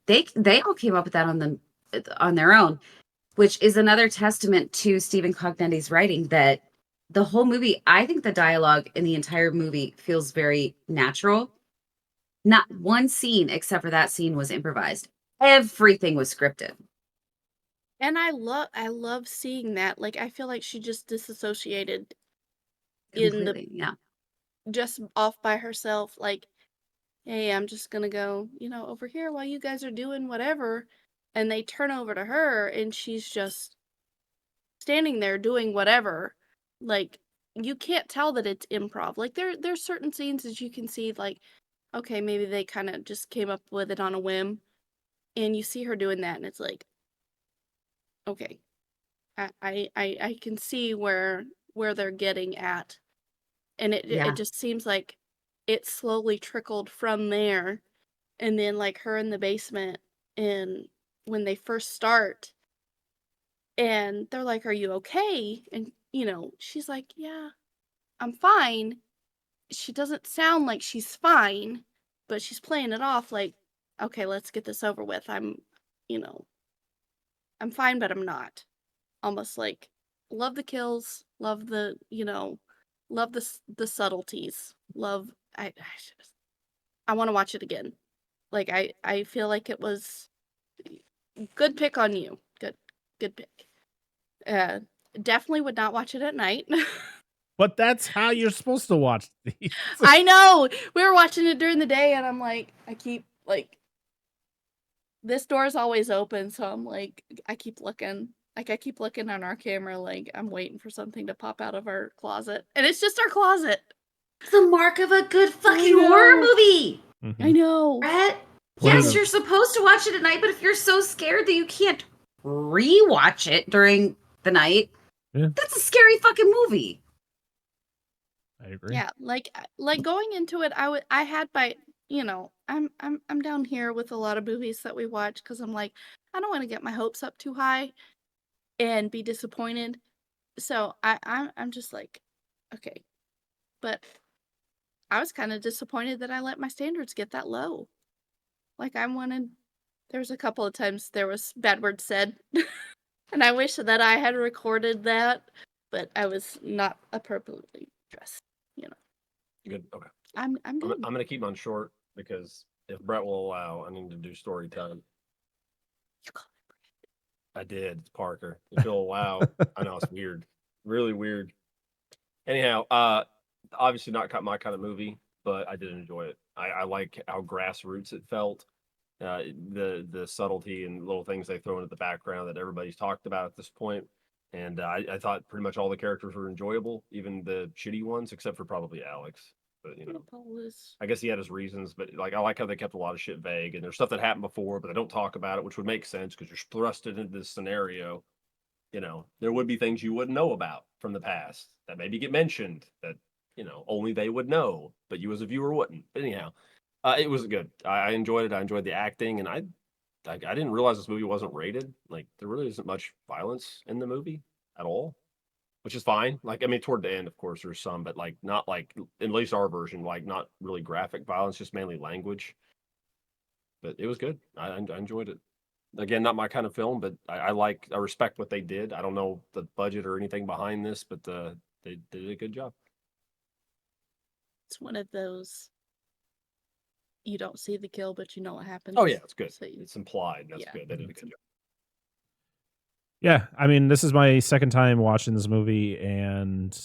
they all came up with that on their own, which is another testament to Stephen Cognetti's writing, that the whole movie, I think the dialogue in the entire movie feels very natural. Not one scene except for that scene was improvised. Everything was scripted. And I love seeing that. Like, I feel like she just disassociated Completely, yeah. just off by herself. Like, hey, I'm just gonna go, over here while you guys are doing whatever. And they turn over to her and she's just standing there doing whatever. Like, you can't tell that it's improv. Like, there's certain scenes that you can see, like, okay, maybe they kind of just came up with it on a whim. And you see her doing that and it's like, okay, I can see where they're getting at. And it just seems like it slowly trickled from there. And then, like, her in the basement, and when they first start, and they're like, are you okay? And, she's like, yeah, I'm fine. She doesn't sound like she's fine, but she's playing it off like, okay, let's get this over with. I'm fine, but I'm not. Almost like, love the kills, love the, love the subtleties, love, I want to watch it again. Like, I feel like it was good pick on you. Good pick. Definitely would not watch it at night. But that's how you're supposed to watch these. I know. We were watching it during the day, and I'm like, I keep, like, this door is always open, so I'm like, I keep looking. Like, I keep looking on our camera, like, I'm waiting for something to pop out of our closet. And it's just our closet. It's the mark of a good fucking horror movie. Mm-hmm. I know. Brett? Yes, you're supposed to watch it at night, but if you're so scared that you can't rewatch it during the night, that's a scary fucking movie. I agree. Yeah, like going into it, I had my, I'm down here with a lot of movies that we watch because I'm like, I don't want to get my hopes up too high and be disappointed. So I'm just like, okay. But I was kind of disappointed that I let my standards get that low. Like, there was a couple of times there was bad words said. And I wish that I had recorded that, but I was not appropriately dressed, Good. Okay. I'm good. I'm gonna keep mine short because if Brett will allow, I need to do story time. You call it I did. It's Parker. If he'll allow, I know it's weird, really weird. Anyhow, obviously not my kind of movie, but I did enjoy it. I like how grassroots it felt. The subtlety and little things they throw into the background that everybody's talked about at this point. And I thought pretty much all the characters were enjoyable, even the shitty ones, except for probably Alex. But I guess he had his reasons. But like, I like how they kept a lot of shit vague, and there's stuff that happened before, but they don't talk about it, which would make sense because you're thrust into this scenario. There would be things you wouldn't know about from the past that maybe get mentioned that only they would know, but you as a viewer wouldn't. But anyhow, it was good. I enjoyed it. I enjoyed the acting, and I didn't realize this movie wasn't rated. Like, there really isn't much violence in the movie at all, which is fine. Like, I mean, toward the end, of course, there's some, but like not like, at least our version, like not really graphic violence, just mainly language. But it was good. I enjoyed it. Again, not my kind of film, but I respect what they did. I don't know the budget or anything behind this, but they did a good job. It's one of those, you don't see the kill, but you know what happens. Oh yeah, it's good. So It's implied. That's good. They did a good job. Yeah, I mean, this is my second time watching this movie, and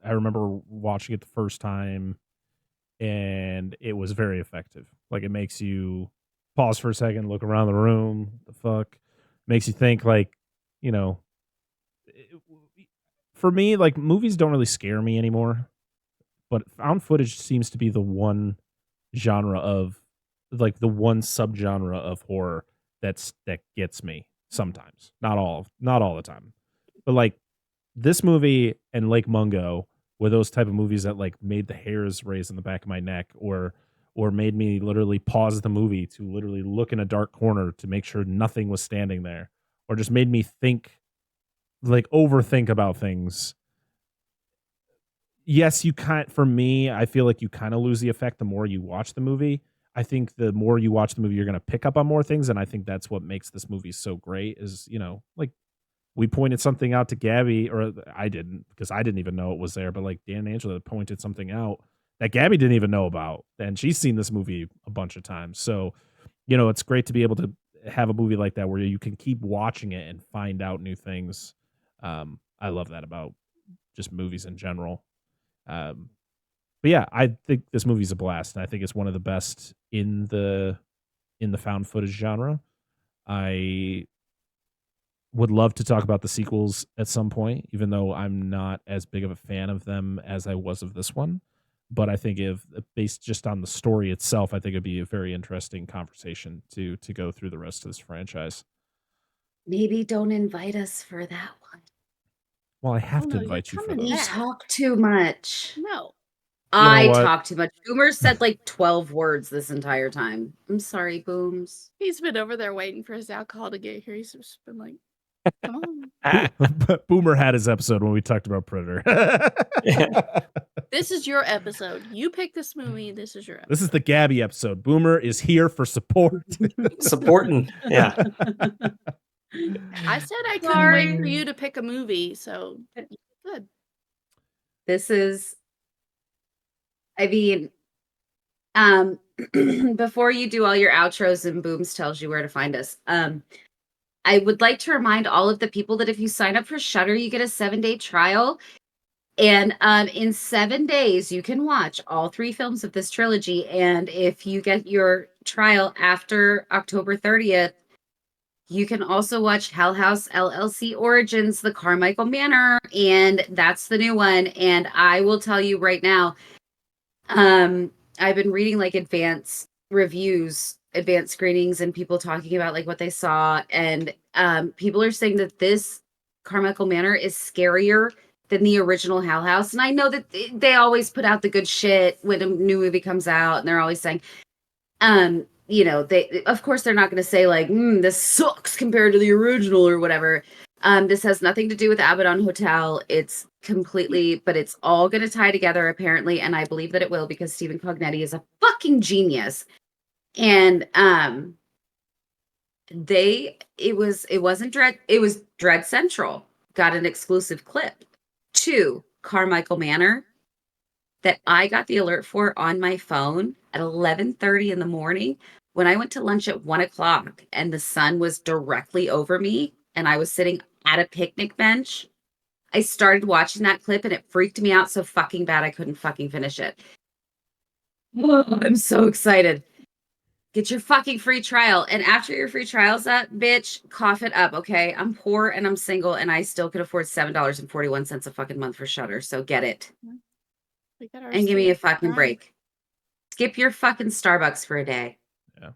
I remember watching it the first time, and it was very effective. Like, it makes you pause for a second, look around the room, the fuck, makes you think, like, for me, like, movies don't really scare me anymore, but found footage seems to be the one genre of, like, the one subgenre of horror that gets me sometimes. Not all the time. But like, this movie and Lake Mungo were those type of movies that like made the hairs raise in the back of my neck, or made me literally pause the movie to literally look in a dark corner to make sure nothing was standing there, or just made me think, like, overthink about things. yes, for me, I feel like you kind of lose the effect the more you watch the movie. I think the more you watch the movie, you're going to pick up on more things. And I think that's what makes this movie so great is, like we pointed something out to Gabby, or I didn't, because I didn't even know it was there. But like Dan and Angela pointed something out that Gabby didn't even know about. And she's seen this movie a bunch of times. So, it's great to be able to have a movie like that where you can keep watching it and find out new things. I love that about just movies in general. But yeah, I think this movie's a blast, and I think it's one of the best in the found footage genre. I would love to talk about the sequels at some point, even though I'm not as big of a fan of them as I was of this one. But I think if based just on the story itself, I think it'd be a very interesting conversation to go through the rest of this franchise. Maybe don't invite us for that one. Well, I have to invite you for You those. talk too much. No. I talk too much. Boomer said like 12 words this entire time. I'm sorry, Booms. He's been over there waiting for his alcohol to get here. He's just been like, come on. Boomer had his episode when we talked about Predator. This is your episode. You picked this movie. This is your episode. This is the Gabby episode. Boomer is here for support. Supporting. Yeah. I said I couldn't wait for you to pick a movie, so good. This is, before you do all your outros and Booms tells you where to find us, I would like to remind all of the people that if you sign up for Shudder, you get a 7-day trial. And in 7 days, you can watch all 3 films of this trilogy. And if you get your trial after October 30th, you can also watch HELL HOUSE LLC Origins, The Carmichael Manor, and that's the new one. And I will tell you right now, I've been reading like advanced reviews, advanced screenings, and people talking about like what they saw. And people are saying that this Carmichael Manor is scarier than the original HELL HOUSE. And I know that they always put out the good shit when a new movie comes out, and they're always saying, they, of course, they're not going to say like, this sucks compared to the original or whatever. This has nothing to do with Abaddon Hotel. It's completely, but it's all going to tie together apparently. And I believe that it will, because Stephen Cognetti is a fucking genius. And, it was Dread Central got an exclusive clip to Carmichael Manor that I got the alert for on my phone at 11:30 in the morning when I went to lunch at 1:00 and the sun was directly over me and I was sitting at a picnic bench. I started watching that clip and it freaked me out so fucking bad I couldn't fucking finish it. Whoa, I'm so excited. Get your fucking free trial. And after your free trial's up, bitch, cough it up, okay? I'm poor and I'm single and I still could afford $7.41 a fucking month for Shudder. So get it. And give me a fucking break. Skip your fucking Starbucks for a day. Yeah.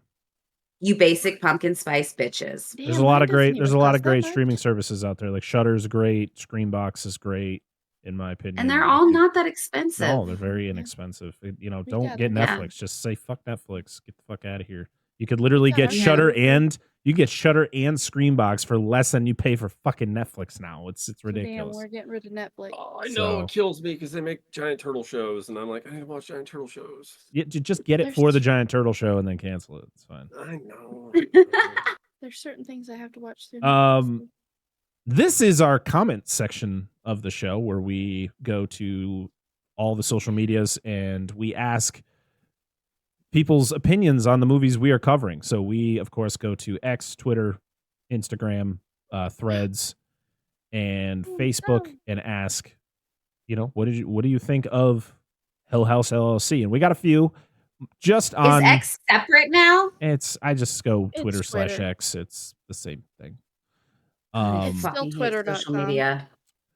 You basic pumpkin spice bitches. There's a lot of great streaming services out there. Like Shudder's great, Screenbox is great, in my opinion. And they're all not that expensive. No, they're very inexpensive. Don't get Netflix. Just say fuck Netflix. Get the fuck out of here. You could literally get Shudder and Screenbox for less than you pay for fucking Netflix now. It's ridiculous. Damn, we're getting rid of Netflix. Oh, I know it kills me because they make giant turtle shows, and I'm like, I need to watch giant turtle shows. Just get it for the giant turtle show and then cancel it. It's fine. I know. There's certain things I have to watch soon. This is our comment section of the show where we go to all the social medias and we ask people's opinions on the movies we are covering. So we, of course, go to X, Twitter, Instagram, Threads, and Facebook and ask, what do you think of HELL HOUSE LLC? And we got a few just on. Is X separate now? I just go Twitter/X. It's the same thing. It's still Twitter.com. Social media.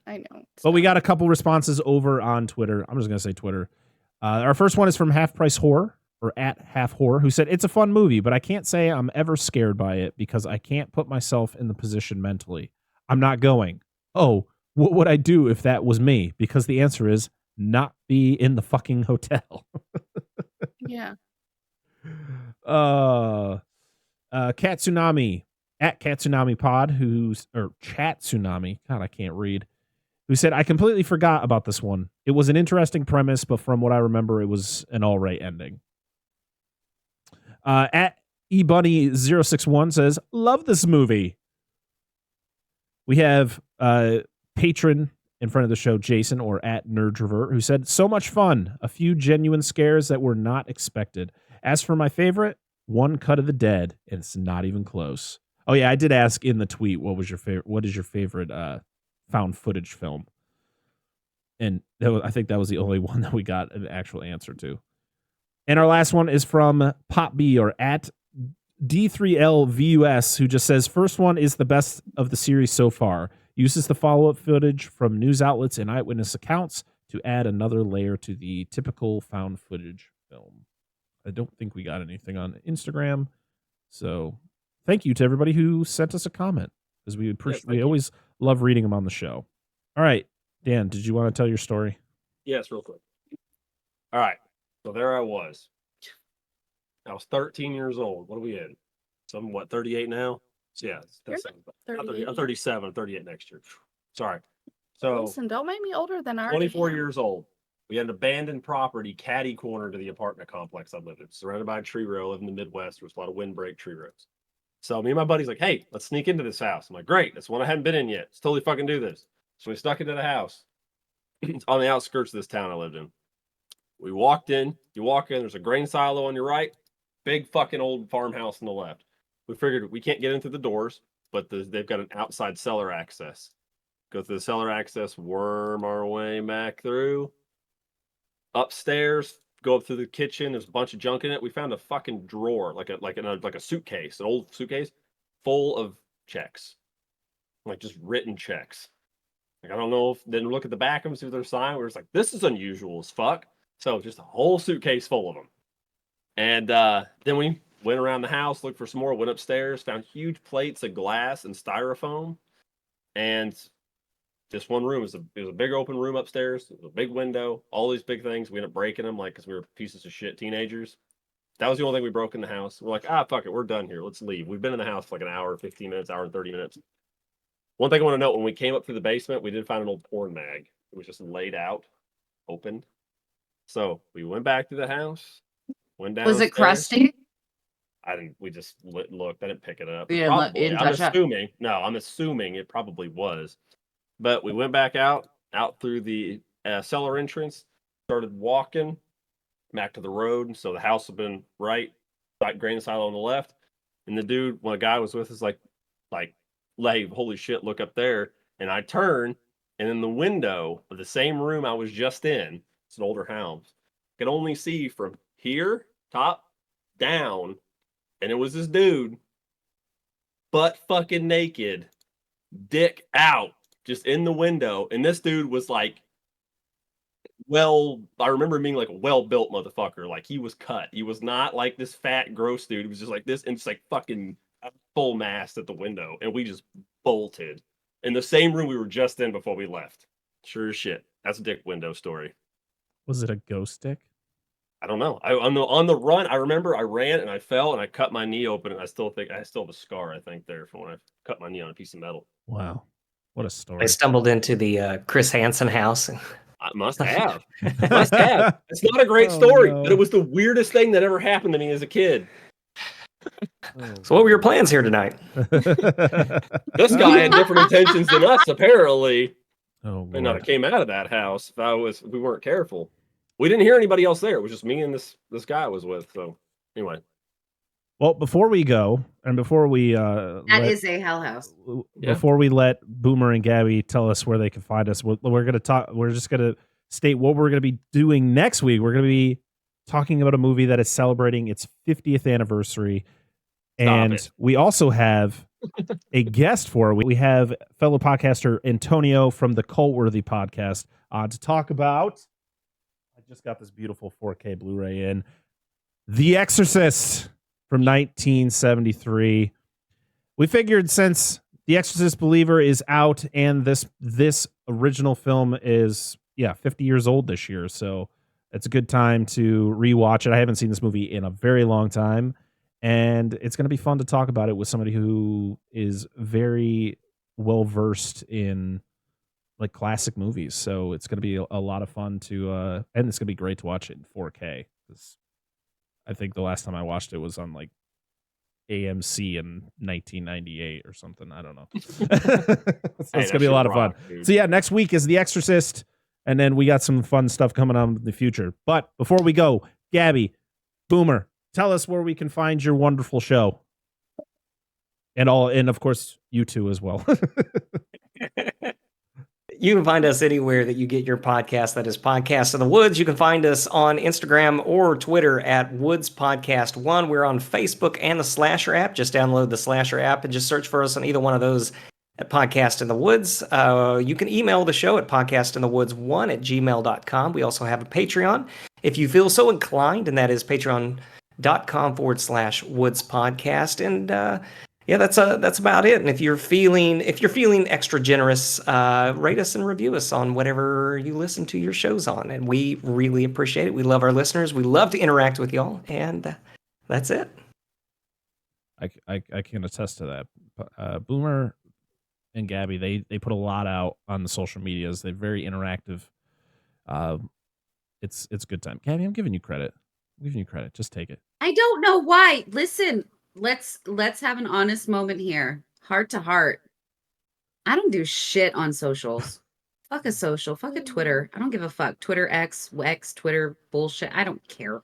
I know. But we got a couple responses over on Twitter. I'm just going to say Twitter. Our first one is from Half Price Horror, or at Half Horror, who said, it's a fun movie, but I can't say I'm ever scared by it because I can't put myself in the position mentally. I'm not going, oh, what would I do if that was me? Because the answer is not be in the fucking hotel. Yeah. Cat Tsunami, at Cat Tsunami Pod, or Chat Tsunami, God, I can't read, who said, I completely forgot about this one. It was an interesting premise, but from what I remember, it was an all right ending. At eBunny061 says, love this movie. We have patron in front of the show, Jason, or at Nerdrovert, who said, so much fun. A few genuine scares that were not expected. As for my favorite, One Cut of the Dead, and it's not even close. Oh yeah, I did ask in the tweet, what is your favorite found footage film? And I think that was the only one that we got an actual answer to. And our last one is from Pop B, or at D3LVUS, who just says, first one is the best of the series so far. Uses the follow-up footage from news outlets and eyewitness accounts to add another layer to the typical found footage film. I don't think we got anything on Instagram. So thank you to everybody who sent us a comment, because we appreciate, we always love reading them on the show. All right, Dan, did you want to tell your story? Yes, real quick. All right. So there I was. I was 13 years old. What are we in? So I'm 38 now? So yeah, I'm 37. I'm 38 next year. Sorry. So Listen, don't make me older than I already 24 am. years old. We had an abandoned property, catty corner to the apartment complex I lived in, surrounded by a tree row. I live in the Midwest. There was a lot of windbreak tree rows. So me and my buddy's like, hey, let's sneak into this house. I'm like, great. That's one I hadn't been in yet. Let's totally fucking do this. So we snuck into the house. It's on the outskirts of this town I lived in. We walked in. You walk in, there's a grain silo on your right, big fucking old farmhouse on the left. We figured we can't get into the doors, but they've got an outside cellar access. Go through the cellar access, worm our way back through. Upstairs, go up through the kitchen. There's a bunch of junk in it. We found a fucking drawer, like a suitcase, an old suitcase, full of checks, like just written checks. Like, I don't know if then look at the back of them, see if there's a sign. We're just like, this is unusual as fuck. So just a whole suitcase full of them. And then we went around the house, looked for some more, went upstairs, found huge plates of glass and styrofoam. And this one room, it was a big open room upstairs. It was a big window, all these big things. We ended up breaking them, like, because we were pieces of shit teenagers. That was the only thing we broke in the house. We're like, fuck it, we're done here. Let's leave. We've been in the house for like an hour, 15 minutes, hour and 30 minutes. One thing I want to note, when we came up through the basement, we did find an old porn mag. It was just laid out, opened. So we went back to the house, went down. Was it crusty? We just looked. I didn't pick it up. I'm assuming it probably was. But we went back out through the cellar entrance, started walking back to the road. So the house had been right, grain silo on the left. And the dude, when a guy was with us, like, holy shit, look up there. And I turn, and in the window of the same room I was just in, it's an older house, I could only see from here, top, down, and it was this dude, butt fucking naked, dick out, just in the window. And this dude was like, I remember being like a well-built motherfucker. Like, he was cut. He was not like this fat, gross dude. He was just like this, and just like fucking full mast at the window. And we just bolted in the same room we were just in before we left. Sure as shit. That's a dick window story. Was it a ghost dick? I don't know. On the run, I remember I ran and I fell and I cut my knee open, and I still have a scar, I think, there from when I cut my knee on a piece of metal. Wow. What a story. I stumbled into the Chris Hansen house. I must have. It's not a great story, but it was the weirdest thing that ever happened to me as a kid. So what were your plans here tonight? This guy had different intentions than us, apparently. Oh, and I came out of that house if we weren't careful. We didn't hear anybody else there. It was just me and this guy I was with. So anyway. Well, before we go, and before we is a hell house. Before we let Boomer and Gabby tell us where they can find us, we're going to talk. We're just going to state what we're going to be doing next week. We're going to be talking about a movie that is celebrating its 50th anniversary, and we also have a guest for it. We have fellow podcaster Antonio from the Cultworthy podcast to talk about. I just got this beautiful 4K Blu-ray in The Exorcist from 1973. We figured since The Exorcist Believer is out and this original film is 50 years old this year, so it's a good time to rewatch it. I haven't seen this movie in a very long time, and it's going to be fun to talk about it with somebody who is very well versed in like classic movies. So it's going to be a lot of fun to, and it's going to be great to watch it in 4K. 'Cause I think the last time I watched it was on like AMC in 1998 or something. I don't know. So it's going to be a lot of fun. So yeah, next week is The Exorcist, and then we got some fun stuff coming on in the future. But before we go, Gabby, Boomer, tell us where we can find your wonderful show. And of course, you two as well. You can find us anywhere that you get your podcast. That is Podcast in the Woods. You can find us on Instagram or Twitter at Woods Podcast 1. We're on Facebook and the Slasher app. Just download the Slasher app and just search for us on either one of those at Podcast in the Woods. You can email the show at podcastinthewoods1@gmail.com. We also have a Patreon if you feel so inclined, and that is patreon.com/Woods Podcast. And yeah, that's about it. And if you're feeling extra generous, rate us and review us on whatever you listen to your shows on, and we really appreciate it. We love our listeners. We love to interact with y'all, and that's it. I can attest to that. Boomer and Gabby, they put a lot out on the social medias. They're very interactive. It's a good time. Gabby, I'm giving you credit. Just take it. I don't know why. Listen. Let's have an honest moment here. Heart to heart. I don't do shit on socials. Fuck a social. Fuck a Twitter. I don't give a fuck. Twitter X, Twitter bullshit. I don't care.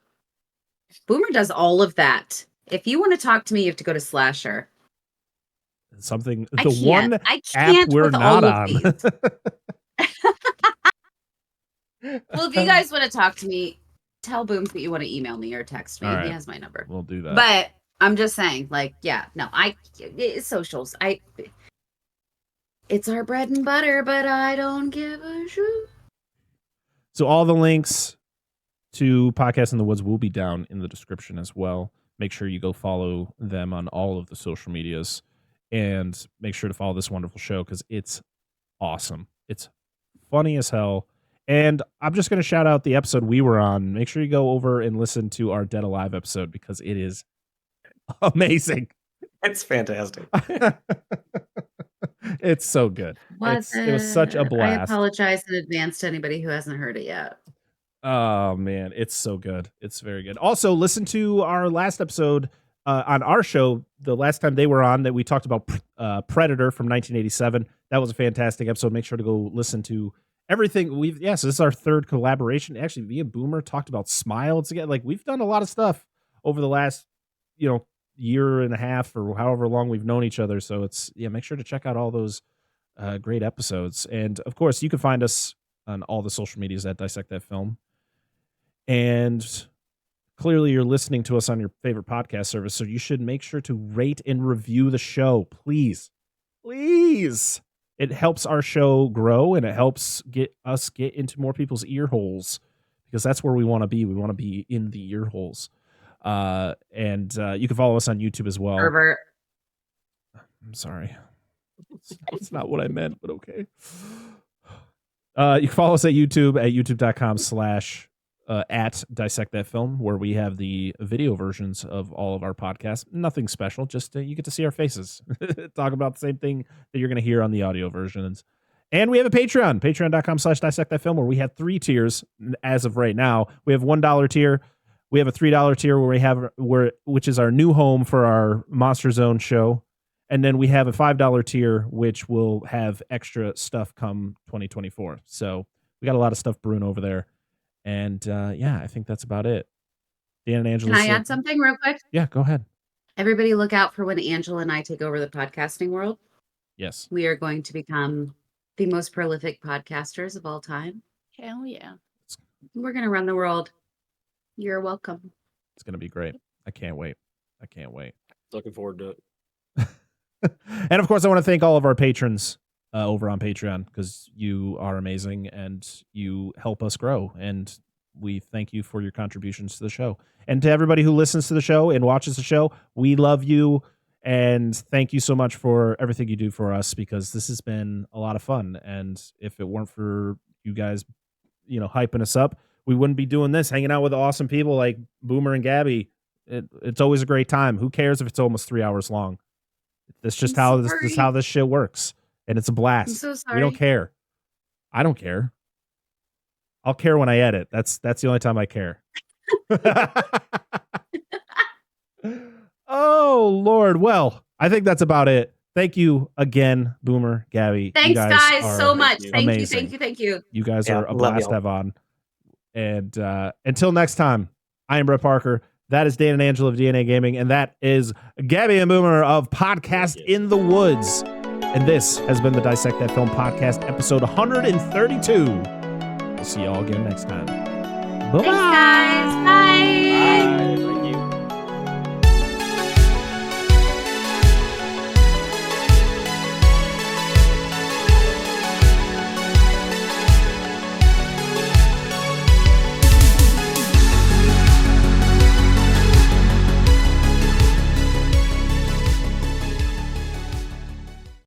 Boomer does all of that. If you want to talk to me, you have to go to Slasher. Something I the can't. one I can't app we're with not all of on. these. Well, if you guys want to talk to me, tell Booms that you want to email me or text me. Right. He has my number. We'll do that. But I'm just saying, like, yeah, no, it's socials. It's our bread and butter, but I don't give a shit. So all the links to Podcast in the Woods will be down in the description as well. Make sure you go follow them on all of the social medias, and make sure to follow this wonderful show because it's awesome. It's funny as hell. And I'm just going to shout out the episode we were on. Make sure you go over and listen to our Dead Alive episode because it is amazing. It's fantastic. It's so good. It was such a blast. I apologize in advance to anybody who hasn't heard it yet. Oh man, it's so good. It's very good. Also, listen to our last episode on our show. The last time they were on, that we talked about Predator from 1987. That was a fantastic episode. Make sure to go listen to everything. So this is our third collaboration. Actually, me and Boomer talked about Smile together. Like, we've done a lot of stuff over the last, year and a half or however long we've known each other. So make sure to check out all those great episodes. And of course, you can find us on all the social medias at Dissect That Film. And clearly you're listening to us on your favorite podcast service. So you should make sure to rate and review the show. Please. It helps our show grow, and it helps get into more people's ear holes, because that's where we want to be. We want to be in the ear holes. And you can follow us on YouTube as well. Herbert. I'm sorry. It's not what I meant, but okay. You can follow us at YouTube at youtube.com/ at Dissect That Film, where we have the video versions of all of our podcasts. Nothing special, just you get to see our faces talk about the same thing that you're going to hear on the audio versions. And we have a Patreon, patreon.com/ Dissect That Film, where we have 3 tiers as of right now. We have $1 tier. We have a $3 tier which is our new home for our Monster Zone show. And then we have a $5 tier, which will have extra stuff come 2024. So we got a lot of stuff brewing over there. And I think that's about it. Dan and Angela. Can I add something real quick? Yeah, go ahead. Everybody look out for when Angela and I take over the podcasting world. Yes. We are going to become the most prolific podcasters of all time. Hell yeah. We're going to run the world. You're welcome. It's going to be great. I can't wait. Looking forward to it. And of course, I want to thank all of our patrons over on Patreon, because you are amazing and you help us grow. And we thank you for your contributions to the show. And to everybody who listens to the show and watches the show, we love you. And thank you so much for everything you do for us, because this has been a lot of fun. And if it weren't for you guys, hyping us up, we wouldn't be doing this, hanging out with awesome people like Boomer and Gabby. It's always a great time. Who cares if it's almost 3 hours long? That's just how this shit works. And it's a blast. I'm so sorry. We don't care. I don't care. I'll care when I edit. That's the only time I care. Oh, Lord. Well, I think that's about it. Thank you again, Boomer, Gabby. Thanks, guys, so much. Amazing. Thank you. You guys Yeah, are a love blast to y'all. have on. And until next time, I am Brett Parker. That is Dan and Angela of DNA Gaming. And that is Gabby and Boomer of Podcast in the Woods. And this has been the Dissect That Film Podcast, episode 132. We'll see you all again next time. Bye-bye. Thanks, guys. Bye.